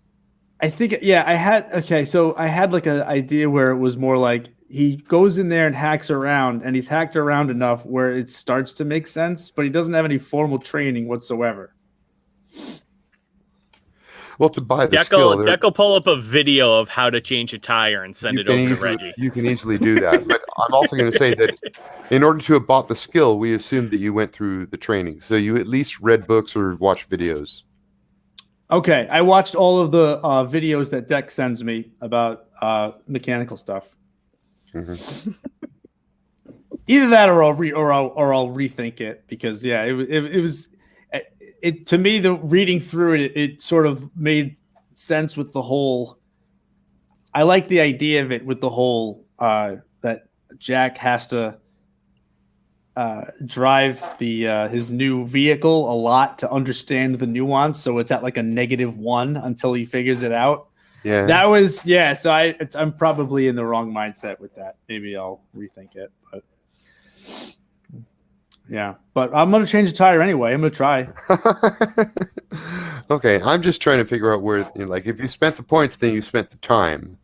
I think, yeah, I had like an idea where it was more like he goes in there and hacks around, and he's hacked around enough where it starts to make sense, but he doesn't have any formal training whatsoever. Well, to buy the skill, Deck'll pull up a video of how to change a tire and send it over to Reggie. You can easily do that. But I'm also going to say that in order to have bought the skill, we assumed that you went through the training. So you at least read books or watched videos. Okay, I watched all of the videos that Deck sends me about mechanical stuff. Mm-hmm. Either that, or I'll rethink it, because it was to me, the reading through it sort of made sense with the whole. I like the idea of it with the whole that Jack has to drive his new vehicle a lot to understand the nuance, so it's at like a -1 until he figures it out. Yeah, that was So I'm probably in the wrong mindset with that. Maybe I'll rethink it, but yeah. But I'm gonna change the tire anyway. I'm gonna try. Okay, I'm just trying to figure out where, like, if you spent the points, then you spent the time.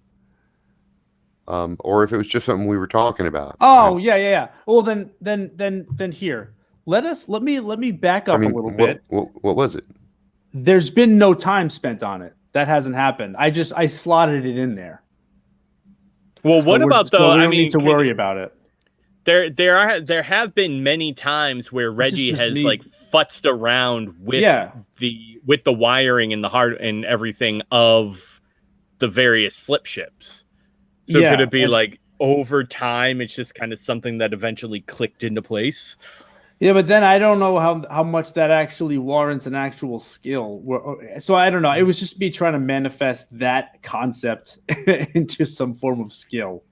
Or if it was just something we were talking about. Oh, yeah. Well, then here. Let me back up a little bit. What was it? There's been no time spent on it. That hasn't happened. I slotted it in there. Well, what about though? We don't need to worry about it. There have been many times where Reggie has like futzed around with the wiring and the hard and everything of the various slip ships. So could it be like over time, it's just kind of something that eventually clicked into place? Yeah, but then I don't know how much that actually warrants an actual skill. So I don't know. It was just me trying to manifest that concept into some form of skill.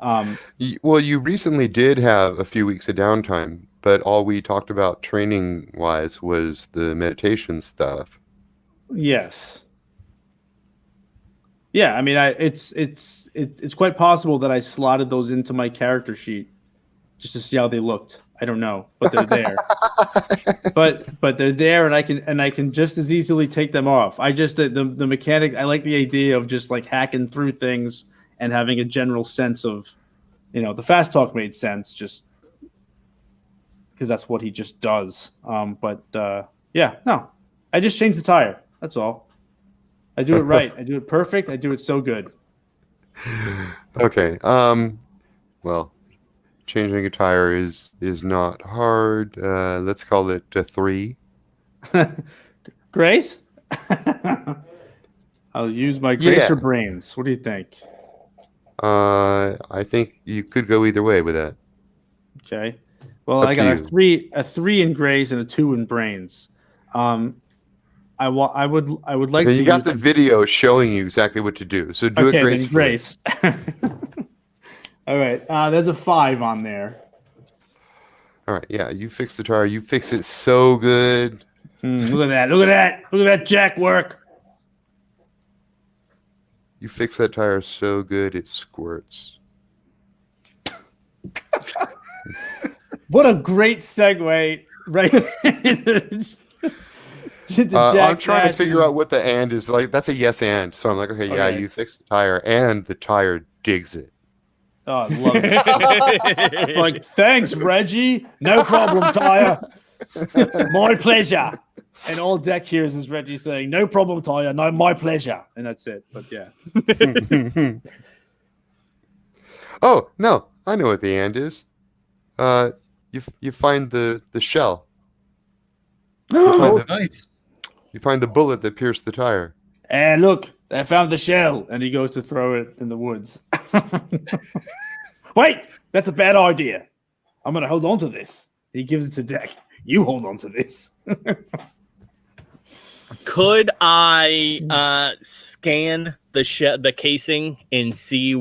Well, you recently did have a few weeks of downtime, but all we talked about training-wise was the meditation stuff. Yes. Yeah, I mean, it's quite possible that I slotted those into my character sheet just to see how they looked. I don't know, but they're there. but they're there, and I can just as easily take them off. I just the mechanic. I like the idea of just like hacking through things and having a general sense of, the fast talk made sense just because that's what he just does. I just changed the tire. That's all. I do it right. I do it perfect. I do it so good. Okay. Well, changing a tire is not hard. Let's call it a 3. Grace? I'll use my Grace or brains. What do you think? I think you could go either way with that. Okay. Well, I got a 3 in Grace and a 2 in brains. I would like to. You got the video showing you exactly what to do. So do it gracefully. Grace. All right. There's a 5 on there. All right. Yeah, you fix the tire. You fix it so good. Look at that. Look at that jack work. You fix that tire so good it squirts. What a great segue, right? I'm trying to figure out what the and is like. That's a yes and. So I'm like, okay, you fix the tire and the tire digs it. Oh, I love it. Like, thanks, Reggie. No problem, tire. My pleasure. And all Deck hears is Reggie saying, no problem, tire. No, my pleasure. And that's it. But yeah. Oh, no. I know what the and is. You find the shell. Nice. You find the bullet that pierced the tire. And look, I found the shell. And he goes to throw it in the woods. Wait, that's a bad idea. I'm going to hold on to this. He gives it to Deck. You hold on to this. Could I scan the casing and see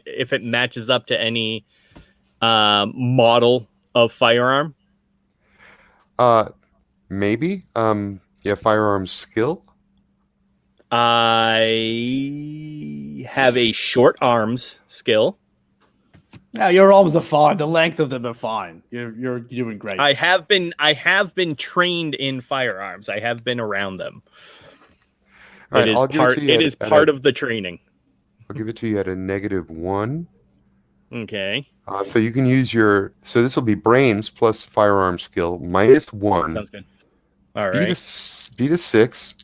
if it matches up to any model of firearm? Maybe. Firearm skill. I have a short arms skill. Yeah, your arms are fine. The length of them are fine. You're doing great. I have been trained in firearms. I have been around them. Right, it is part of the training. I'll give it to you at a -1. Okay. So you can use so this will be brains plus firearm skill -1. Sounds good. All right. Beat a 6.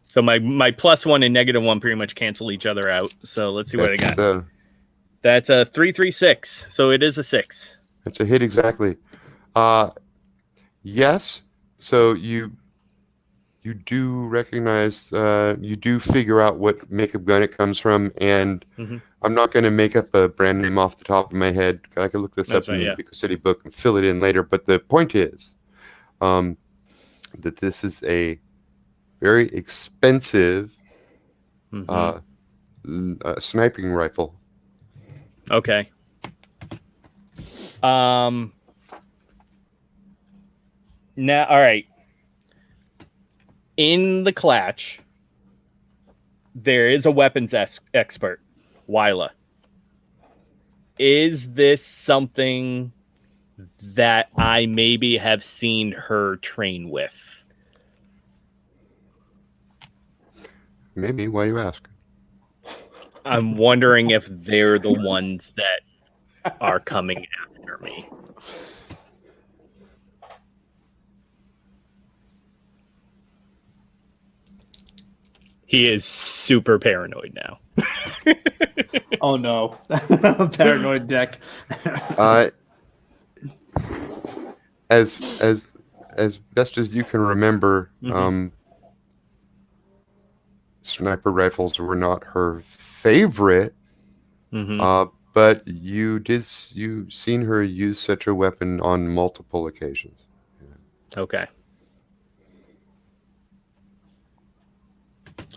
So my +1 and -1 pretty much cancel each other out. So let's see what I got. That's a 3-3-6. So it is a 6. That's a hit exactly. Yes. So you do recognize, you do figure out what makeup gun it comes from, and I'm not going to make up a brand name off the top of my head. I can look this up in the Ubico City book and fill it in later. But the point is that this is a very expensive sniping rifle. Okay. Now, all right. In the Clatch, there is a weapons expert, Laela. Is this something that I maybe have seen her train with? Maybe. Why do you ask? I'm wondering if they're the ones that are coming after me. He is super paranoid now. Oh no, paranoid deck. As best as you can remember, sniper rifles were not her favorite. But you've seen her use such a weapon on multiple occasions. Okay.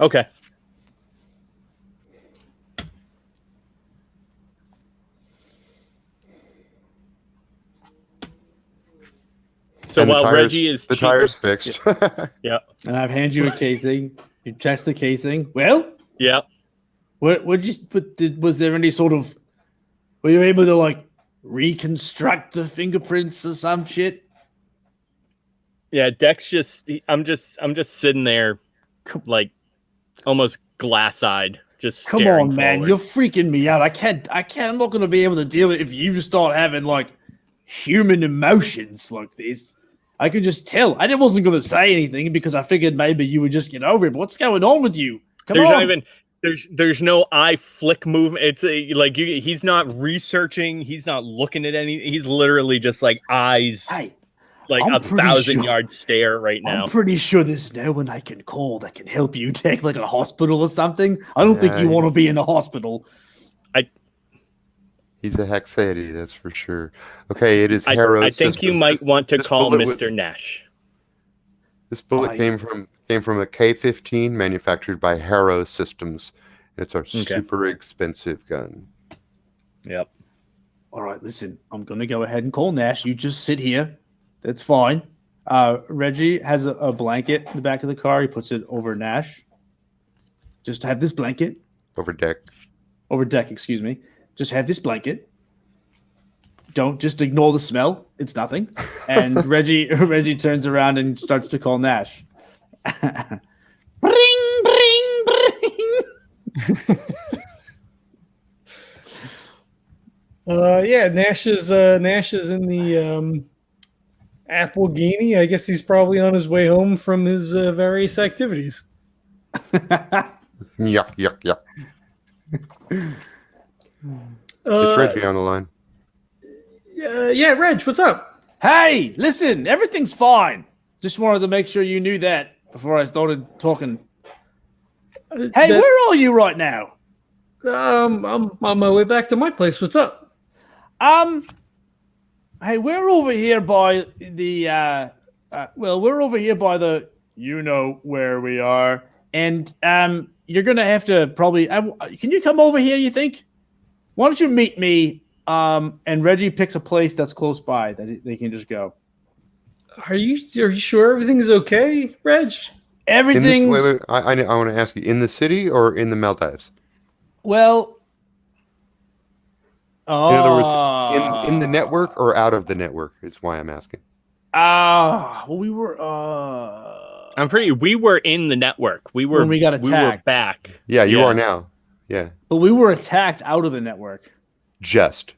Okay. So and while Reggie is the tire's fixed. Yeah. And I've handed you a casing. You test the casing. Well, yeah. Was there any sort of? Were you able to like reconstruct the fingerprints or some shit? Yeah, Deck's I'm just sitting there, like almost glass-eyed, just Come staring on, man, forward. you're freaking me out. I can't. I'm not going to be able to deal with it if you start having like human emotions like this. I could just tell. I wasn't going to say anything because I figured maybe you would just get over it. But what's going on with you? There's no eye flick movement. It's he's not researching. He's not looking at anything. He's literally just like eyes. Hey, like I'm a 1,000-yard stare right now. I'm pretty sure there's no one I can call that can help you take like a hospital or something. I don't think you want to be in a hospital. He's a Hexady, that's for sure. Okay, it is Harrow's I think system. you might want to call Mr. Nash. This bullet came from a K-15 manufactured by Harrow Systems. It's our super expensive gun. Yep. All right, listen, I'm going to go ahead and call Nash. You just sit here. That's fine. Reggie has a blanket in the back of the car. He puts it over Nash. Just have this blanket. Over deck, excuse me. Just have this blanket. Don't just ignore the smell. It's nothing. And Reggie turns around and starts to call Nash. Bring, bring, bring. Nash is in the Applegheny. I guess he's probably on his way home from his various activities. Yuck. It's Reggie on the line. Yeah, Reg, what's up? Hey, listen, everything's fine. Just wanted to make sure you knew that before I started talking. Hey, where are you right now? I'm on my way back to my place. What's up? Hey, we're over here by the we're over here by the you know where we are. And you're gonna have to probably can you come over here, you think? Why don't you meet me? And Reggie picks a place that's close by that they can just go. Are you sure everything's okay, Reg? Everything's wait. I want to ask you, in the city or in the Maldives? Well, in other words, in the network or out of the network is why I'm asking. We were we were in the network. We were when we got attacked. We were back. Yeah, you are now. Yeah. But we were attacked out of the network. Just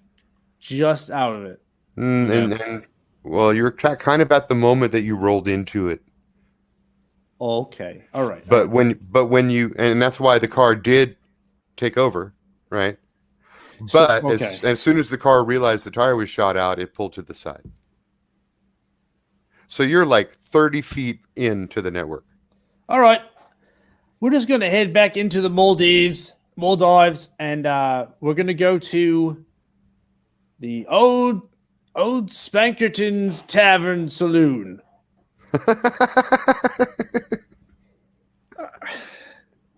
out of it. And well, you're kind of at the moment that you rolled into it. Okay. All right. But when you, and that's why the car did take over, right? But as soon as the car realized the tire was shot out, it pulled to the side. So you're like 30 feet into the network. All right. We're just going to head back into the Maldives, and we're going to go to the old Spankerton's Tavern Saloon.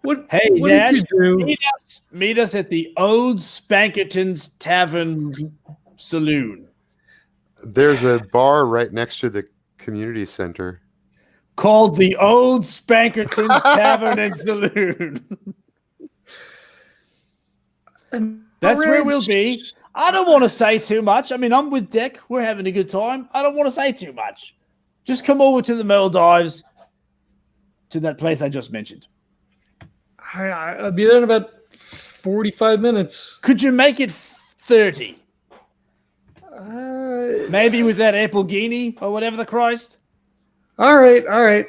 What Nash, did you do? meet us at the old Spankerton's Tavern Saloon. There's a bar right next to the community center Called the Old Spankerton's Tavern and Saloon. That's where we'll be. I don't want to say too much. I mean, I'm with Deck. We're having a good time. I don't want to say too much. Just come over to the Maldives, to that place I just mentioned. I'll be there in about 45 minutes. Could you make it 30? Maybe with that Applegini or whatever the Christ. All right.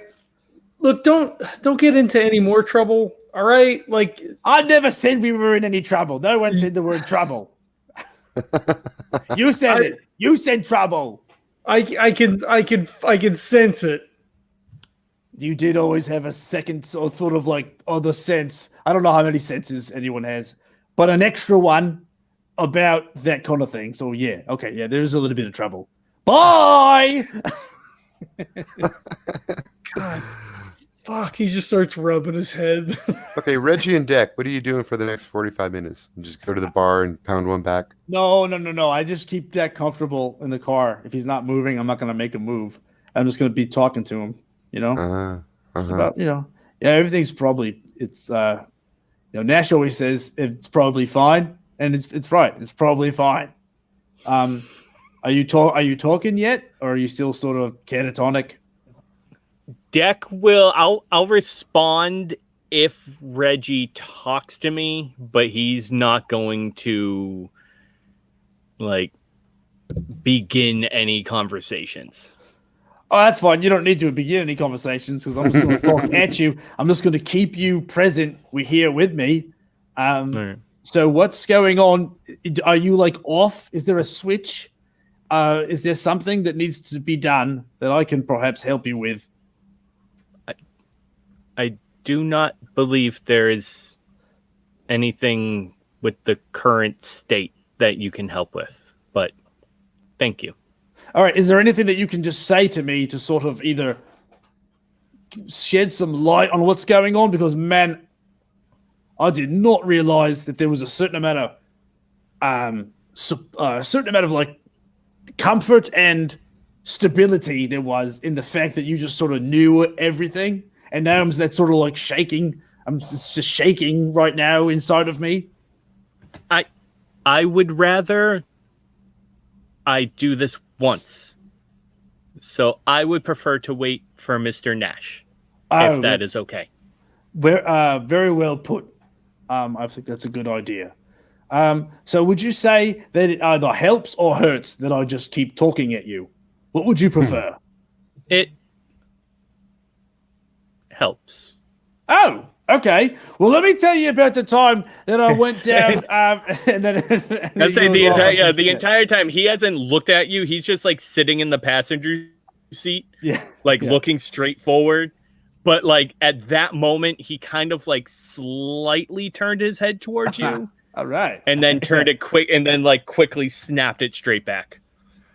Look, don't get into any more trouble. All right, like I never said we were in any trouble. No one said the word trouble. You said it. You said trouble. I can sense it. You did always have a second sort of like other sense. I don't know how many senses anyone has, but an extra one about that kind of thing. So yeah, okay, yeah, there's a little bit of trouble. Bye. God, fuck! He just starts rubbing his head. Okay, Reggie and Deck, what are you doing for the next 45 minutes? You just go to the bar and pound one back? No. I just keep Deck comfortable in the car. If he's not moving, I'm not going to make him move. I'm just going to be talking to him. You know, about, yeah, everything's probably Nash always says it's probably fine, and it's right. It's probably fine. Are you talking yet, or are you still sort of catatonic? Deck will. I'll respond if Reggie talks to me, but he's not going to like begin any conversations. Oh, that's fine. You don't need to begin any conversations because I'm just going to talk at you. I'm just going to keep you present. We're here with me. Right. So what's going on? Are you like off? Is there a switch? Is there something that needs to be done that I can perhaps help you with? I do not believe there is anything with the current state that you can help with, but thank you. All right. Is there anything that you can just say to me to sort of either shed some light on what's going on? Because, man, I did not realize that there was a certain amount of like comfort and stability there was in the fact that you just sort of knew everything. And now I'm that sort of like shaking. It's just shaking right now inside of me. I would rather I do this once. So I would prefer to wait for Mr. Nash, if that is okay. Very well put. I think that's a good idea. So would you say that it either helps or hurts that I just keep talking at you? What would you prefer? It helps. Oh, okay. Well, let me tell you about the time that I went down. And then I'd say the entire time he hasn't looked at you. He's just like sitting in the passenger seat, looking straight forward. But like at that moment, he kind of like slightly turned his head towards you. All right. And then turned it quick, and then like quickly snapped it straight back.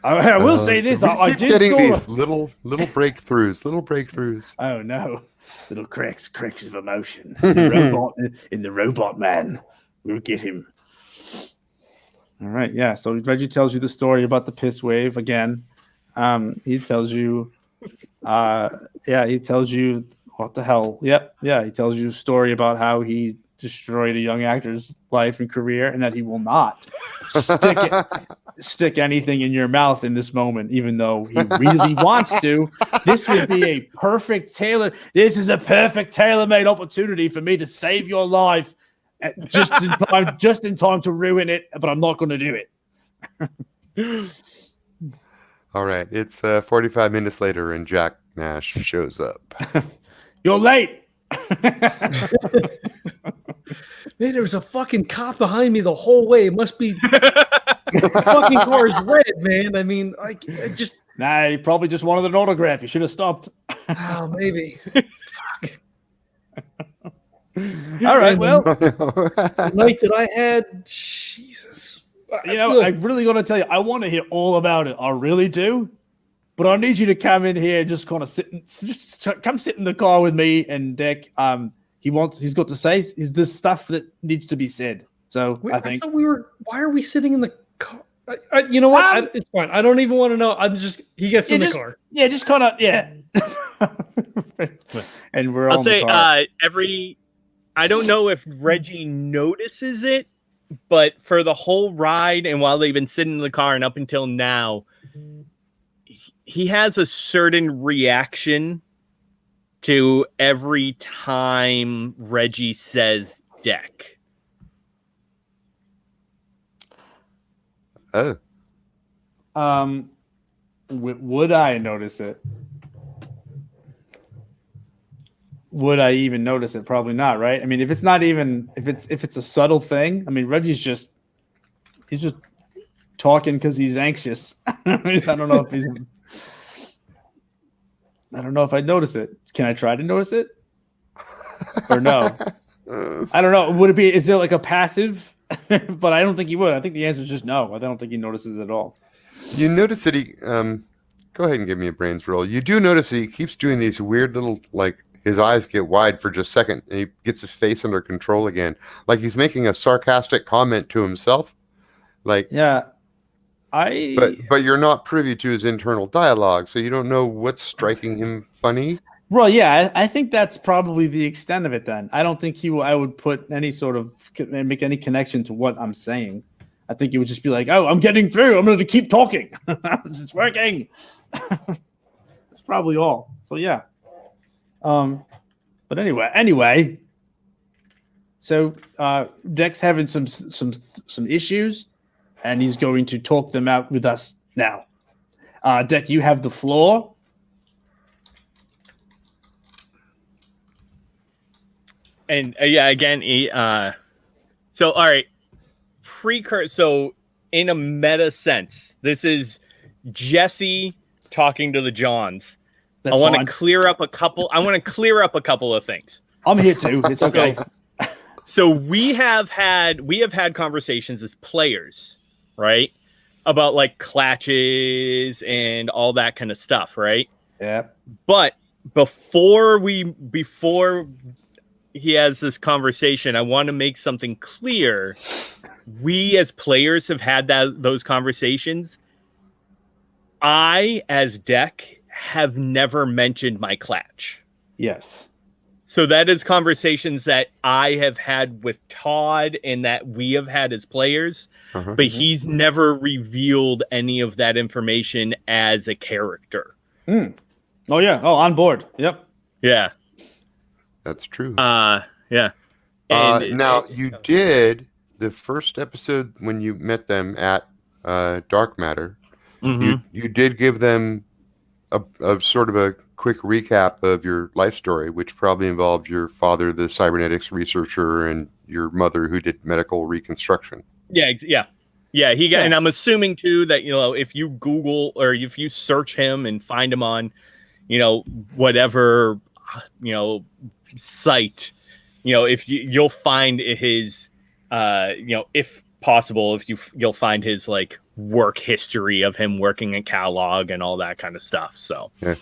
I will say this: I did getting sort these little breakthroughs. Oh no, little cracks of emotion. In the robot man, we'll get him. All right, yeah. So Reggie tells you the story about the piss wave again. He tells you, he tells you what the hell. Yep, yeah. He tells you a story about how he destroyed a young actor's life and career, and that he will not stick anything in your mouth in this moment, even though he really wants to. This would be a perfect This is a perfect tailor-made opportunity for me to save your life, just in time to ruin it. But I'm not going to do it. All right, it's 45 minutes later, and Jack Nash shows up. You're late. Man, there was a fucking cop behind me the whole way. It must be the fucking car is red, man. I mean, I just Nah, he probably just wanted an autograph. You should have stopped. oh maybe. All right, well, The night that I had, Jesus. you know, I really got to tell you, I want to hear all about it. I really do. But I need you to come in here and just kind of come sit in the car with me and Deck. He's got to say is this stuff that needs to be said. So I think thought why are we sitting in the car? You know what? It's fine. I don't even want to know. He gets in the car. Yeah, just kind of, yeah. And we're I'll on say the car. I don't know if Reggie notices it, but for the whole ride and while they've been sitting in the car and up until now, he has a certain reaction to every time Reggie says Deck. Oh. Would I notice it? Would I even notice it? Probably not, right? I mean, if it's a subtle thing, I mean, he's just talking because he's anxious. I don't know if I'd notice it. Can I try to notice it? Or no? I don't know. Would it be? Is there like a passive? But I don't think he would. I think the answer is just no. I don't think he notices it at all. You notice that he go ahead and give me a brains roll. You do notice that he keeps doing these weird little, like, his eyes get wide for just a second and he gets his face under control again. Like he's making a sarcastic comment to himself. Like, yeah. But you're not privy to his internal dialogue, so you don't know what's striking him funny. Well, yeah, I think that's probably the extent of it then. I don't think I would put any sort of make any connection to what I'm saying. I think he would just be like, oh, I'm getting through. I'm going to keep talking. It's working. That's probably all. So, yeah. But anyway. So Deck's having some issues, and he's going to talk them out with us now. Deck, you have the floor. And again, so all right, so in a meta sense, this is Jesse talking to the Johns. That's I want fine. to clear up a couple. Of things. I'm here too. It's okay. So we have had conversations as players, right, about like clatches and all that kind of stuff, right? Yeah. But before he has this conversation, I want to make something clear. We as players have had those conversations. I, as Deck, have never mentioned my clatch. Yes. So that is conversations that I have had with Todd and that we have had as players, but he's never revealed any of that information as a character. Oh, yeah. Oh, on board. Yep. Yeah. That's true. Yeah. Now, you did the first episode when you met them at Dark Matter. Mm-hmm. You did give them a sort of a quick recap of your life story, which probably involved your father, the cybernetics researcher, and your mother, who did medical reconstruction. Yeah. He got, and I'm assuming too that if you Google or if you search him and find him on, whatever, site, if you'll find his, if possible, you'll find his like work history of him working in Catalog and all that kind of stuff. So, yeah.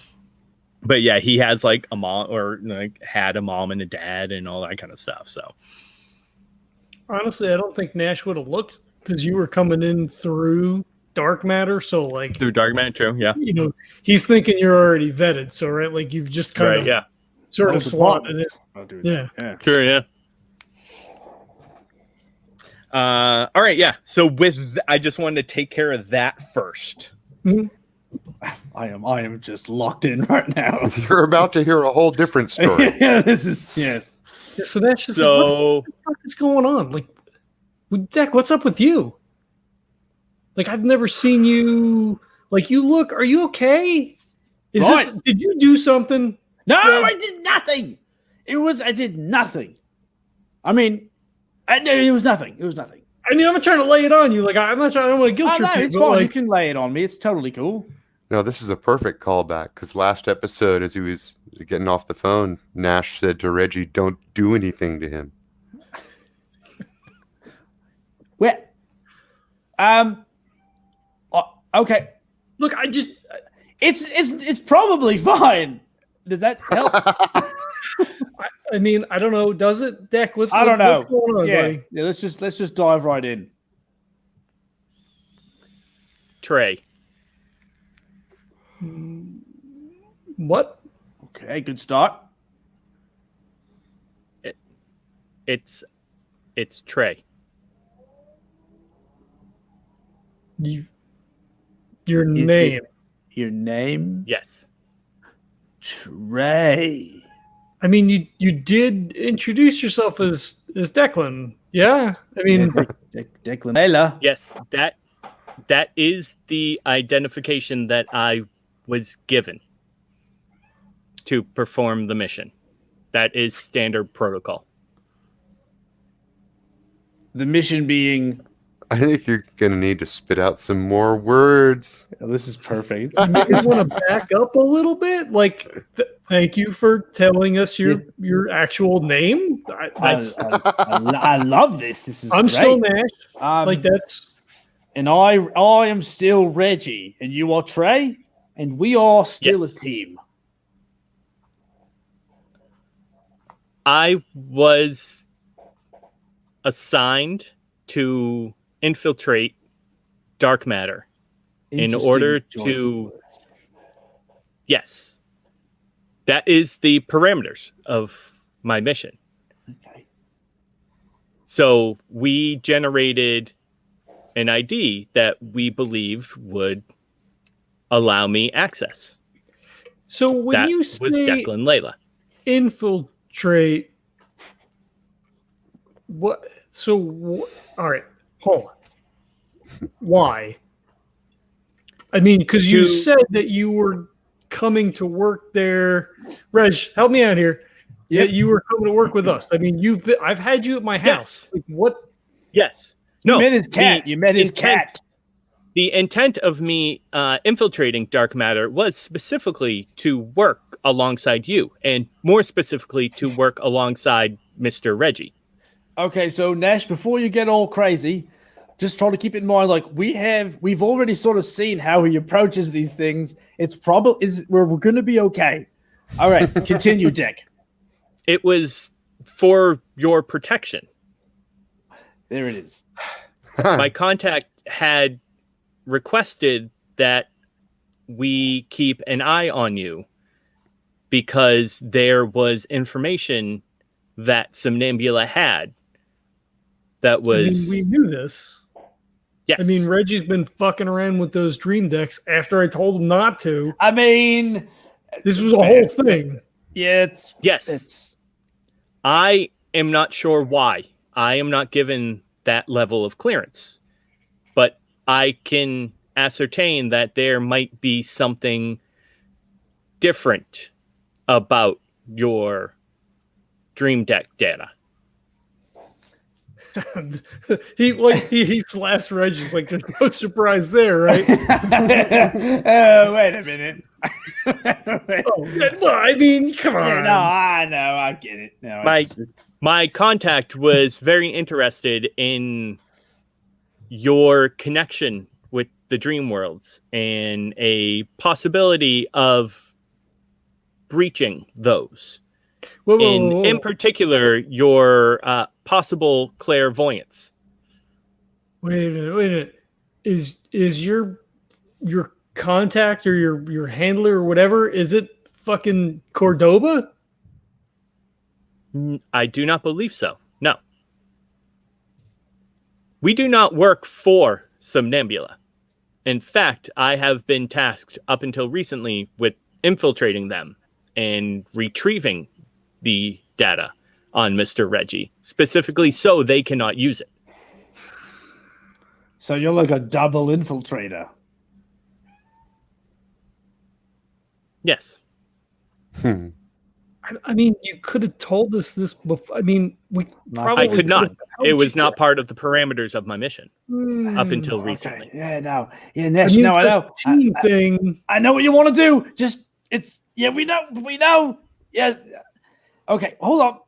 But yeah, he has like a mom or like had a mom and a dad and all that kind of stuff. So honestly, I don't think Nash would have looked because you were coming in through Dark Matter. So like through Dark Matter, true. Yeah. He's thinking you're already vetted. So, right. Like you've just kind of sort of slotted it. Oh, dude. Yeah. Sure. Yeah. All right. Yeah. So I just wanted to take care of that first. Mm-hmm. I am just locked in right now. You're about to hear a whole different story. Yeah, this is yes. Yeah, so that's just like, what the fuck is going on? Like, Deck, what's up with you? Like, I've never seen you. Like, you look. Are you okay? Did you do something? No, I did nothing. I did nothing. I mean, it was nothing. It was nothing. I mean, I'm not trying to lay it on you. Like, I'm not trying. I don't want to guilt trip no, you. it's but, fine. like, You can lay it on me. It's totally cool. No, this is a perfect callback because last episode, as he was getting off the phone, Nash said to Reggie, "Don't do anything to him." Well, okay. look, It's probably fine. Does that help? I mean, I don't know. Does it, Deck? I don't know. What's going on, buddy? Yeah. Let's just dive right in. Trey. What? Okay, good start. It's Trey. Your name. Your name? Yes. Trey. I mean, you did introduce yourself as Decklan. Yeah. I mean, Decklan. Laela. Yes, that is the identification that I was given to perform the mission. That is standard protocol. The mission being. I think you're gonna need to spit out some more words. Oh, this is perfect. you maybe want to back up a little bit. Like, thank you for telling us your actual name. I love this. This is. I'm great. still Nash. Like that's. And I am still Reggie, and you are Trey, and we are still a team. I was assigned to infiltrate dark matter in order to. Yes. That is the parameters of my mission. Okay. So we generated an ID that we believed would allow me access. So when That you was say Decklan Laela. infiltrate, what? So all right, hold on. Why? I mean, because you said that you were coming to work there. Reg, help me out here. Yep. That you were coming to work with us. I mean, I've had you at my house. Yes. Like, what? Yes. No. You met his cat. You met his cat. The intent of me infiltrating dark matter was specifically to work alongside you, and more specifically to work alongside Mr. Reggie. Okay, so Nash, before you get all crazy, just try to keep in mind, like we've already sort of seen how he approaches these things. We're going to be okay. All right, continue, Dick. It was for your protection. There it is. My contact had requested that we keep an eye on you because there was information that Somnambula had that was. I mean, we knew this. Yes. I mean, Reggie's been fucking around with those dream decks after I told him not to. I mean, This was a whole thing. yeah, Yes. I am not sure why. I am not given that level of clearance. But I can ascertain that there might be something different about your dream deck data. he slaps Reggie's like there's no surprise there, right? Wait a minute. Well, I mean, come on. Yeah, no, I know, I get it. No, My contact was very interested in your connection with the dream worlds and a possibility of breaching those. Whoa. In particular, your possible clairvoyance. Wait a minute. Is your contact or your handler or whatever, is it fucking Cordoba? I do not believe so. No. We do not work for Somnambula. In fact, I have been tasked up until recently with infiltrating them and retrieving the data on Mr. Reggie, specifically so they cannot use it. So you're like a double infiltrator. Yes. I mean, you could have told us this before. I mean, we probably I could not. could have helped It was you. not part of the parameters of my mission up until Okay. recently. Yeah, no. Yeah, I Nash, mean, no, it's I a know. team thing. I know what you want to do. We know. Yes. Okay, hold on.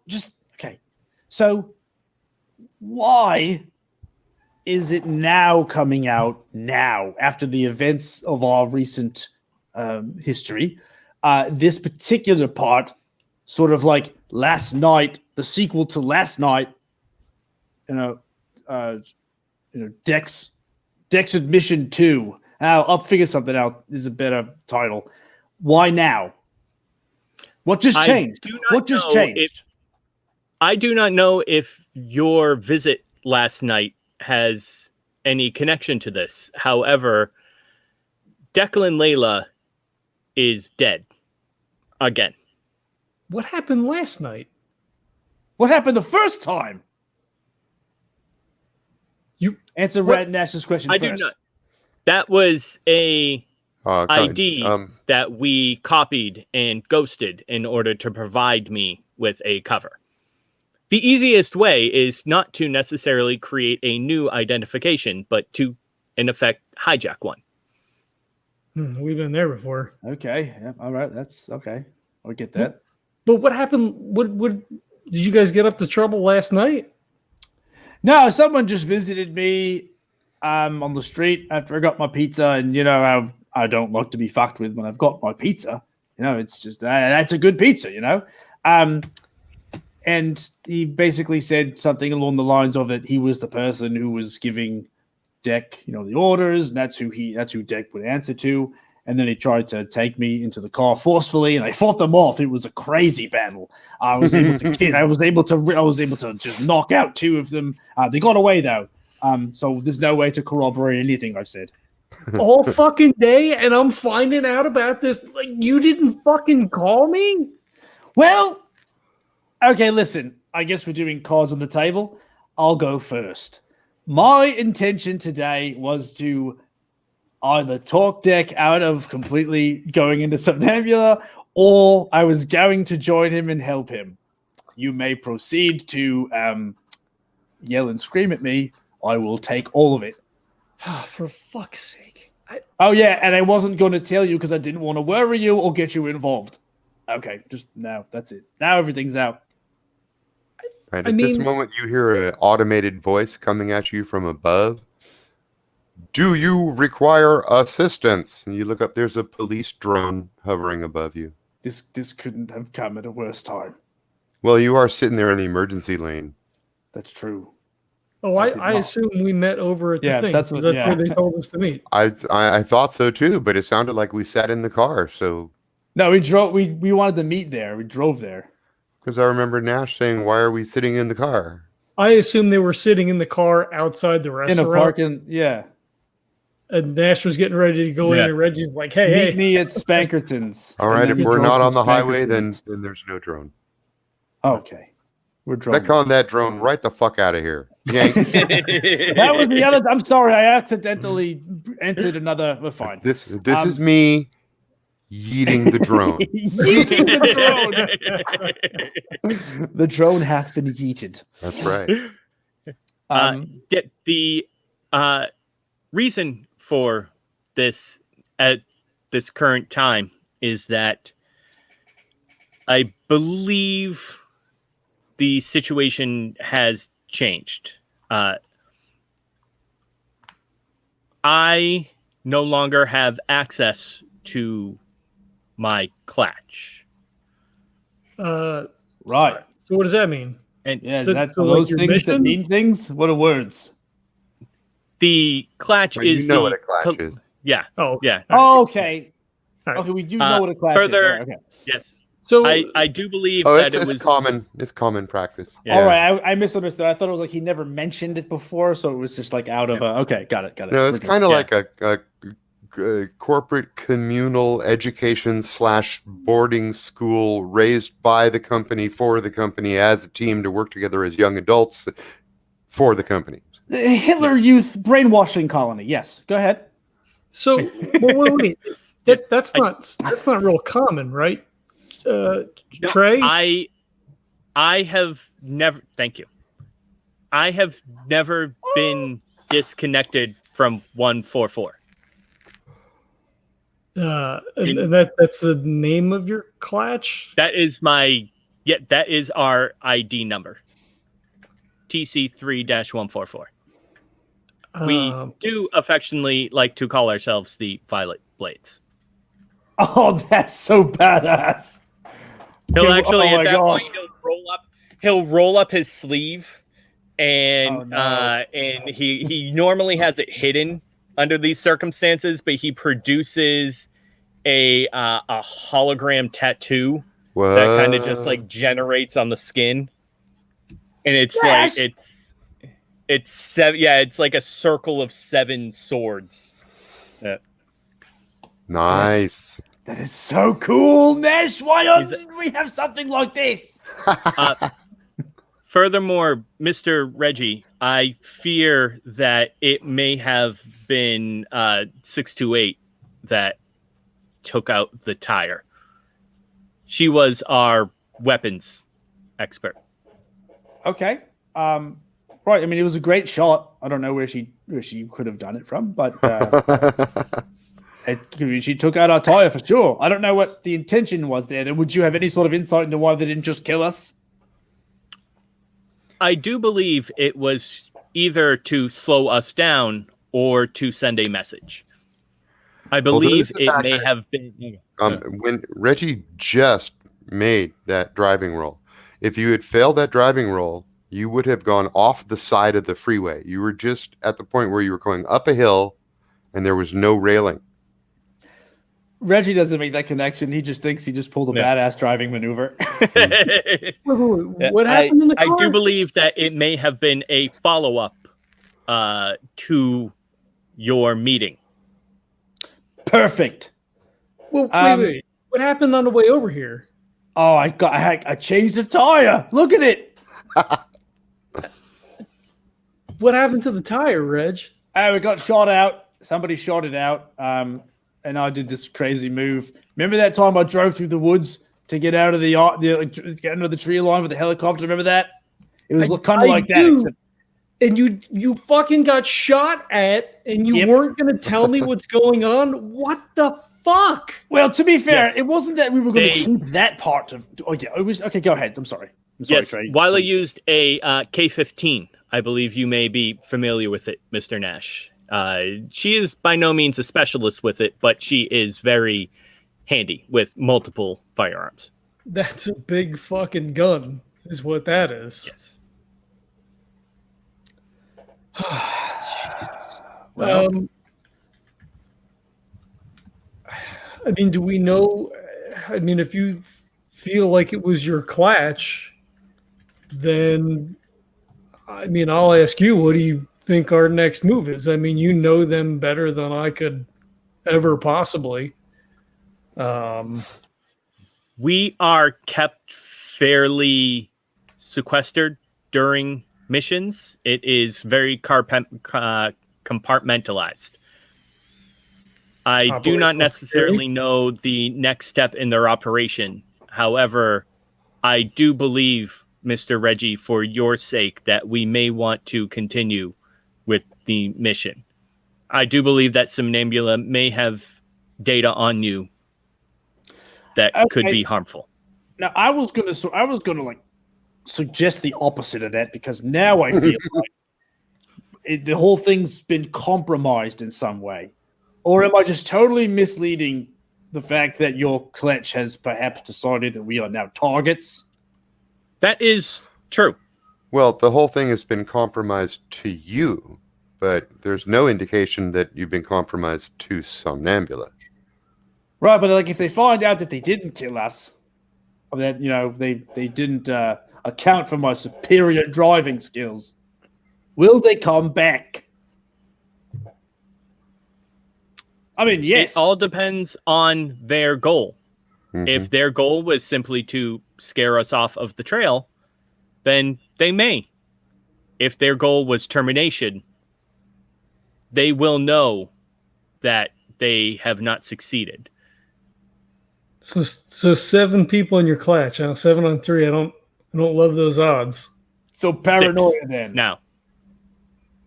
Okay. So why is it now coming out now after the events of our recent history? This particular part, sort of like last night, the sequel to last night, Dex Admission 2. I'll figure something out. Is a better title. Why now? What just changed? What just changed? I do not know if your visit last night has any connection to this. However, Decklan Laela is dead again. What happened last night? What happened the first time? You answer Red Nash's question I first. do not. That was a ID kind- that we copied and ghosted in order to provide me with a cover. The easiest way is not to necessarily create a new identification, but to, in effect, hijack one. We've been there before. Okay. Yeah, all right. That's okay. I get that. But what happened? What did you guys get up to trouble last night? No, someone just visited me on the street after I got my pizza, and you know how I don't like to be fucked with when I've got my pizza. You know, it's just that's a good pizza, you know. And he basically said something along the lines of it. He was the person who was giving Deck, the orders, and that's who Deck would answer to. And then he tried to take me into the car forcefully, and I fought them off. It was a crazy battle. I was able to just knock out two of them. They got away though. So there's no way to corroborate anything I've said. All fucking day, and I'm finding out about this. Like, you didn't fucking call me? Well, okay, listen. I guess we're doing cards on the table. I'll go first. My intention today was to either talk Deck out of completely going into Somnambula, or I was going to join him and help him. You may proceed to yell and scream at me. I will take all of it. For fuck's sake. Oh, yeah, and I wasn't going to tell you because I didn't want to worry you or get you involved. Okay, just now. That's it. Now everything's out. Right, at this moment, you hear an automated voice coming at you from above. Do you require assistance? And you look up, there's a police drone hovering above you. This couldn't have come at a worse time. Well, you are sitting there in the emergency lane. That's true. Oh, I assume we met over at the thing. That's where they told us to meet. I thought so too, but it sounded like we sat in the car. So no, we drove. We wanted to meet there. We drove there. Because I remember Nash saying, "Why are we sitting in the car?" I assume they were sitting in the car outside the restaurant. In a parking, yeah. And Nash was getting ready to go in, and Reggie's like, "Hey, meet me at Spankerton's." All right, if we're not on the highway, then there's no drone. Okay, we're drone. Back on that drone, right the fuck out of here. Yank. That was the other. I'm sorry, I accidentally entered another. We're fine. This is me yeeting the drone. Yeeting the drone. The drone hath been yeeted. That's right. The reason for this at this current time is that I believe the situation has changed. I no longer have access to my clutch. Right. So what does that mean? And that's those things that mean things. What are words? The clutch is what a clutch is. Yeah. Oh, yeah. Oh, okay. Right. Okay, we do know what a clutch further, is. Okay. Yes. So I do believe that it was common. It's common practice. Yeah. All right, I misunderstood. I thought it was like he never mentioned it before, so it was just like out of a. Okay, got it. No, it's kind of like a corporate communal education / boarding school raised by the company for the company as a team to work together as young adults for the company. The Hitler Youth Brainwashing Colony. Yes, go ahead. So wait. That's not real common, right? Trey? I have never. Thank you. I have never been disconnected from 144. And that's the name of your clutch? That is that is our ID number. TC3-144. We do affectionately like to call ourselves the Violet Blades. Oh, that's so badass. He'll actually at that point he'll roll up his sleeve and and he normally has it hidden under these circumstances, but he produces a hologram tattoo that kind of just like generates on the skin. And it's Nash! like it's seven, yeah, it's like a circle of 7 swords. Yeah. Nice. That is so cool, Nash. Why don't we have something like this? Furthermore, Mr. Reggie, I fear that it may have been 628 that took out the tire. She was our weapons expert. Okay. Right. I mean, it was a great shot. I don't know where she could have done it from, but she took out our tire for sure. I don't know what the intention was there. Would you have any sort of insight into why they didn't just kill us? I do believe it was either to slow us down or to send a message. I believe it may have been. When Reggie just made that driving roll, if you had failed that driving roll, you would have gone off the side of the freeway. You were just at the point where you were going up a hill and there was no railing. Reggie doesn't make that connection. He just thinks he just pulled a badass driving maneuver. What happened in the car? I do believe that it may have been a follow-up to your meeting. Perfect. Well, wait. What happened on the way over here? Oh, I changed the tire. Look at it. What happened to the tire, Reg? We got shot out. Somebody shot it out. And I did this crazy move. Remember that time I drove through the woods to get out of get under the tree line with the helicopter? Remember that? It was kind of like that. And you fucking got shot at, and you weren't going to tell me what's going on? What the fuck? Well, to be fair, it wasn't that we were going to keep that part of. Oh yeah, it was okay. Go ahead. I'm sorry. Yes, Trey. Laela used a K-15. I believe you may be familiar with it, Mr. Nash. She is by no means a specialist with it, but she is very handy with multiple firearms. That's a big fucking gun, is what that is. Yes. I mean, do we know? I mean, if you feel like it was your clutch, then I mean, I'll ask you, what do you think our next move is? I mean, you know them better than I could ever possibly. We are kept fairly sequestered during missions. It is very compartmentalized. I do not necessarily know the next step in their operation. However, I do believe, Mr. Reggie, for your sake, that we may want to continue with the mission. I do believe that Somnambula may have data on you that could be harmful. Now, I was gonna like suggest the opposite of that, because now I feel like the whole thing's been compromised in some way. Or am I just totally misleading the fact that your clutch has perhaps decided that we are now targets? That is true. Well, the whole thing has been compromised to you, but there's no indication that you've been compromised to Somnambula. Right, but like if they find out that they didn't kill us, or that they didn't account for my superior driving skills, will they come back? I mean, yes. It all depends on their goal. Mm-hmm. If their goal was simply to scare us off of the trail, then they may. If their goal was termination, they will know that they have not succeeded. So 7 people in your clutch. 7 on 3. I don't love those odds. So paranoia 6 then. now.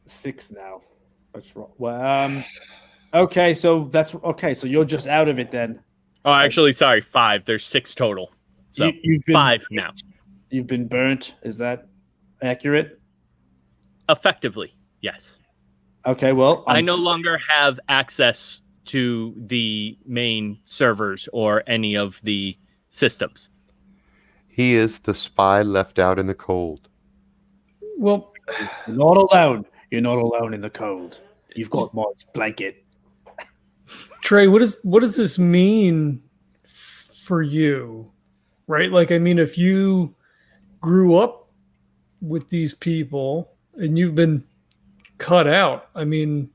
6 now. That's wrong. Well, okay, so that's okay. So you're just out of it then. Oh, actually, sorry, 5. There's 6 total. So You've been 5 now. You've been burnt. Is that accurate? Effectively, yes. Okay, well, I no longer have access to the main servers or any of the systems. He is the spy left out in the cold. Well, You're not alone. You're not alone in the cold. You've got my blanket. Trey, what does this mean for you? Right? Like, I mean, if you grew up with these people and you've been cut out, I mean,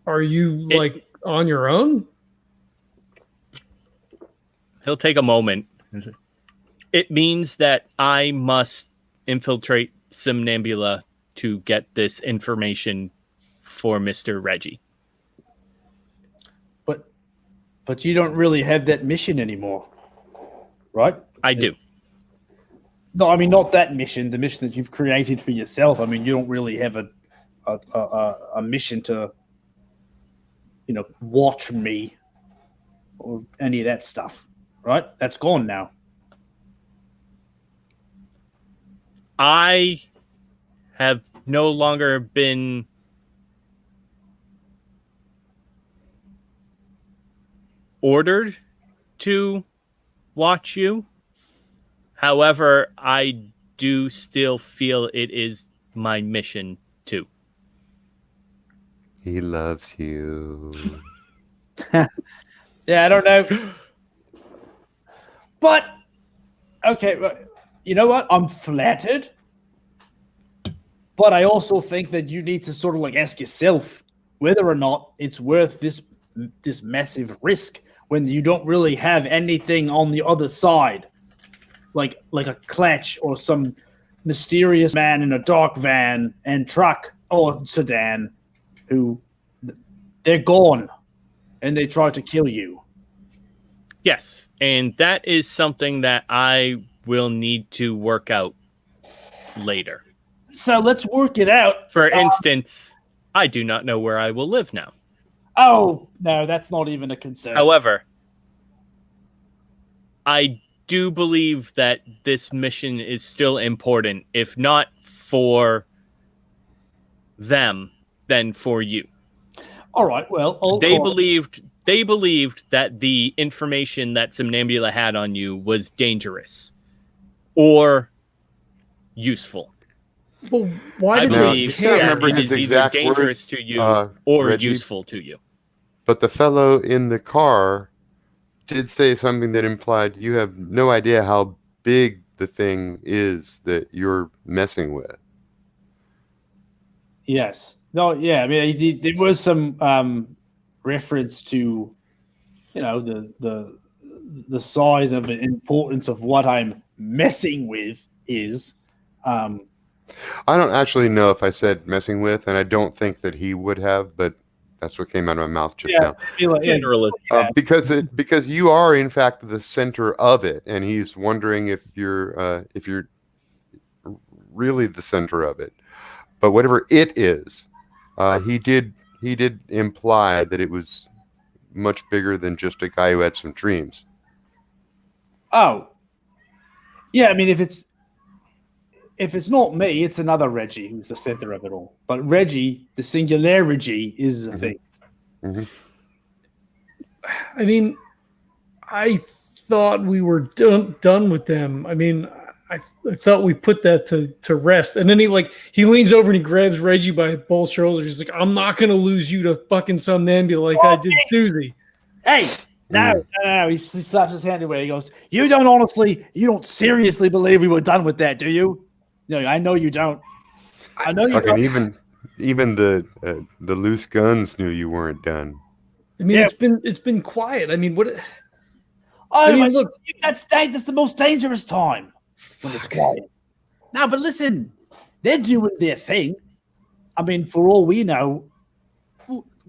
are you like on your own? He'll take a moment. It means that I must infiltrate Somnambula to get this information for Mr. Reggie. But you don't really have that mission anymore, right? I do. No, I mean not that mission. The mission that you've created for yourself. I mean, you don't really have a mission to, watch me or any of that stuff, right? That's gone now. I have no longer been ordered to watch you. However, I do still feel it is my mission to. He loves you. Yeah, I don't know. But, okay, you know what? I'm flattered. But I also think that you need to sort of like ask yourself whether or not it's worth this massive risk when you don't really have anything on the other side. Like a clutch or some mysterious man in a dark van and truck or sedan who they're gone and they try to kill you. Yes, and that is something that I will need to work out later. So let's work it out. For instance, I do not know where I will live now. Oh, no, that's not even a concern. However, I do believe that this mission is still important, if not for them, then for you. All right, well, They believed that the information that Somnambula had on you was dangerous or useful. Well, why I did believe they can't care? remember it his is either exact dangerous words, to you or Reggie. useful to you. But the fellow in the car did say something that implied you have no idea how big the thing is that you're messing with. Yes. No, yeah, I mean, there was some reference to, the size of the importance of what I'm messing with is. I don't actually know if I said messing with, and I don't think that he would have, but that's what came out of my mouth just now. Generally. Because you are in fact the center of it, and he's wondering if you're really the center of it. But whatever it is, he did imply that it was much bigger than just a guy who had some dreams. Oh, yeah. I mean, if it's not me, it's another Reggie who's the center of it all. But Reggie, the singular Reggie, is the thing. Mm-hmm. I mean, I thought we were done with them. I mean, I thought we put that to rest. And then he leans over and he grabs Reggie by both shoulders. He's like, I'm not going to lose you to fucking Somnambula like I did Susie. Hey, no. He slaps his hand away. He goes, you don't seriously believe we were done with that, do you? No, I know you don't. I know you don't. Even the loose guns knew you weren't done. I mean, it's been quiet. I mean, what? Look, that's the most dangerous time when it's quiet. No, but listen, they're doing their thing. I mean, for all we know,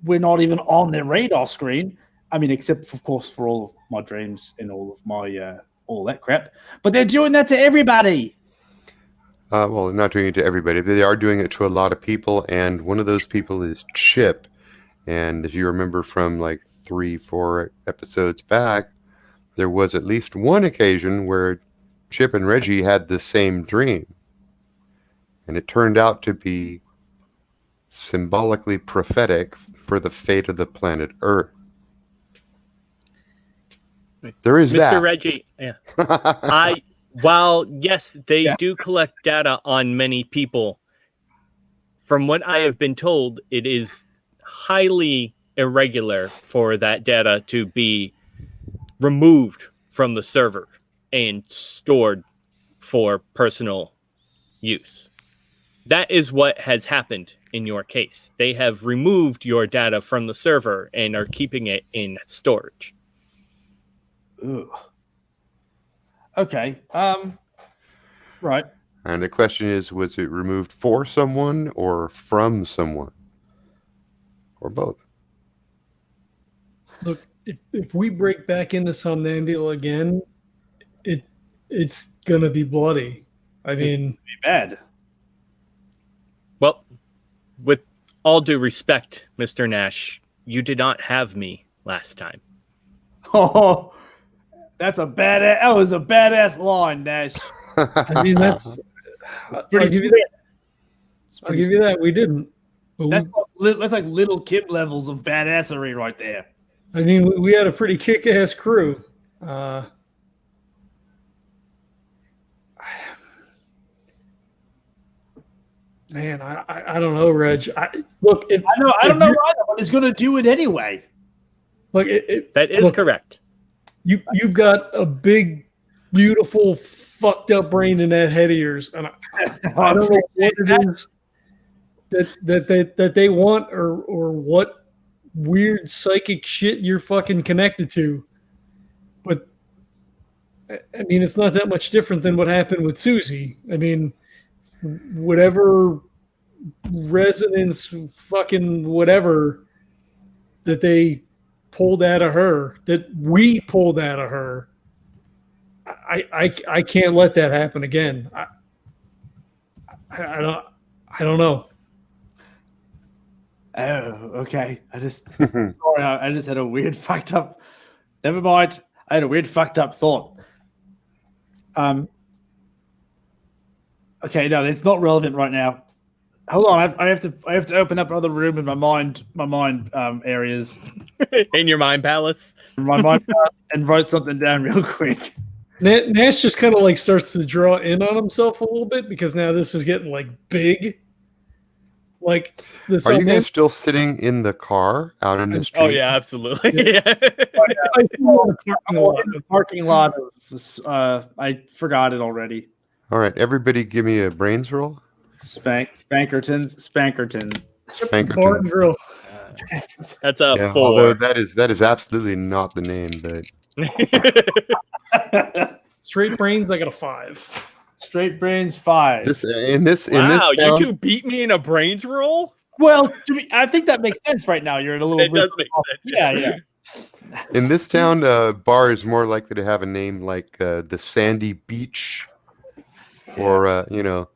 we're not even on their radar screen. I mean, except of course for all of my dreams and all of my all that crap. But they're doing that to everybody. Well, they're not doing it to everybody, but they are doing it to a lot of people, and one of those people is Chip. And if you remember from like 3-4 episodes back, there was at least one occasion where Chip and Reggie had the same dream. And it turned out to be symbolically prophetic for the fate of the planet Earth. There is Mr. that. Reggie, yeah. While yes, they do collect data on many people, from what I have been told, it is highly irregular for that data to be removed from the server and stored for personal use. That is what has happened in your case. They have removed your data from the server and are keeping it in storage. Ugh. Okay. Right. And the question is, was it removed for someone or from someone? Or both? Look, if we break back into Somnambula again, it's gonna be bloody. I mean, Be bad. Well, with all due respect, Mr. Nash, you did not have me last time. Oh, that's a badass. That was a badass line, Nash. I mean that's. I'll give you that. I'll give you that. We didn't. But That's like Little Kim levels of badassery right there. I mean, we had a pretty kick-ass crew. Man, I don't know, Reg. I don't know either, but he's going to do it anyway. Look, That is correct. You've got a big, beautiful, fucked up brain in that head of yours, and I don't know what it is that they want or what weird psychic shit you're fucking connected to. But I mean, it's not that much different than what happened with Susie. I mean, whatever resonance, fucking whatever that they pulled out of her, that we pulled out of her, I can't let that happen again. I don't know. Oh, okay. Sorry, I just had a weird fucked up. Never mind. I had a weird fucked up thought. Okay, no, it's not relevant right now. Hold on, I have to open up another room in my mind areas. In your mind palace. My mind palace, and write something down real quick. Nash just kind of like starts to draw in on himself a little bit because now this is getting like big. Like this. Are you guys still sitting in the car out in the street? Oh yeah, absolutely. Yeah. The parking lot. I forgot it already. All right, everybody, give me a brains roll. Spankertons. Bar and grill. That's a 4. Although that is absolutely not the name, but Straight brains, I got a 5. Straight brains 5. Wow, you two beat me in a brains roll? Well, to me, I think that makes sense right now. You're in a little. It does make sense. Yeah. in this town, bar is more likely to have a name like the Sandy Beach, or not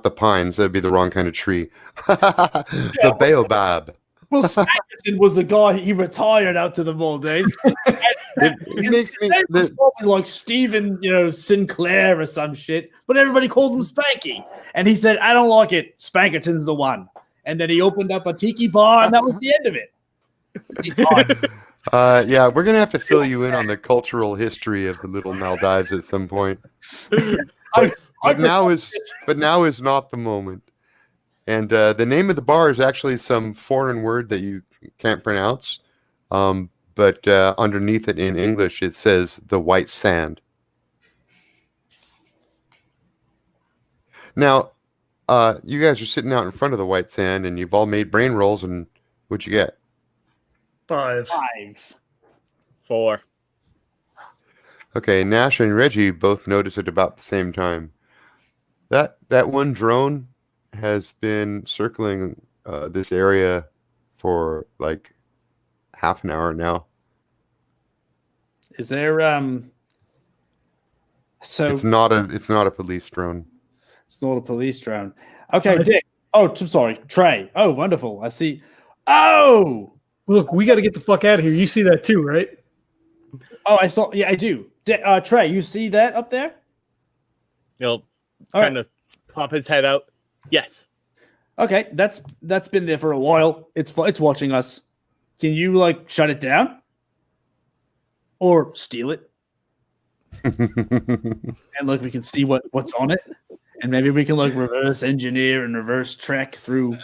the pines. That'd be the wrong kind of tree. The baobab. Well, Spankerton was a guy. He retired out to the Maldives. It makes me was probably like Stephen, Sinclair or some shit. But everybody calls him Spanky, and he said, "I don't like it. Spankerton's the one." And then he opened up a tiki bar, and that was the end of it. Yeah, we're gonna have to fill you in on the cultural history of the Little Maldives at some point. But now is not the moment. And the name of the bar is actually some foreign word that you can't pronounce. But underneath it in English, it says the White Sand. Now, you guys are sitting out in front of the White Sand, and you've all made brain rolls, and what'd you get? 5. 4. Okay, Nash and Reggie both noticed it about the same time. That one drone has been circling this area for like half an hour now. Is there so It's not a police drone. it's not a police drone. Okay, Dick. Oh, I'm sorry, Trey. Oh, wonderful. I see. Oh, Look, we got to get the fuck out of here. You see that too, right? oh, I saw. Yeah, I do. Trey, you see that up there? He'll All kind of pop his head out. Yes. Okay, that's been there for a while. It's watching us. Can you like shut it down or steal it? And look, we can see what's on it, and maybe we can like reverse engineer and reverse track through.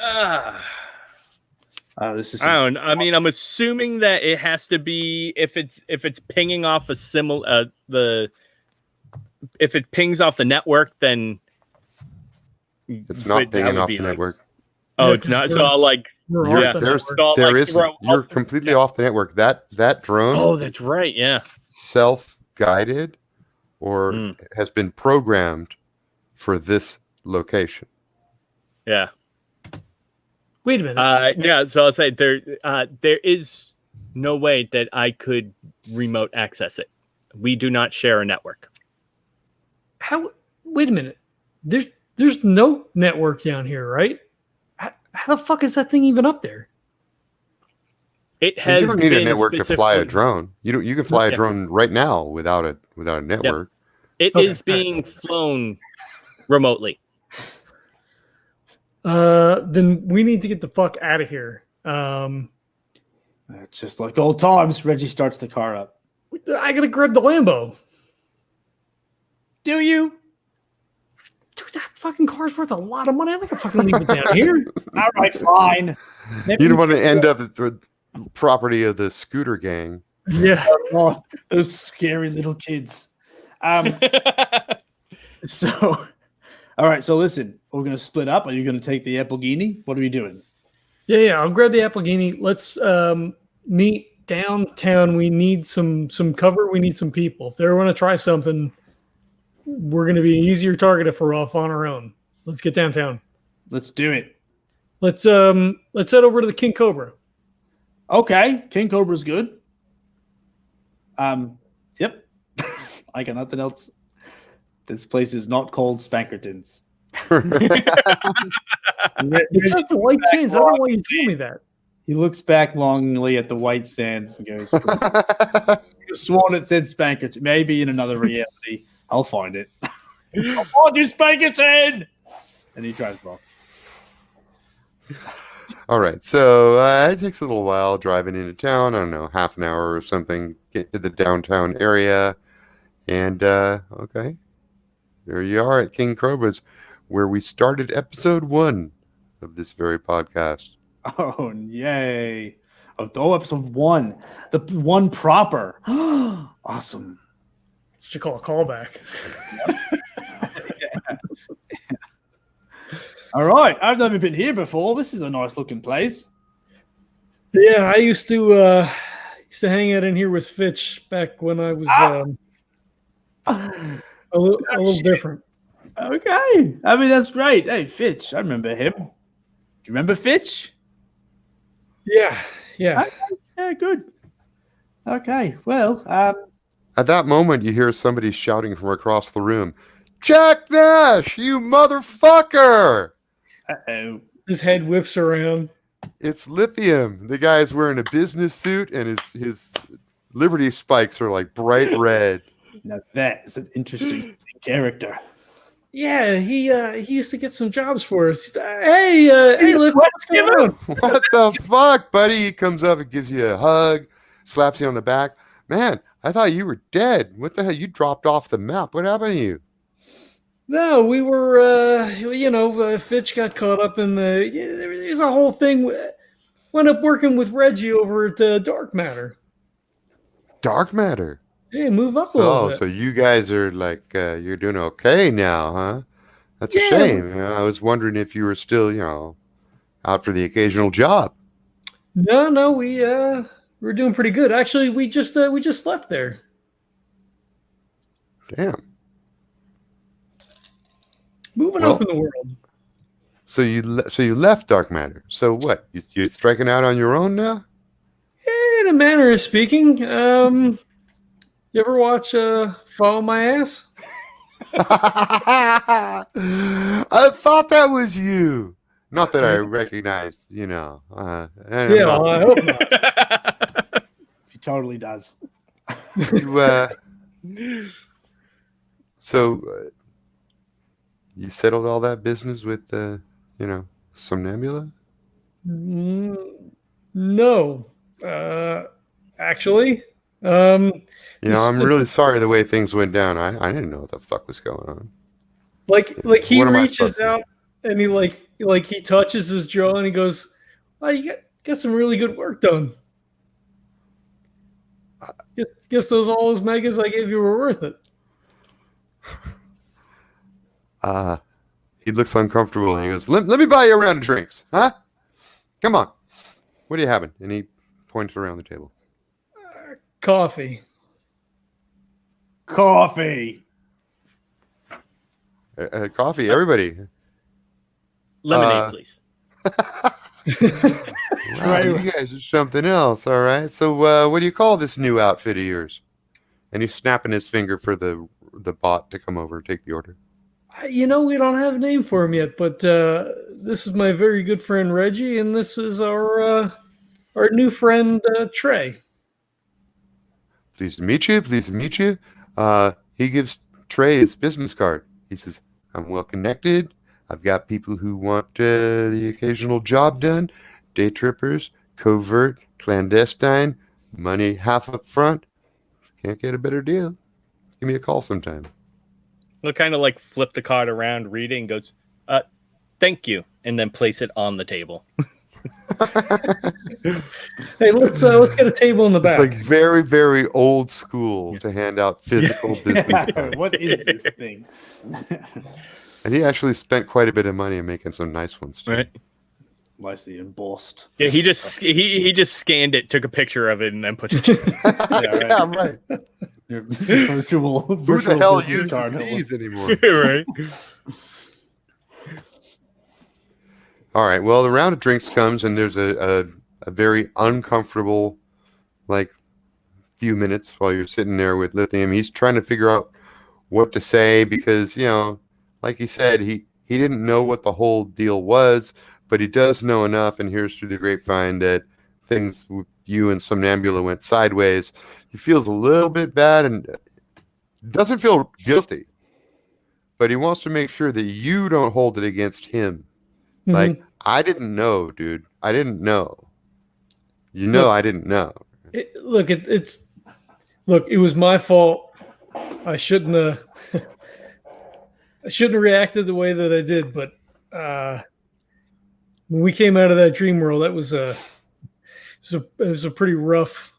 This is. I don't. I mean, I'm assuming that it has to be if it's pinging off a similar if it pings off the network, then It's not pinging off the network. Oh, Yeah, it's not. 'cause So I'll like. We're Yeah, off the There's network. So, there like, is throw you're off the- completely off the network. That drone Oh, that's right. Yeah. self-guided or has been programmed for this location. Yeah. Wait a minute. Yeah. So I'll say there is no way that I could remote access it. We do not share a network. How? Wait a minute. There's no network down here, right? How the fuck is that thing even up there? It You has don't need a been network to fly a specifically- drone. You can fly a Yeah. drone right now without a network. It Okay, is being flown remotely. Then we need to get the fuck out of here. It's just like old times. Reggie starts the car up. I gotta grab the Lambo. Do you? Dude, that fucking car's worth a lot of money. I'm not gonna fucking leave it down here. All right, fine. You don't want to end up at the property of the scooter gang. Yeah. Oh, those scary little kids. So, all right. So listen, we're gonna split up. Are you gonna take the Applegini? What are we doing? Yeah. I'll grab the Applegini. Let's meet downtown. We need some cover. We need some people. If they want to try something, we're gonna be an easier target if we're off on our own. Let's get downtown. Let's do it. Let's head over to the King Cobra. Okay, King Cobra's good. Yep. I got nothing else. This place is not called Spankertons. It says the White Sands. I don't know why you told me that. He looks back longingly at the white sands and goes, "I sworn it said Spankerton. Maybe in another reality, I'll find it. I'll find you, Spankerton!" And he tries off. All right, so it takes a little while driving into town. I don't know, half an hour or something. Get to the downtown area, and okay, there you are at King Cobra's, where we started episode 1 of this very podcast. Oh, yay. Oh, episode 1. The one proper. Awesome. That's what you call a callback. All right. I've never been here before. This is a nice looking place. Yeah, I used to hang out in here with Fitch back when I was a little different. Okay. I mean, that's great. Hey, Fitch. I remember him. Do you remember Fitch? Yeah. Yeah, good. Okay. Well, At that moment, you hear somebody shouting from across the room, "Jack Nash, you motherfucker!" uh-oh. His head whips around. It's Lithium. The guy's wearing a business suit, and his Liberty spikes are like bright red. Now that is an interesting character. Yeah, he used to get some jobs for us. Hey, what's going on? What the fuck, buddy? He comes up and gives you a hug, slaps you on the back. Man, I thought you were dead. What the hell? You dropped off the map. What happened to you? No, we were, Fitch got caught up in there's a whole thing. Went up working with Reggie over at Dark Matter. Dark matter. Hey, move up a little Oh, bit. so you guys are like, you're doing okay now, huh? That's a Yeah. shame. You know, I was wondering if you were still, out for the occasional job. No, we're doing pretty good. Actually, we just left there. Damn. Moving Well, up in the world. So you left Dark Matter. So what? You're striking out on your own now? Yeah, In a manner of speaking, you ever watch Follow My Ass? I thought that was you. Not that I recognized, I don't Yeah, know. I hope not. He totally does. So you settled all that business with, Somnambula? No, actually, I'm this- really sorry the way things went down. I didn't know what the fuck was going on. like he What am I reaches supposed to do? out and he like he touches his jaw and he goes, "Well, you got some really good work done. Guess those all those megas I gave you were worth it." He looks uncomfortable and he goes, let me buy you a round of drinks, huh? Come on. What are you having? And he points around the table. Coffee. Coffee. Coffee, everybody. Lemonade, please. Wow, you guys are something else, all right? So what do you call this new outfit of yours? And he's snapping his finger for the bot to come over and take the order. We don't have a name for him yet, but this is my very good friend Reggie, and this is our new friend Trey. Pleased to meet you. Pleased to meet you. He gives Trey his business card. He says, I'm well connected. I've got people who want the occasional job done. DayTrippers, covert, clandestine, money half up front. Can't get a better deal. Give me a call sometime. He'll kind of like flip the card around, read it, and goes, thank you, and then place it on the table. Hey, let's get a table in the back. It's like very, very old school to hand out physical business cards. What is this thing? And he actually spent quite a bit of money on making some nice ones too. Right. Nicely embossed. Yeah, he just scanned it, took a picture of it, and then put it. Yeah, right. Your virtual Who the hell business uses card. these anymore? Right. All right. Well, the round of drinks comes, and there's a very uncomfortable, few minutes while you're sitting there with Lithium. He's trying to figure out what to say because, like he said, he didn't know what the whole deal was, but he does know enough and hears through the grapevine that things with you and Somnambula went sideways. He feels a little bit bad and doesn't feel guilty, but he wants to make sure that you don't hold it against him. Mhm. Like, I didn't know, dude. I didn't know. I didn't know. It was my fault. I shouldn't have reacted the way that I did, but when we came out of that dream world, that was it was a pretty rough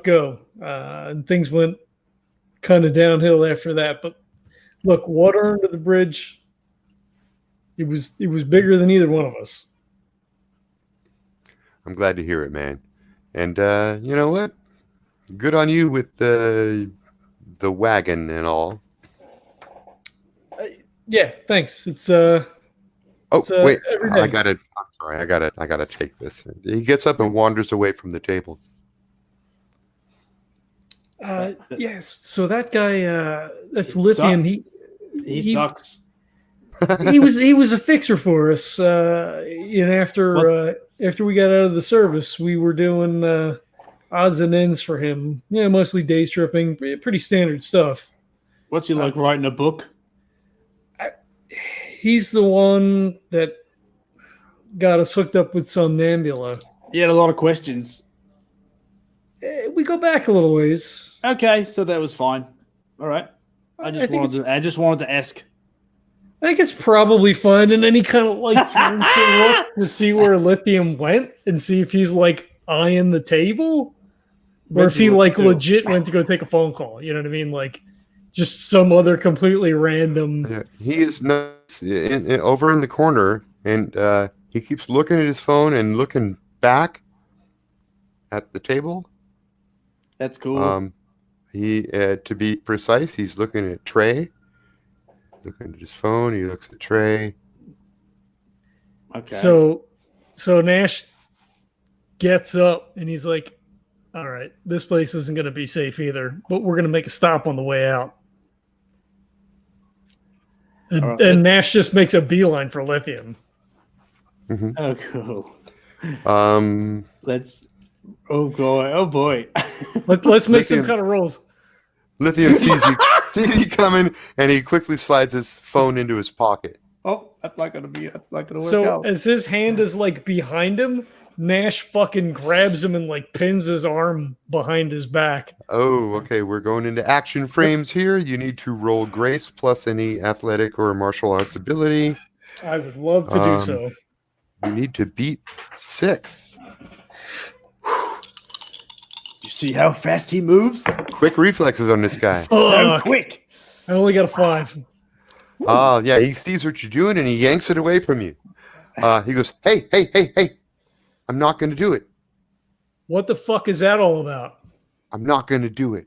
go, and things went kind of downhill after that. But look, water under the bridge. It was bigger than either one of us. I'm glad to hear it, man. And you know what? Good on you with the wagon and all. Yeah, thanks. It's wait, every day. I'm sorry, I gotta take this. He gets up and wanders away from the table. Yes. So that guy, that's Lithium. He sucks. he was a fixer for us. After we got out of the service, we were doing odds and ends for him. Yeah, mostly day stripping, pretty standard stuff. What's he like writing a book? He's the one that got us hooked up with Somnambula. He had a lot of questions. We go back a little ways. Okay, so that was fine. All right. I just wanted to ask. I think it's probably fine, and then he kind of turns to look to see where Lithium went and see if he's eyeing the table, or if he legit went to go take a phone call. You know what I mean? Just some other completely random. Yeah, he is nuts over in the corner, and he keeps looking at his phone and looking back at the table. That's cool. He, to be precise, he's looking at Trey. Looking at his phone, he looks at Trey. Okay. So Nash gets up and he's like, all right, this place isn't going to be safe either, but we're going to make a stop on the way out. And Nash just makes a beeline for Lithium. Mhm. Oh, cool. Let's Oh boy. Let's make some Lithium. kind of rolls. Lithium sees you coming, and he quickly slides his phone into his pocket. Oh, that's not gonna work So out. as his hand is like behind him, Nash fucking grabs him and like pins his arm behind his back. Oh, okay. We're going into action frames here. You need to roll grace plus any athletic or martial arts ability. I would love to do so. You need to beat 6. You see how fast he moves? Quick reflexes on this guy. So quick. I only got a 5. Oh, yeah. He sees what you're doing and he yanks it away from you. He goes, hey. I'm not going to do it. What the fuck is that all about? I'm not going to do it.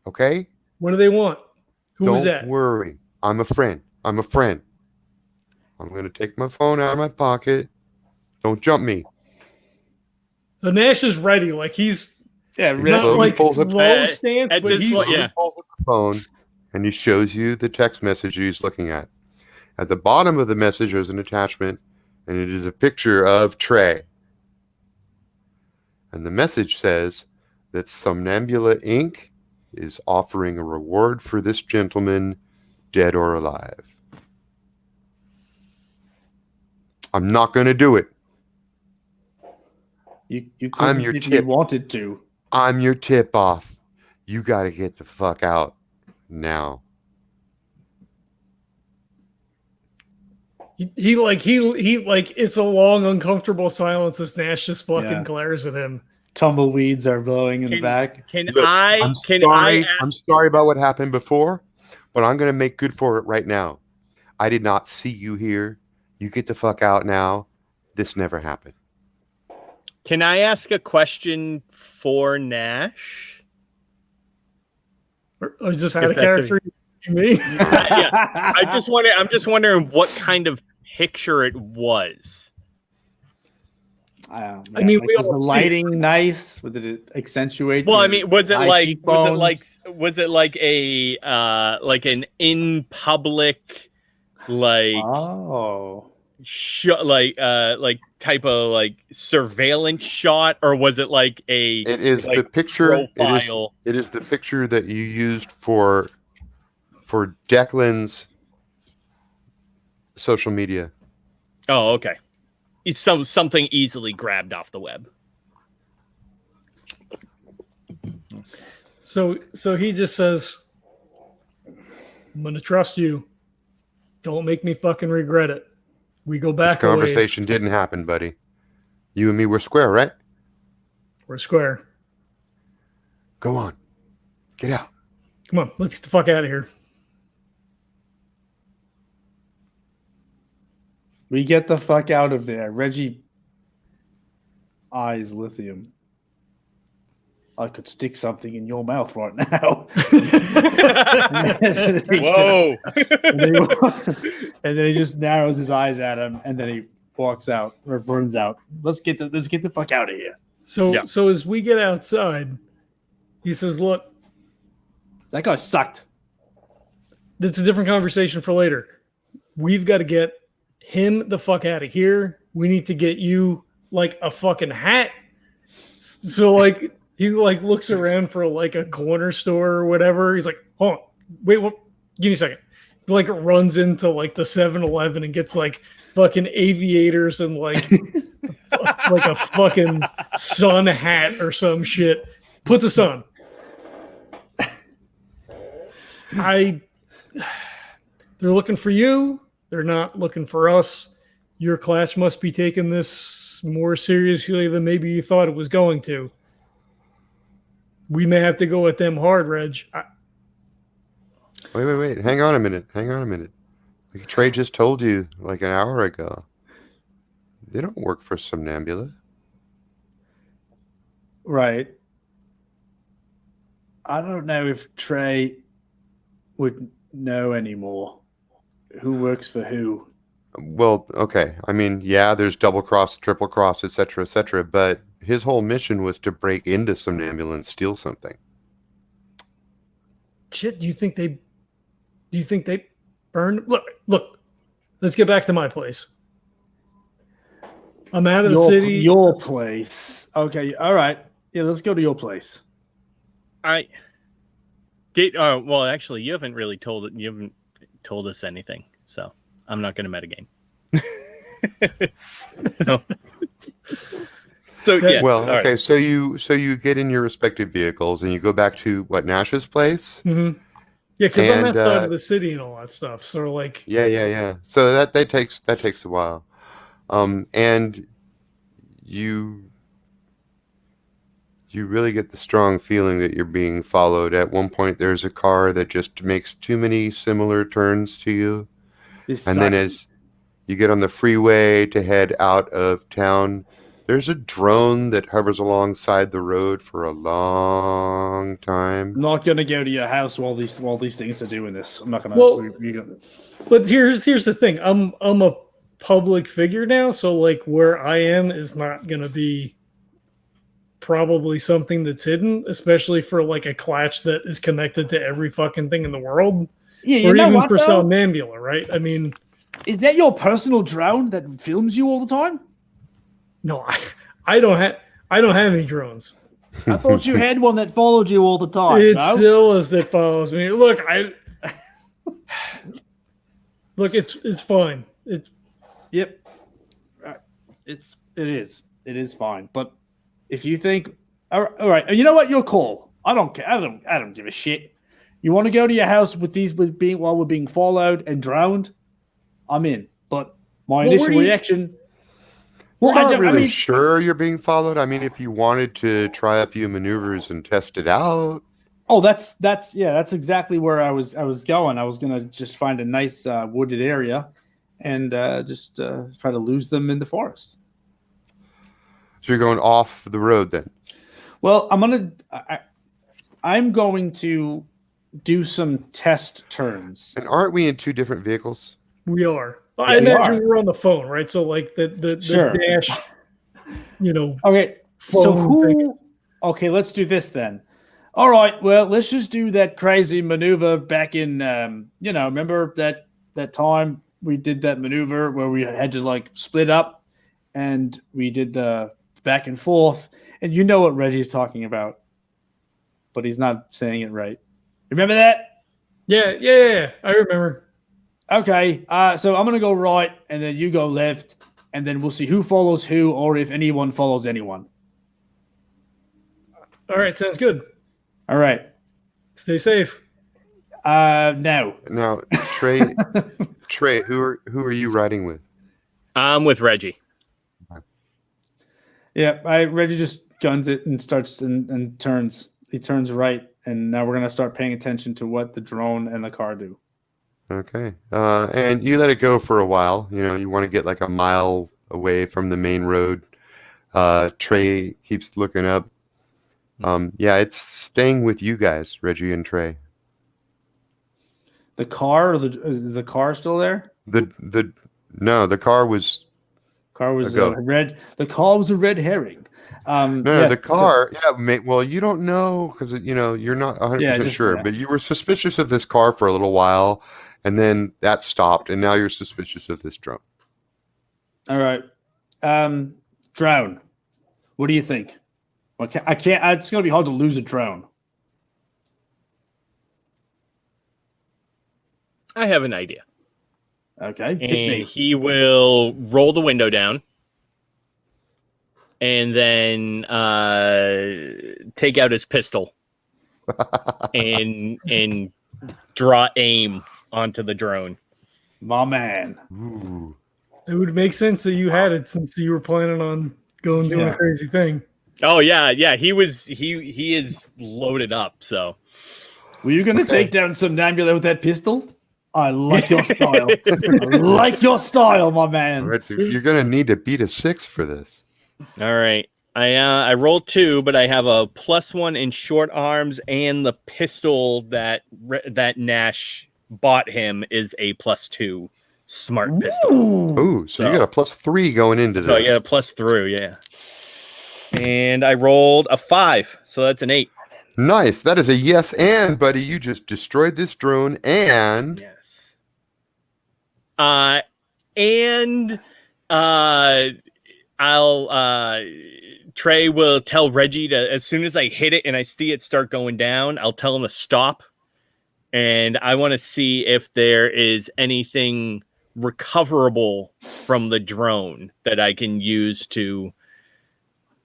Okay? What do they want? Who was that? Don't worry. I'm a friend. I'm going to take my phone out of my pocket. Don't jump me. So Nash is ready. Like he's not Slowly like pulls up- low stance, at but this he's point, He yeah. pulls up the phone and he shows you the text message he's looking at. At the bottom of the message is an attachment, and it is a picture of Trey. And the message says that Somnambula Inc. is offering a reward for this gentleman, dead or alive. I'm not going to do it. You I'm couldn't your if you tip. wanted to. I'm your tip off. You got to get the fuck out now. he like it's a long uncomfortable silence as Nash just fucking Yeah. glares at him. Tumbleweeds are blowing in the back. Can Look, I'm sorry about what happened before, but I'm going to make good for it right now. I did not see you here. You get the fuck out now. This never happened. Can I ask a question for Nash? Or just out If of that's character. Me? Yeah, I'm just wondering what kind of picture it was. I mean, we was all the see- lighting nice? Did it accentuate? Well, I your mean, was it high like cheekbones? like an in public like Oh, like type of like surveillance shot, or was it like a It is like, the picture. profile? It is the picture that you used for Decklan's social media. Oh, okay. It's something easily grabbed off the web. So he just says, I'm gonna trust you. Don't make me fucking regret it. We go This back a ways. conversation didn't happen, buddy. You and me were square, right? We're square. Go on. Get out. Come on, let's get the fuck out of here. we get the fuck out of there. Reggie eyes Lithium. I could stick something in your mouth right now. Whoa! And then he just narrows his eyes at him, and then he walks out or runs out. Let's get the fuck out of here. So Yeah. so as we get outside, he says, look, That guy sucked. that's a different conversation for later. We've got to get him the fuck out of here. We need to get you like a fucking hat. So like he like looks around for like a corner store or whatever. He's like, hold on, wait, what? Give me a second. He like runs into like the 7-Eleven and gets like fucking aviators and like like a fucking sun hat or some shit. Puts us on. They're looking for you. They're not looking for us. Your class must be taking this more seriously than maybe you thought it was going to. We may have to go at them hard, Reg. Wait. Hang on a minute. Like Trey just told you like an hour ago. They don't work for Somnambula. Right. I don't know if Trey would know anymore who works for who. Well, okay. I mean, yeah, there's double cross, triple cross, etc., but his whole mission was to break into some ambulance, steal something. Shit, do you think they burned? Look. Let's get back to my place. I'm out of the city. Your place. Okay, all right. Yeah, let's go to your place. Well, actually, you haven't told us anything, so I'm not going to metagame. No. So yeah. Well, okay. Right. So you get in your respective vehicles and you go back to Nash's place. Mm-hmm. Yeah, because I'm outside of the city and all that stuff. So like. Yeah. So that takes a while, and you really get the strong feeling that you're being followed. At one point, there's a car that just makes too many similar turns to you, then as you get on the freeway to head out of town, there's a drone that hovers alongside the road for a long time. I'm not gonna go to your house while these things are doing this. I'm not gonna. Well, but here's the thing. I'm a public figure now, so like where I am is not gonna be probably something that's hidden, especially for like a clutch that is connected to every fucking thing in the world. Yeah, you or know even what, for though? Somnambula, right? I mean, is that your personal drone that films you all the time? No, I don't have any drones. I thought you had one that followed you all the time. It's Zilla's that follows me. Look, it's fine. Yep. It is fine. But if you think, all right, you know what? Your call. I don't care. I don't give a shit. You want to go to your house while we're being followed and drowned? I'm in. But my initial reaction. We're not really sure you're being followed. I mean, if you wanted to try a few maneuvers and test it out. Oh, that's exactly where I was going. I was gonna just find a nice wooded area and just try to lose them in the forest. So you're going off the road then? Well, I'm going to do some test turns. And aren't we in two different vehicles? We are. I imagine we're on the phone, right? So like the dash, Okay. Okay, let's do this then. All right. Well, let's just do that crazy maneuver back in. Remember that time we did that maneuver where we had to like split up, and we did the back and forth. And you know what Reggie's talking about, but he's not saying it right. Remember that? Yeah. I remember. Okay, so I'm going to go right, and then you go left, and then we'll see who follows who, or if anyone follows anyone. All right, sounds good. All right. Stay safe. Now, Trey, who are you riding with? I'm with Reggie. Yeah, Reggie just guns it and starts and turns. He turns right, and now we're going to start paying attention to what the drone and the car do. Okay. And you let it go for a while. You want to get like a mile away from the main road. Trey keeps looking up. It's staying with you guys, Reggie and Trey. The car, is the car still there? No, the car was red. The car was a red herring. The car. Well, you don't know because you're not 100% sure, but you were suspicious of this car for a little while. And then that stopped, and now you're suspicious of this drone. All right. Drone. What do you think? I can't. It's going to be hard to lose a drone. I have an idea. Okay. And he will roll the window down and then take out his pistol and draw aim onto the drone. My man. Ooh. It would make sense that you had it since you were planning on doing a crazy thing. Oh yeah. He is loaded up, so. Were you gonna take down some Somnambula with that pistol? I like your style. I like your style, my man. Right, you're gonna need to beat a 6 for this. All right. I rolled 2, but I have a +1 in short arms, and the pistol that Nash bought him is a +2 smart pistol. Ooh, so you got a +3 going into this. So I get a +3, yeah. And I rolled a 5, so that's an 8. Nice. That is a yes and, buddy. You just destroyed this drone and... Yes. I'll Trey will tell Reggie to, as soon as I hit it and I see it start going down, I'll tell him to stop. And I want to see if there is anything recoverable from the drone that I can use to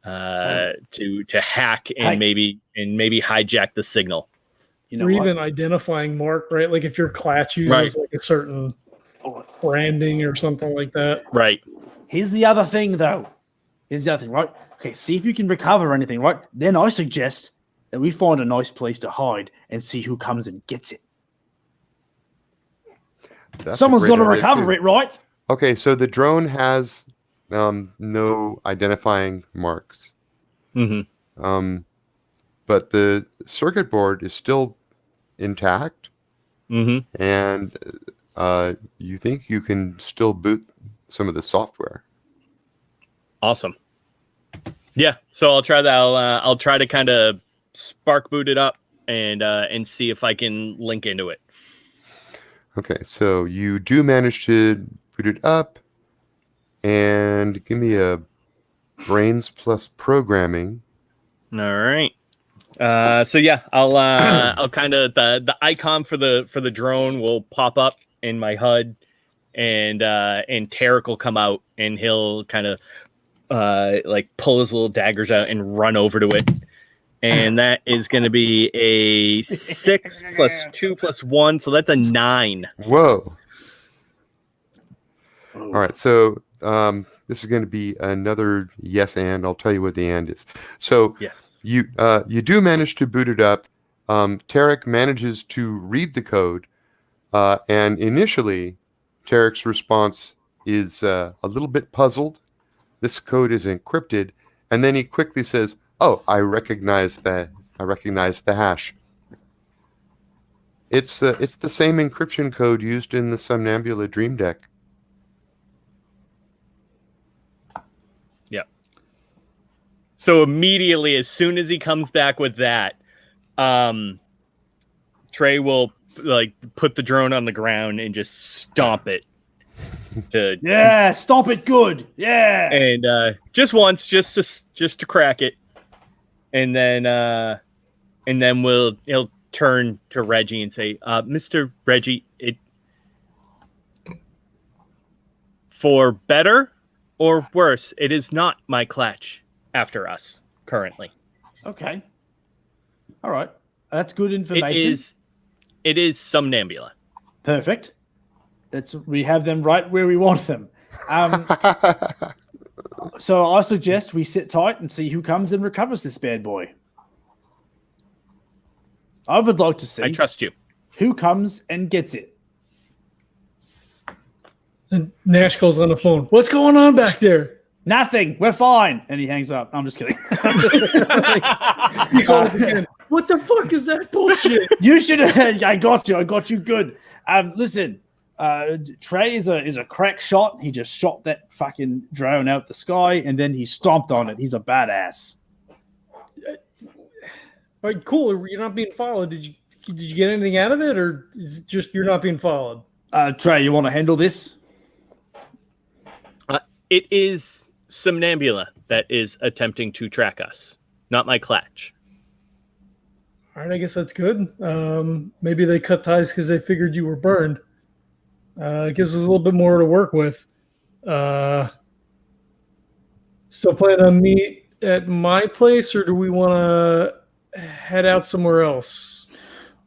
hack and maybe hijack the signal. You know, or even identifying mark, right? Like if your clutch uses like a certain branding or something like that. Right. Here's the other thing, though. Right? Okay, see if you can recover anything, right? Then I suggest that we find a nice place to hide and see who comes and gets it. Someone's got to recover it, right? Okay, so the drone has no identifying marks. Mm-hmm. But the circuit board is still intact. Mm-hmm. And you think you can still boot some of the software. Awesome. Yeah, so I'll try that. I'll try to kind of spark boot it up and see if I can link into it. Okay, so you do manage to boot it up, and give me a brains plus programming. All right. So yeah, I'll kind of the icon for the drone will pop up in my HUD, and Tarek will come out and he'll kind of like pull his little daggers out and run over to it. And that is going to be a 6 plus 2 plus 1. So that's a 9. Whoa. All right. So this is going to be another yes and. I'll tell you what the and is. So yes. You do manage to boot it up. Tarek manages to read the code. And initially, Tarek's response is a little bit puzzled. This code is encrypted. And then he quickly says, "Oh, I recognize the hash. It's the same encryption code used in the Somnambula Dream Deck." Yeah. So immediately, as soon as he comes back with that, Trey will like put the drone on the ground and just stomp it. Stomp it good. Yeah. And just once, just to crack it. And then he'll turn to Reggie and say, "Mr. Reggie, it for better or worse, it is not my clutch after us currently." Okay. All right. That's good information. It is Somnambula. Perfect. We have them right where we want them. So I suggest we sit tight and see who comes and recovers this bad boy. I would like to see. I trust you. Who comes and gets it? And Nash calls on the phone. "What's going on back there?" "Nothing. We're fine." And he hangs up. I'm just kidding. He calls again. "What the fuck is that bullshit?" You should have. I got you good. Listen. Trey is a crack shot. He just shot that fucking drone out the sky, and then he stomped on it. He's a badass. All right, cool. You're not being followed. Did you get anything out of it, or is it just you're not being followed? Trey, you want to handle this? It is Somnambula that is attempting to track us, not my clutch. All right, I guess that's good. Maybe they cut ties because they figured you were burned. Gives us a little bit more to work with. Still plan on meet at my place, or do we want to head out somewhere else?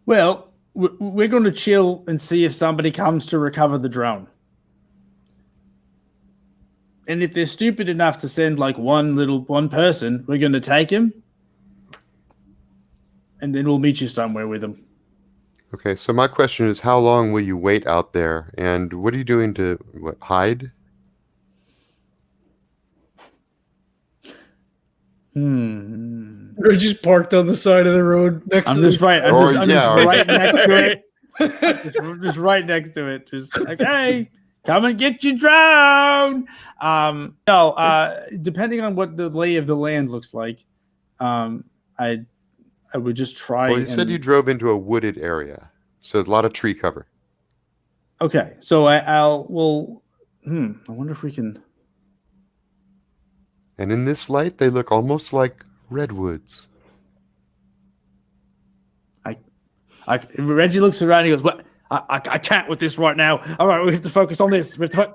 Well, we're going to chill and see if somebody comes to recover the drone. And if they're stupid enough to send like one person, we're going to take him, and then we'll meet you somewhere with him. Okay, so my question is, how long will you wait out there, and what are you doing to hide? Reggie's parked on the side of the road next to just right. I'm just right next to it. it. Just right next to it. Just like, hey, Come and get your drone. No, depending on what the lay of the land looks like, I would just try. Well, you said you drove into a wooded area, so there's a lot of tree cover. Okay, so I wonder if we can. And in this light, they look almost like redwoods. Reggie looks around. He goes, "What? I can't with this right now. All right, we have to focus on this. We have to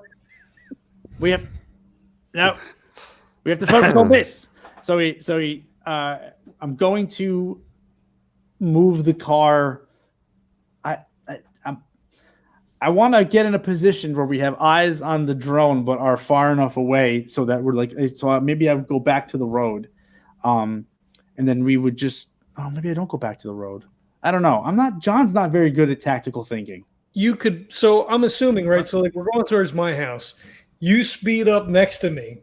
focus on this." So I'm going to move the car. I want to get in a position where we have eyes on the drone, but are far enough away so that we're like. So maybe I would go back to the road, and then we would just. Oh, maybe I don't go back to the road. I don't know. John's not very good at tactical thinking. You could, so I'm assuming, right? So like we're going towards my house. You speed up next to me,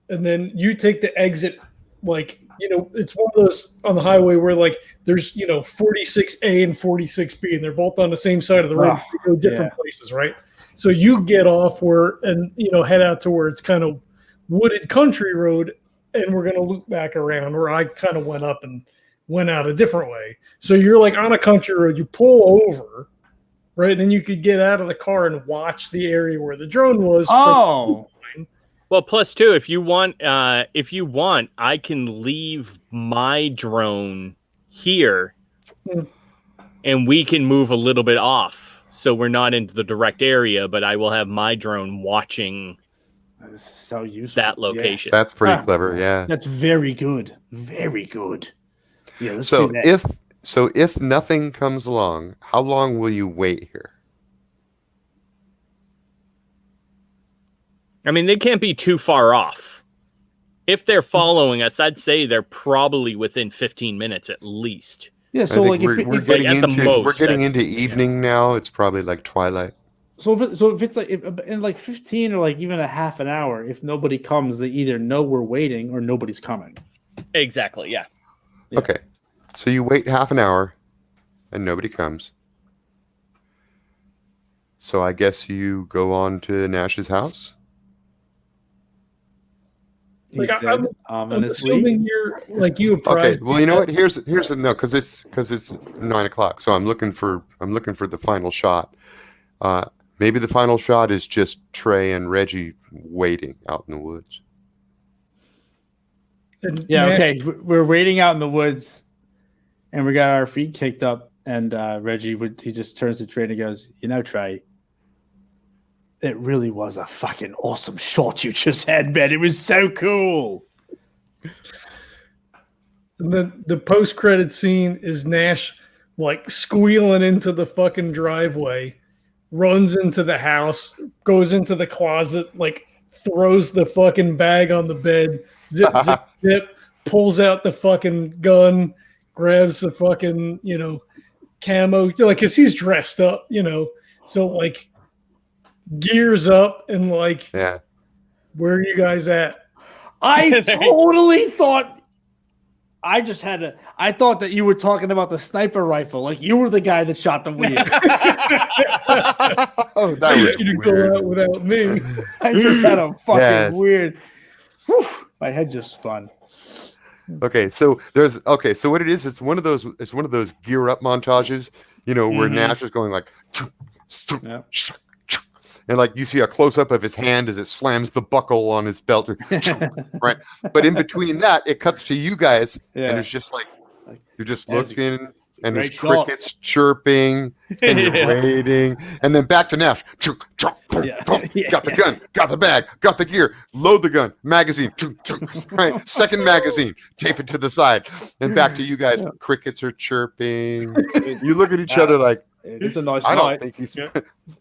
and then you take the exit. Like, it's one of those on the highway where like there's 46A and 46B, and they're both on the same side of the road. They go different places, right? So you get off and head out to where it's kind of wooded country road, and we're gonna loop back around where I kind of went up and went out a different way. So you're like on a country road, you pull over, right? And then you could get out of the car and watch the area where the drone was. Oh, well, plus two, if you want, I can leave my drone here and we can move a little bit off. So we're not into the direct area, but I will have my drone watching this is so useful. That location. That's pretty clever. Yeah. That's very good. Very good. Yeah, let's So do that. if nothing comes along, how long will you wait here? I mean, they can't be too far off. If they're following us, I'd say they're probably within 15 minutes at least. Yeah, so like we're getting into evening now. It's probably like twilight. So if it's like in like 15 or like even a half an hour, if nobody comes, they either know we're waiting or nobody's coming. Exactly. Yeah. Okay. So you wait half an hour and nobody comes. So I guess you go on to Nash's house. Like I'm assuming you're like you apprised. Okay. Well, you know what? Here's no, because it's 9:00. So I'm looking for the final shot. Maybe the final shot is just Trey and Reggie waiting out in the woods. Yeah. Okay. We're waiting out in the woods, and we got our feet kicked up. And Reggie he just turns to Trey and he goes, Trey, it really was a fucking awesome shot you just had, man. It was so cool. And then the post-credit scene is Nash like squealing into the fucking driveway, runs into the house, goes into the closet, like throws the fucking bag on the bed, zip, zip, zip, pulls out the fucking gun, grabs the fucking, camo, like, cause he's dressed up, so like, gears up and like, yeah. Where are you guys at? I totally thought I thought that you were talking about the sniper rifle, like you were the guy that shot the weed. Oh, that was you weird. Go out without me. I just had a fucking weird. Whew, my head just spun. Okay, so so what it is, it's one of those gear up montages, where Nash is going like, yeah. and like you see a close up of his hand as it slams the buckle on his belt, right? But in between that, it cuts to you guys, and it's just like you're just looking, and there's crickets chirping, and you're waiting, and then back to Nash. Got the gun, got the bag, got the gear, load the gun, magazine, right? Second magazine, tape it to the side, and back to you guys. Crickets are chirping. You look at each other like, it's a nice I night. don't think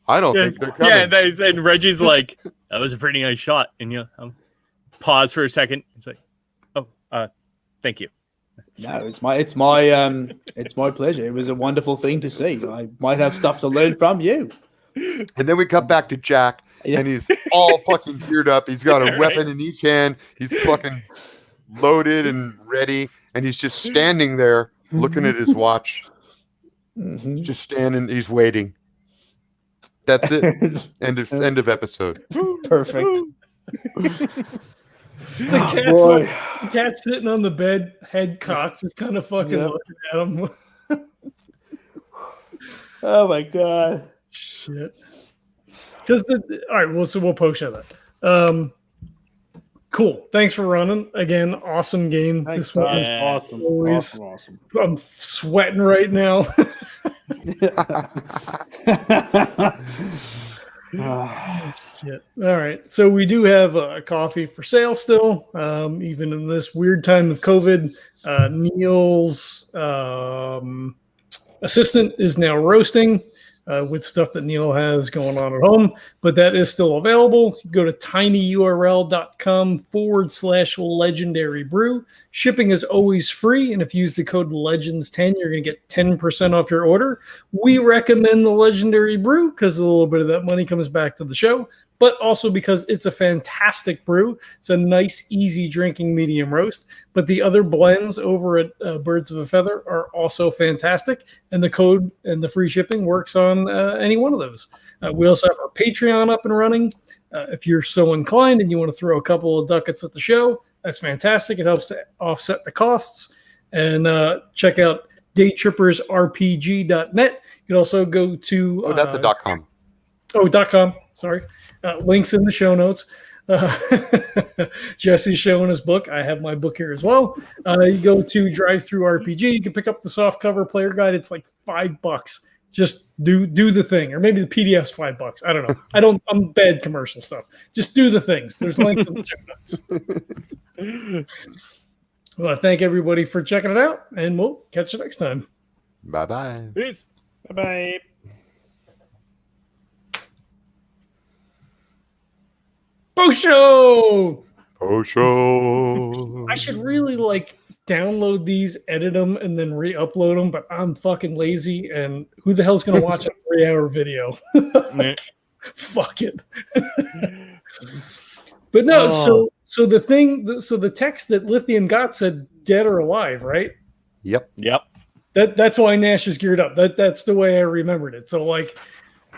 I don't think they're coming. Yeah, and Reggie's like, that was a pretty nice shot. And pause for a second. It's like, thank you. No, it's my pleasure. It was a wonderful thing to see. I might have stuff to learn from you. And then we come back to Jack, and he's all fucking geared up. He's got a weapon in each hand. He's fucking loaded and ready, and he's just standing there looking at his watch. Just standing. He's waiting. That's it. End of episode. Perfect. The cat's sitting on the bed, head cocked, just kind of fucking looking at him. Oh my god. Shit. Because all right, we'll post you that. Cool. Thanks for running again. Awesome game. Thanks, this one was awesome. Always, Awesome. I'm sweating right now. Shit. All right. So we do have a coffee for sale still, even in this weird time of COVID. Neil's assistant is now roasting with stuff that Neil has going on at home, but that is still available. You go to tinyurl.com/legendary brew. Shipping is always free, and if you use the code LEGENDS10, you're going to get 10% off your order. We recommend the Legendary Brew because a little bit of that money comes back to the show, but also because it's a fantastic brew. It's a nice, easy drinking medium roast. But the other blends over at Birds of a Feather are also fantastic, and the code and the free shipping works on any one of those. We also have our Patreon up and running. If you're so inclined and you want to throw a couple of ducats at the show, that's fantastic. It helps to offset the costs. And check out DayTrippersRPG.net. You can also go to... Oh, that's a .com. Oh, .com. Sorry. Links in the show notes. Jesse's showing his book. I have my book here as well. You go to DriveThruRPG. You can pick up the soft cover player guide. It's like $5. Just do the thing, or maybe the PDF's $5. I don't know. I'm bad commercial stuff. Just do the things. There's links in the show notes. Well, thank everybody for checking it out, and we'll catch you next time. Bye-bye. Peace. Bye-bye. Bosho! Bosho! I should really download these, edit them, and then re-upload them, but I'm fucking lazy, and who the hell's going to watch a 3-hour video? Fuck it. But no, so the text that Lithium got said dead or alive, right? Yep. That's why Nash is geared up. That's the way I remembered it. So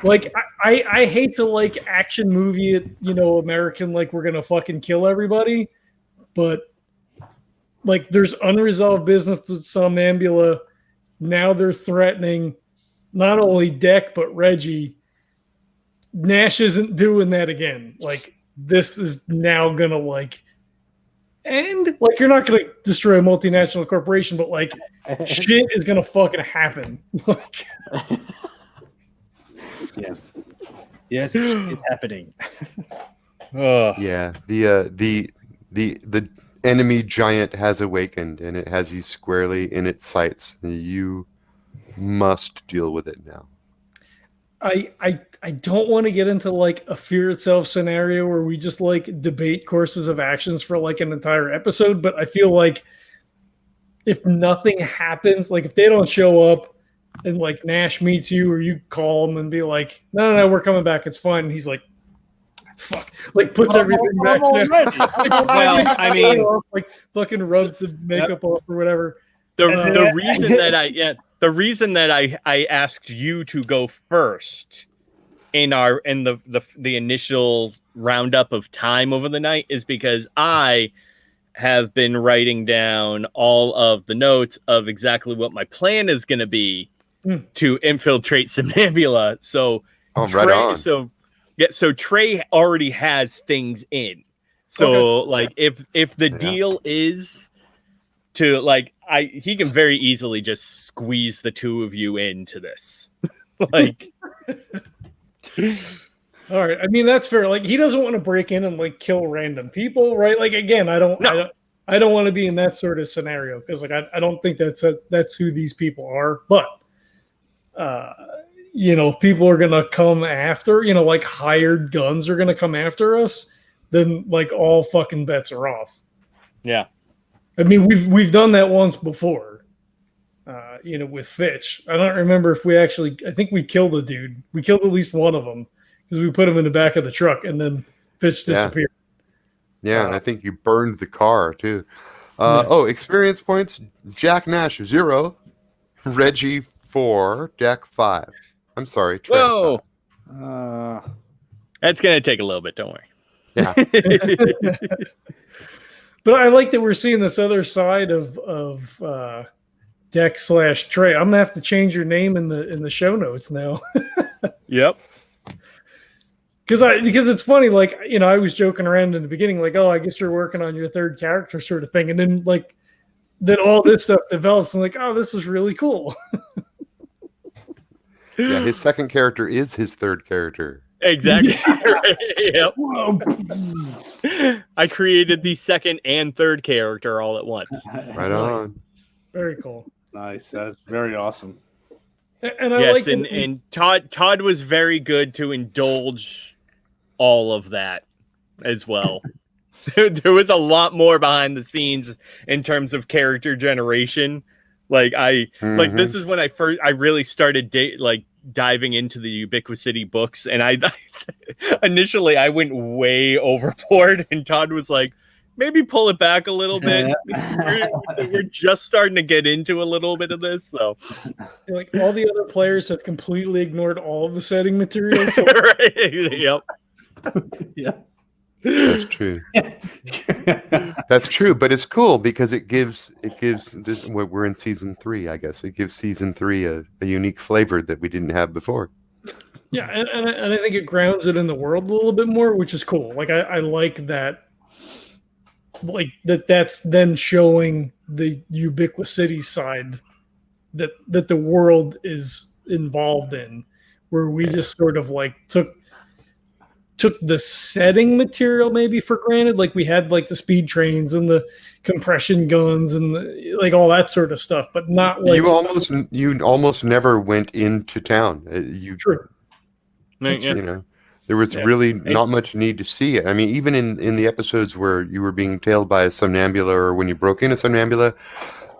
I hate to action movie it, American, we're gonna fucking kill everybody, but there's unresolved business with Somnambula. Now they're threatening not only Deck but Reggie. Nash isn't doing that again. This is now gonna end. You're not gonna destroy a multinational corporation, but shit is gonna fucking happen. Yes, it's happening. Yeah, the enemy giant has awakened, and it has you squarely in its sights. You must deal with it now. I don't want to get into a fear itself scenario where we just debate courses of actions for an entire episode, but I feel if nothing happens, if they don't show up and Nash meets you or you call him and be no, we're coming back, it's fine, and he's fuck, puts everything back there. Well, I mean, fucking rubs the makeup off or whatever. The reason that I asked you to go first in the initial roundup of time over the night is because I have been writing down all of the notes of exactly what my plan is going to be to infiltrate Somnambula. So right on. So Trey already has things in. So if the deal is to he can very easily just squeeze the two of you into this. All right. I mean, that's fair. He doesn't want to break in and kill random people, right? Again, I don't want to be in that sort of scenario because I don't think that's who these people are. But people are gonna come after, hired guns are gonna come after us. Then all fucking bets are off. Yeah. I mean, we've done that once before, with Fitch. I don't remember if I think we killed a dude. We killed at least one of them because we put him in the back of the truck and then Fitch disappeared. Yeah, and I think you burned the car too. Experience points: Jack Nash 0, Reggie 4, Deck 5. I'm sorry, Trey. Whoa! That's gonna take a little bit. Don't worry. Yeah. But I like that we're seeing this other side of Deck/Trey. I'm gonna have to change your name in the show notes now. Yep. Because it's funny, like, you know, I was joking around in the beginning, like, oh, I guess you're working on your third character sort of thing, and then like then all this stuff develops, and like, oh, this is really cool. Yeah, his second character is his third character. Exactly. Yep. I created the second and third character all at once. Right on. Very cool. Nice. That's very awesome. And I Yes, like and Todd was very good to indulge all of that as well. There was a lot more behind the scenes in terms of character generation. Like like this is when I really started diving into the Ubiquity books, and I initially I went way overboard, and Todd was like, maybe pull it back a little bit. We're just starting to get into a little bit of this, so like all the other players have completely ignored all of the setting materials. So right. Yep. Yeah. That's true. That's true, but it's cool because it gives this. We're in season 3, I guess. It gives season 3 a unique flavor that we didn't have before. Yeah, and I think it grounds it in the world a little bit more, which is cool. Like I like that. Like that's then showing the Ubiquity side that the world is involved in, where we just sort of like took the setting material maybe for granted. Like we had like the speed trains and the compression guns and like all that sort of stuff, but not like you almost never went into town. True. You know, there was really not much need to see it. I mean, even in the episodes where you were being tailed by a somnambula, or when you broke in a somnambula,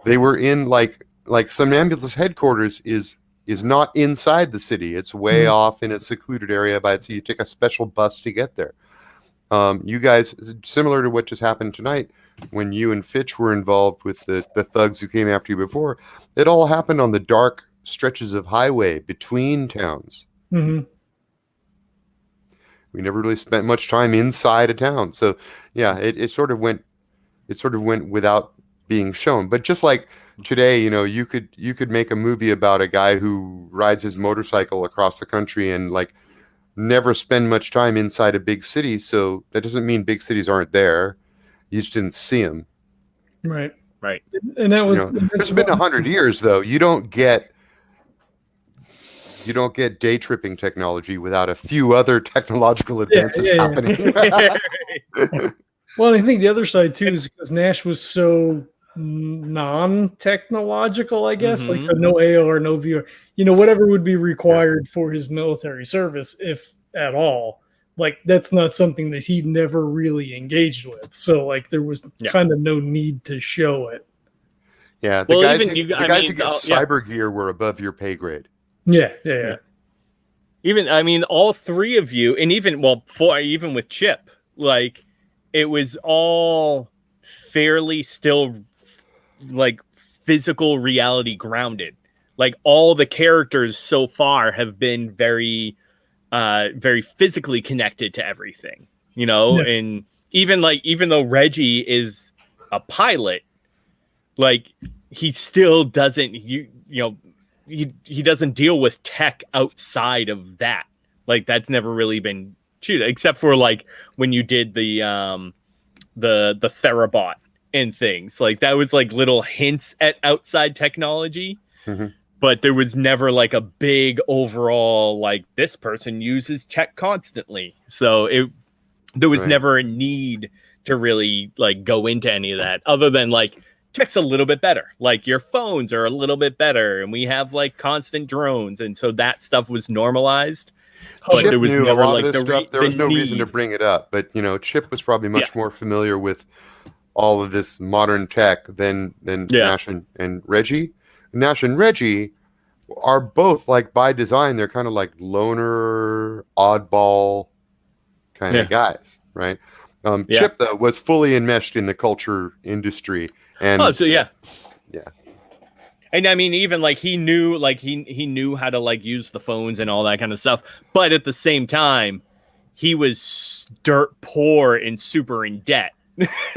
they were in like Somnambula's headquarters is not inside the city. It's way off in a secluded area, so you take a special bus to get there. You guys, similar to what just happened tonight, when you and Fitch were involved with the thugs who came after you before, it all happened on the dark stretches of highway between towns. Mm-hmm. We never really spent much time inside a town. So yeah, it sort of went without being shown. But just like today, you know, you could make a movie about a guy who rides his motorcycle across the country and like never spend much time inside a big city. So that doesn't mean big cities aren't there. You just didn't see them. Right. And that was, it's been 100 years though. You don't get day tripping technology without a few other technological advances happening. Well, I think the other side too is because Nash was so non-technological, I guess, like so no AR, no VR, you know, whatever would be required for his military service, if at all. Like that's not something that he never really engaged with. So like there was kind of no need to show it. Yeah, the guys who get cyber gear were above your pay grade. Yeah. Even I mean, all three of you, and even with Chip, like it was all fairly still like physical reality grounded. Like all the characters so far have been very physically connected to everything, you know. And even though Reggie is a pilot, like he still doesn't he doesn't deal with tech outside of that. Like that's never really been chewed, except for like when you did the Therabot and things. Like that was like little hints at outside technology. But there was never like a big overall like this person uses tech constantly. So there was never a need to really like go into any of that, other than like tech's a little bit better. Like your phones are a little bit better, and we have like constant drones, and so that stuff was normalized. But Chip there was knew never a lot like of this stuff. There was no reason to bring it up, but you know, Chip was probably much more familiar with all of this modern tech than Nash and Reggie. Nash and Reggie are both like by design, they're kind of like loner, oddball kind of guys, right? Chip though was fully enmeshed in the culture industry, and And I mean, even like he knew how to like use the phones and all that kind of stuff. But at the same time, he was dirt poor and super in debt.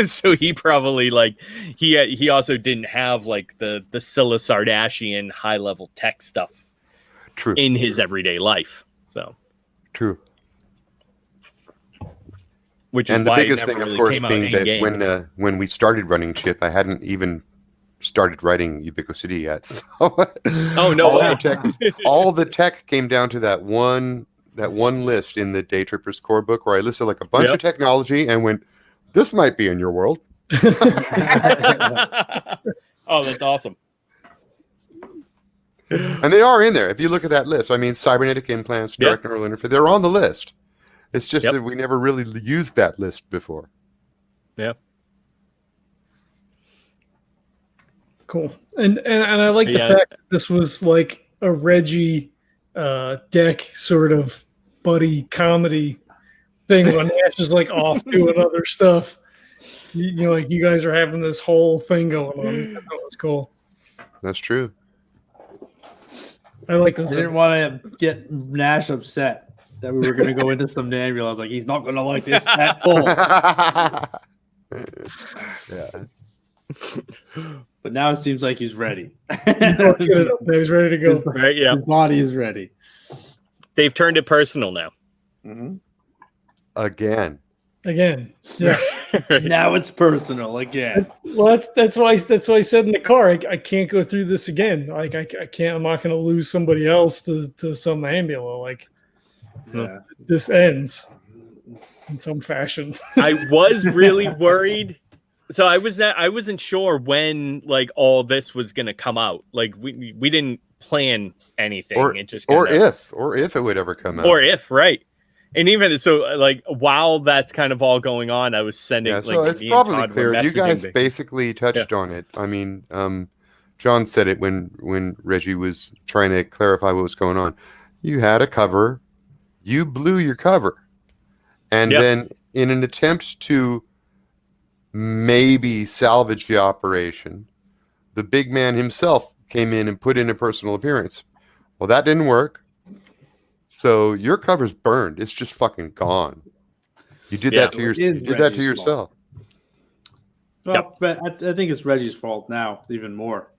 So he probably like he also didn't have like the Scylla Sardashian high level tech stuff in his everyday life. So true. Which is and the why biggest thing, of course, being that when we started running Chip, I hadn't even started writing Ubiquity yet. So oh no! All the tech came down to that one list in the DayTrippers core book where I listed like a bunch of technology and went, "This might be in your world." Oh, that's awesome. And they are in there. If you look at that list, I mean, cybernetic implants, direct neural interface, they're on the list. It's just that we never really used that list before. Yeah. Cool. And I like the fact that this was like a Reggie Deck sort of buddy comedy thing when Nash is like off doing other stuff. You know, like you guys are having this whole thing going on. That was cool. That's true. I like this. I didn't want to get Nash upset that we were going to go into some nebula. I was like, he's not going to like this at all. Yeah. But now it seems like he's ready. He's ready to go. Right? Yeah. His body is ready. They've turned it personal now. Mm-hmm. Again. Yeah. Now it's personal again. Well, that's why I said in the car, I can't go through this again. Like I can't. I'm not going to lose somebody else to some ambula. Like this ends in some fashion. I was really worried. So I wasn't sure when like all this was going to come out. Like we didn't plan anything. It just or if it would ever come out. Or if, right. And even so, like while that's kind of all going on, I was sending. So it's probably clear. You guys basically touched on it. I mean, John said it when Reggie was trying to clarify what was going on. You had a cover, you blew your cover, and then in an attempt to maybe salvage the operation, the big man himself came in and put in a personal appearance. Well, that didn't work. So your cover's burned. It's just fucking gone. You did that to yourself. Well, but I think it's Reggie's fault now, even more.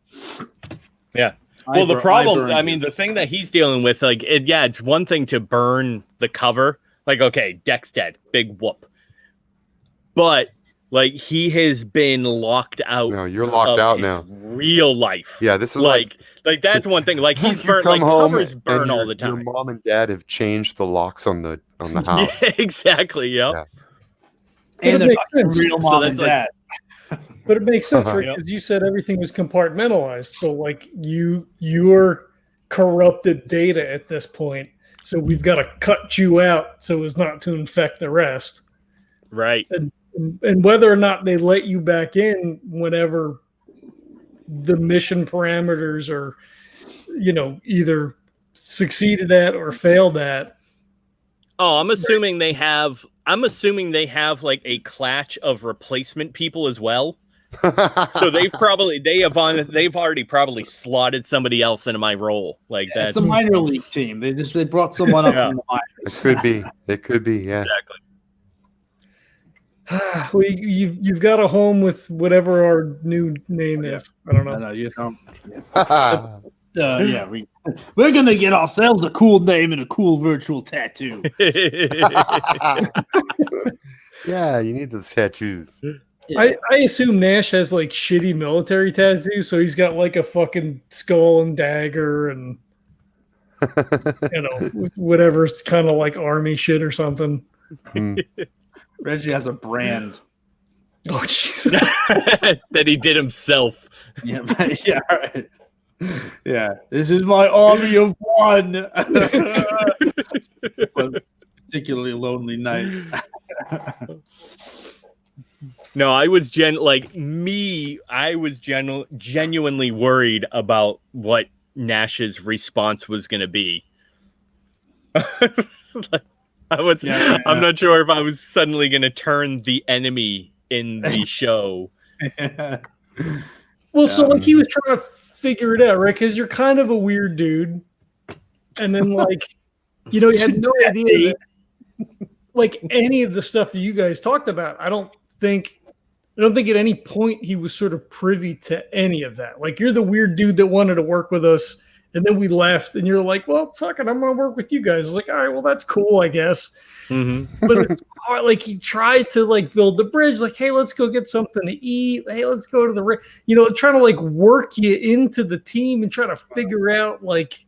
Yeah. Well, the problem, I mean, the thing that he's dealing with, like, it's one thing to burn the cover. Like, okay, Deck's dead. Big whoop. But, like, he has been locked out. No, you're locked out now. Real life. Yeah, this is like that's one thing. Like he's burnt. Like covers burn all the time. Your mom and dad have changed the locks on the house. Yeah, exactly. Yeah. And it makes sense. Real mom and dad. But it makes sense, right? Because you said everything was compartmentalized. So like you're corrupted data at this point. So we've got to cut you out so as not to infect the rest. Right. And whether or not they let you back in whenever the mission parameters are, either succeeded at or failed at. Oh, I'm assuming they have like a clutch of replacement people as well. So they've already probably slotted somebody else into my role. Like that's it's the minor league team. They brought someone up from the minors. It could be. Yeah. Exactly. Well, you've got a home with whatever our new name is. I don't know. No, you don't. We're gonna get ourselves a cool name and a cool virtual tattoo. Yeah, you need those tattoos. I assume Nash has like shitty military tattoos, so he's got like a fucking skull and dagger and whatever's kind of like army shit or something. Reggie has a brand. Oh, jeez. That he did himself. Yeah, right. Yeah, this is my army of one. Particularly lonely night. No, I was genuinely worried about what Nash's response was going to be. I'm not sure if I was suddenly going to turn the enemy in the show. Well, so like he was trying to figure it out, right? Because you're kind of a weird dude. And then, like, you had no idea that, like, any of the stuff that you guys talked about, I don't think at any point he was sort of privy to any of that. Like, you're the weird dude that wanted to work with us, and then we left, and you're like, well, fuck it, I'm going to work with you guys. It's like, all right, well, that's cool, I guess. Mm-hmm. But it's hard. Like, he tried to, like, build the bridge. Like, hey, let's go get something to eat. Hey, let's go to the trying to, like, work you into the team and try to figure out, like,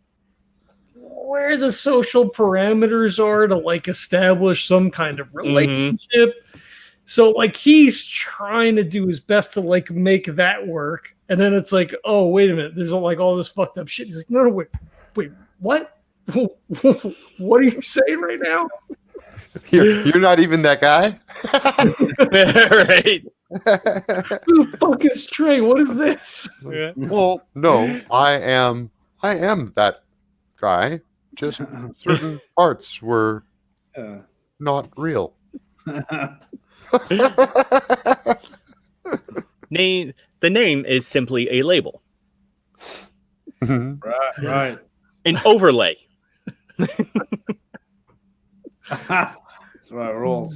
where the social parameters are to, like, establish some kind of relationship. Mm-hmm. So, like, he's trying to do his best to, like, make that work. And then it's like, oh, wait a minute. There's, like, all this fucked up shit. He's like, no, wait, what? What are you saying right now? You're not even that guy? Right. Who the fuck is Trey? What is this? Yeah. Well, no, I am that guy. Just certain parts were not real. The name is simply a label. Right. An overlay. That's right. We're all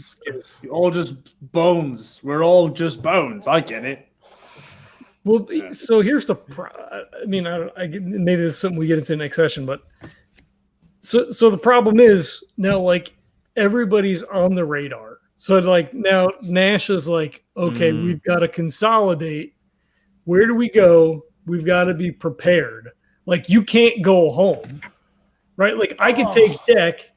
just bones. We're all just bones. I get it. Well, so here's the. I mean, maybe this is something we get into next session, but so the problem is now, like, everybody's on the radar. So, like, now Nash is like, okay, we've got to consolidate. Where do we go? We've got to be prepared. Like, you can't go home, right? Like, I could take Deck,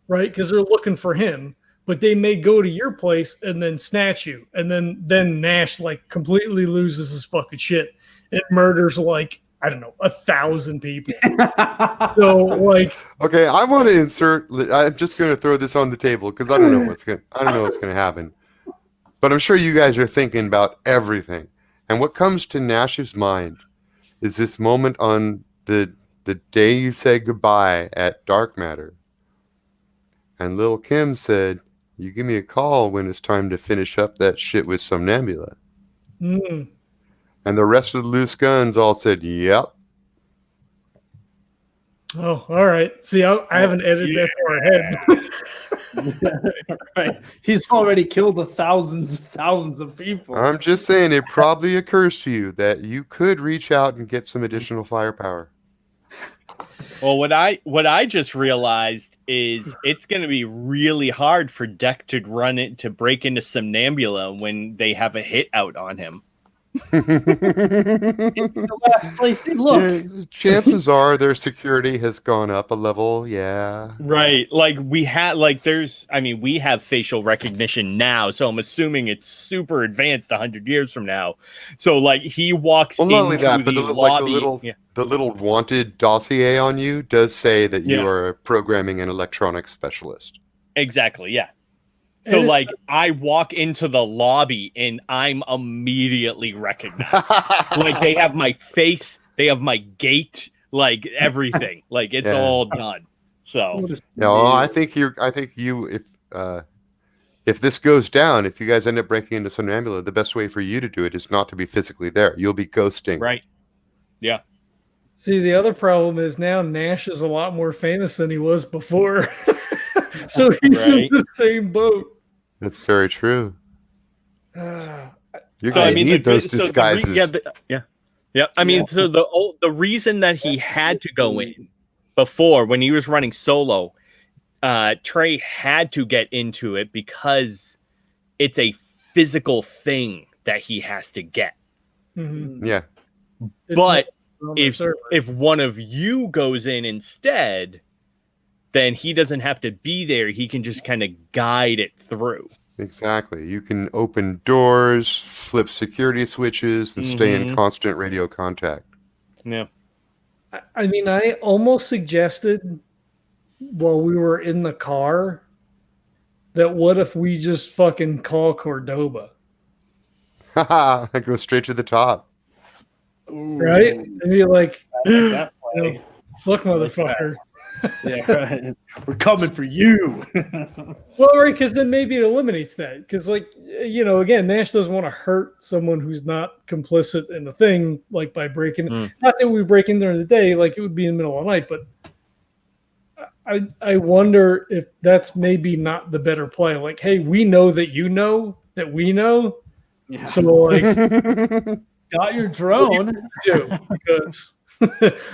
right, because they're looking for him, but they may go to your place and then snatch you, and then Nash, like, completely loses his fucking shit and murders, like, I don't know, 1,000 people. So, like, okay, I want to insert. I'm just going to throw this on the table because I don't know what's going to happen. But I'm sure you guys are thinking about everything, and what comes to Nash's mind is this moment on the day you say goodbye at Dark Matter, and Lil' Kim said, "You give me a call when it's time to finish up that shit with Somnambula." Mm. And the rest of the loose guns all said, "Yep." Oh, all right. See, I haven't edited that far ahead. Right. He's already killed thousands of people. I'm just saying, it probably occurs to you that you could reach out and get some additional firepower. Well, what I just realized is it's going to be really hard for Deck to break into Somnambula when they have a hit out on him. The last place they look. Yeah, chances are their security has gone up a level. Yeah. Right. Like, we have facial recognition now, so I'm assuming it's super advanced 100 years from now. So, like, he walks into the lobby. The little wanted dossier on you does say that you are a programming and electronics specialist. Exactly. Yeah. So, like, I walk into the lobby and I'm immediately recognized. Like, they have my face, they have my gait, like, everything. Like, it's all done. So, I think if this goes down, if you guys end up breaking into Somnambula, the best way for you to do it is not to be physically there. You'll be ghosting. Right. Yeah. See, the other problem is now Nash is a lot more famous than he was before. So he's in the same boat. That's very true. You're so, going to need those disguises. Yeah. I mean, so the reason that he had to go in before, when he was running solo, Trey had to get into it because it's a physical thing that he has to get. Mm-hmm. Yeah. But if one of you goes in instead, then he doesn't have to be there. He can just kind of guide it through. Exactly. You can open doors, flip security switches, and stay in constant radio contact. Yeah. I mean, I almost suggested while we were in the car that what if we just fucking call Cordoba? Haha, go straight to the top. Right? And be like, look, motherfucker. Yeah, right. We're coming for you. Well, right, because then maybe it eliminates that. Because, like, again, Nash doesn't want to hurt someone who's not complicit in the thing, like by breaking. Not that we break in during the day, like it would be in the middle of the night, but I wonder if that's maybe not the better play. Like, hey, we know that you know that we know. Yeah. So, like, got your drone. do because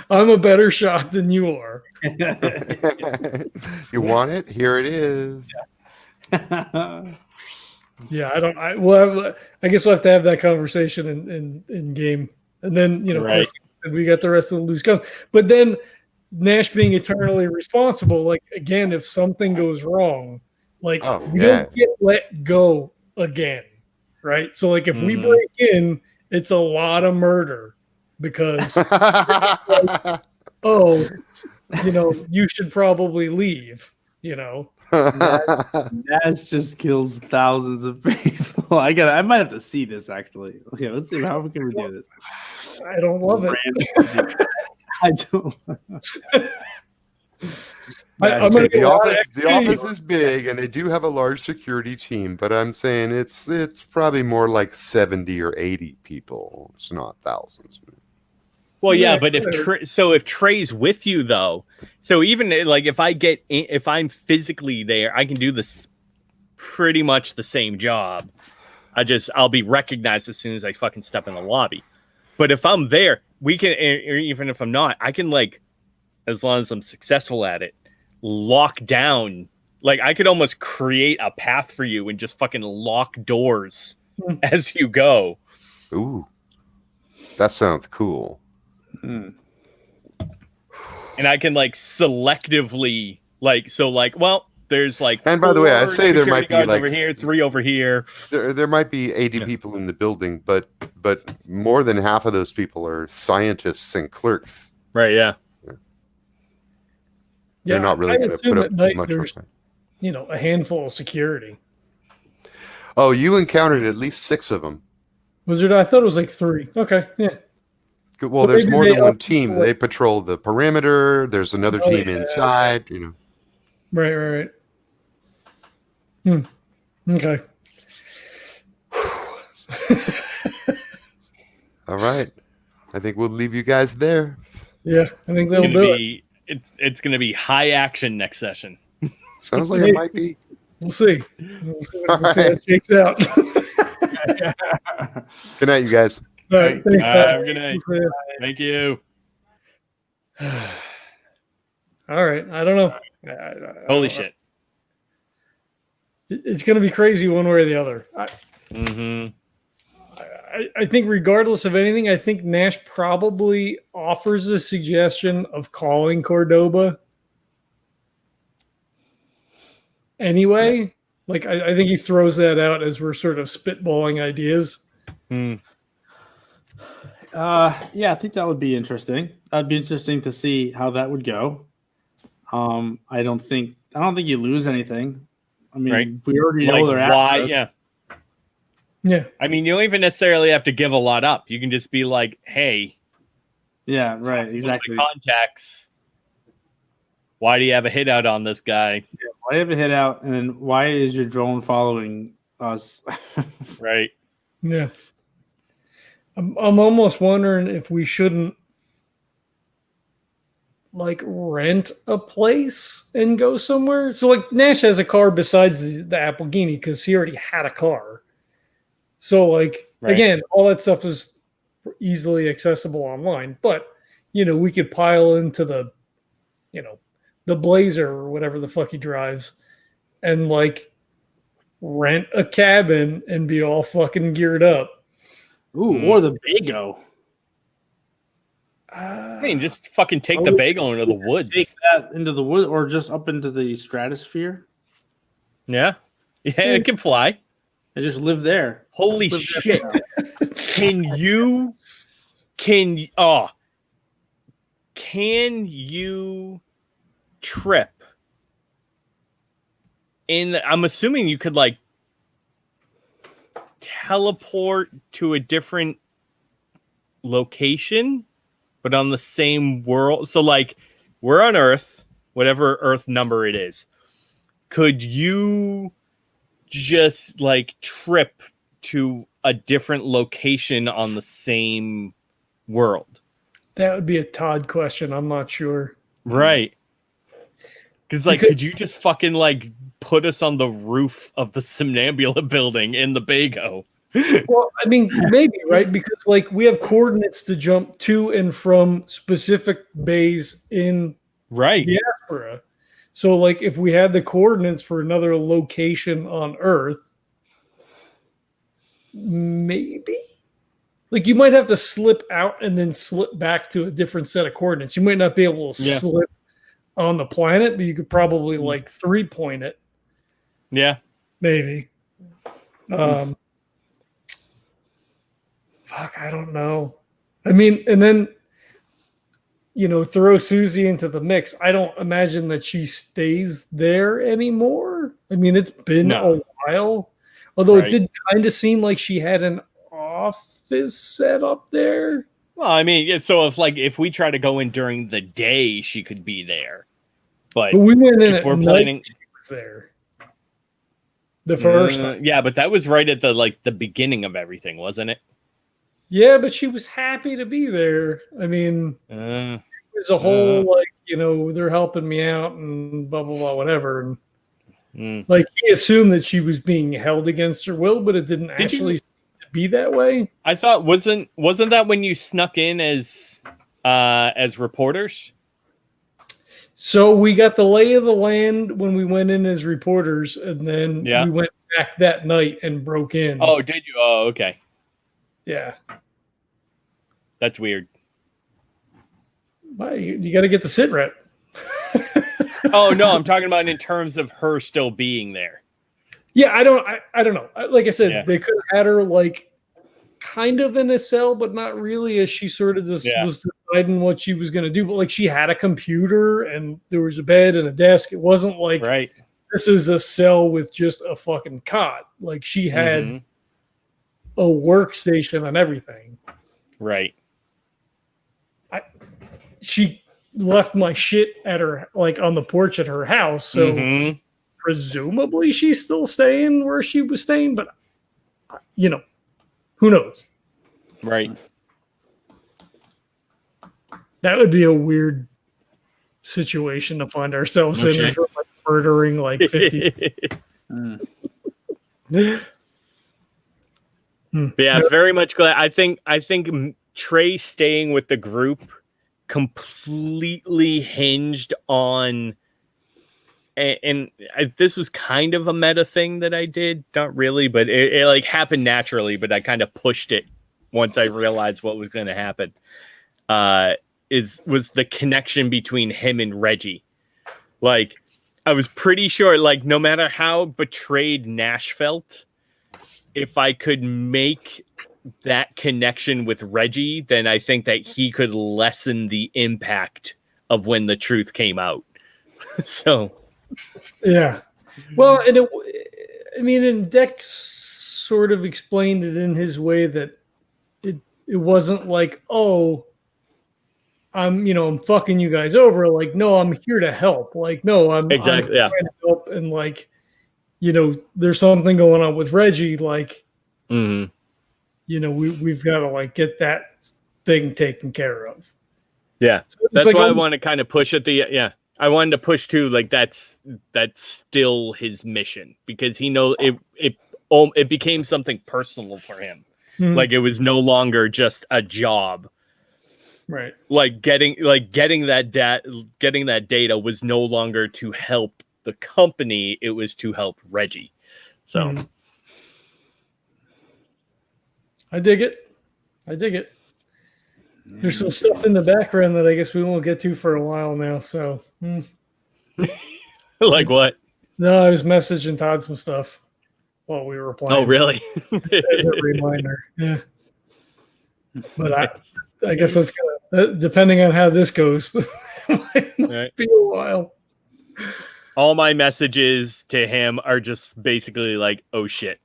I'm a better shot than you are. You want it? Here it is. Yeah, I guess we'll have to have that conversation in game, and then Right. we got the rest of the loose guns. But then Nash being eternally responsible, like again, if something goes wrong, like we don't get let go again, right? So like if we break in, it's a lot of murder because you should probably leave, Nash just kills thousands of people. I might have to see this actually. Okay, let's see how can we do this. I don't love it. I don't. The office is big, and they do have a large security team. But I'm saying it's probably more like 70 or 80 people. It's not thousands. Well, yeah, but if Trey's with you though, so even like if I'm physically there, I can do this pretty much the same job. I'll be recognized as soon as I fucking step in the lobby. But if I'm there, we can, or even if I'm not, I can like, as long as I'm successful at it, lock down. Like I could almost create a path for you and just fucking lock doors as you go. Ooh, that sounds cool. And I can like selectively there's like. And by the way, I say there might be like over here, 3 over here. There might be 80 people in the building, but more than half of those people are scientists and clerks. Right? Yeah. They're not really going to put up much there's, a handful of security. Oh, you encountered at least 6 of them. Was there? I thought it was like 3. Okay, yeah. Well, there's more than one team. They patrol the perimeter. There's another team inside. Right. Okay. All right. I think we'll leave you guys there. Yeah, I think that'll do it. It's going to be high action next session. Sounds like it might be. We'll see. We'll see how it shakes out. Good night, you guys. All right. Thanks, have a good night. Thank you. All right. I don't know. Holy shit. It's going to be crazy one way or the other. I think regardless of anything, I think Nash probably offers a suggestion of calling Cordoba. Anyway, like I think he throws that out as we're sort of spitballing ideas. Yeah, I think that would be interesting. That'd be interesting to see how that would go. I don't think you lose anything. I mean, we already know they're after us. Yeah. I mean, you don't even necessarily have to give a lot up. You can just be like, "Hey." Yeah. Right. Exactly. Contacts. Why do you have a hit out on this guy? Yeah, why do you have a hit out? And then why is your drone following us? Right. Yeah. I'm almost wondering if we shouldn't like rent a place and go somewhere. So like Nash has a car besides the Applegini because he already had a car. So like again, all that stuff is easily accessible online. But we could pile into the Blazer or whatever the fuck he drives and like rent a cabin and be all fucking geared up. Ooh, or the Bago. I mean, just fucking take the Bago into the woods. Take that into the woods or just up into the stratosphere. Yeah, it can fly. I just live there. Holy shit! Can you trip in? I'm assuming you could like teleport to a different location, but on the same world. So like we're on Earth, whatever Earth number it is, could you just like trip to a different location on the same world? That would be a Todd question. I'm not sure. Right. Because could you just fucking like put us on the roof of the Somnambula building in the Bago? Well, I mean, maybe, right? Because like we have coordinates to jump to and from specific bays in diaspora. So like if we had the coordinates for another location on Earth, maybe like you might have to slip out and then slip back to a different set of coordinates. You might not be able to slip on the planet, but you could probably like 3-point it. Yeah. Maybe. Fuck, I don't know. I mean, and then, throw Susie into the mix. I don't imagine that she stays there anymore. I mean, it's been a while. Although it did kind of seem like she had an office set up there. Well, I mean, so if we try to go in during the day, she could be there. But we went in if we're at planning, night, she was there. The first time. Yeah, but that was right at the beginning of everything, wasn't it? Yeah, but she was happy to be there. I mean, there's a whole they're helping me out and blah blah blah whatever. And like he assumed that she was being held against her will, but it didn't actually be that way. I thought wasn't that when you snuck in as reporters? So we got the lay of the land when we went in as reporters, and then we went back that night and broke in. Oh, did you? Oh, okay. Yeah. That's weird. Well, you got to get the sit rep. Oh, no, I'm talking about in terms of her still being there. Yeah, I don't know. Like I said, they could have had her like kind of in a cell, but not really, as she sort of just was deciding what she was going to do. But like she had a computer and there was a bed and a desk. It wasn't like this is a cell with just a fucking cot. Like she had a workstation and everything. Right. She left my shit at her, like on the porch at her house. So presumably she's still staying where she was staying, but who knows? Right. That would be a weird situation to find ourselves in if we're like murdering like 50. Yeah, it's very much glad. I think Trey staying with the group completely hinged on, and this was kind of a meta thing that I did, not really, but it like happened naturally, but I kind of pushed it once I realized what was going to happen. Was the connection between him and Reggie. Like, I was pretty sure, like, no matter how betrayed Nash felt, if I could make that connection with Reggie, then I think that he could lessen the impact of when the truth came out. So, yeah. Well, and Deck sort of explained it in his way that it wasn't like, oh, I'm fucking you guys over. Like, no, I'm here to help. Like, no, I'm trying to help. And like, there's something going on with Reggie. Like, we've got to like get that thing taken care of. Yeah. So that's like, why I want to kind of push at I wanted to push too. Like that's still his mission, because he knows it became something personal for him. Like it was no longer just a job. Right. Like getting that data was no longer to help the company, it was to help Reggie. So I dig it. There's some stuff in the background that I guess we won't get to for a while now. So like what? No, I was messaging Todd some stuff while we were playing. Oh, really? As a reminder. Yeah. But I guess that's gonna, depending on how this goes, it might be a while. All my messages to him are just basically like, oh shit.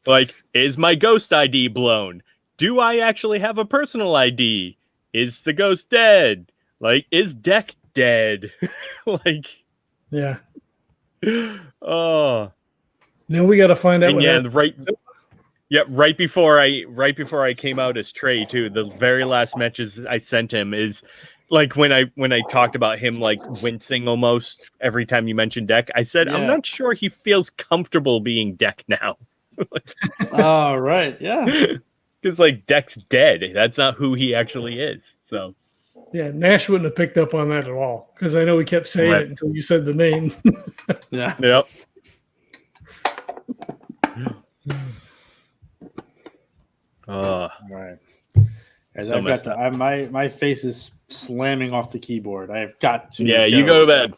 Like, is my ghost ID blown? Do I actually have a personal ID? is the ghost dead? Like, is Deck dead? Like, Yeah. Oh. Now we got to find out. And What yeah, happened. right before I came out as Trey too. The very last messages I sent him is like when I talked about him like wincing almost every time you mentioned Deck. I said I'm not sure he feels comfortable being Deck now. Oh, right. Yeah. Because like Deck's dead. That's not who he actually is. So Yeah, Nash wouldn't have picked up on that at all because I know he kept saying Right. it until you said the name. Yeah. yep. All right. As So I've got messed to, my face is slamming off the keyboard. I have got to. Yeah, you go to bed.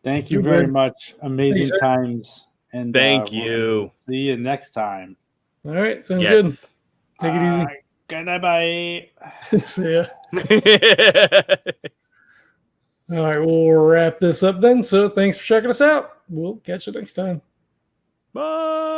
Thank you Too very bad. much. Amazing Thanks, sir. times. And Thank we'll you. see you next time. All right, sounds good. Yes. Take it easy. Good night, bye. See ya. All right, we'll wrap this up then. So thanks for checking us out. We'll catch you next time. Bye.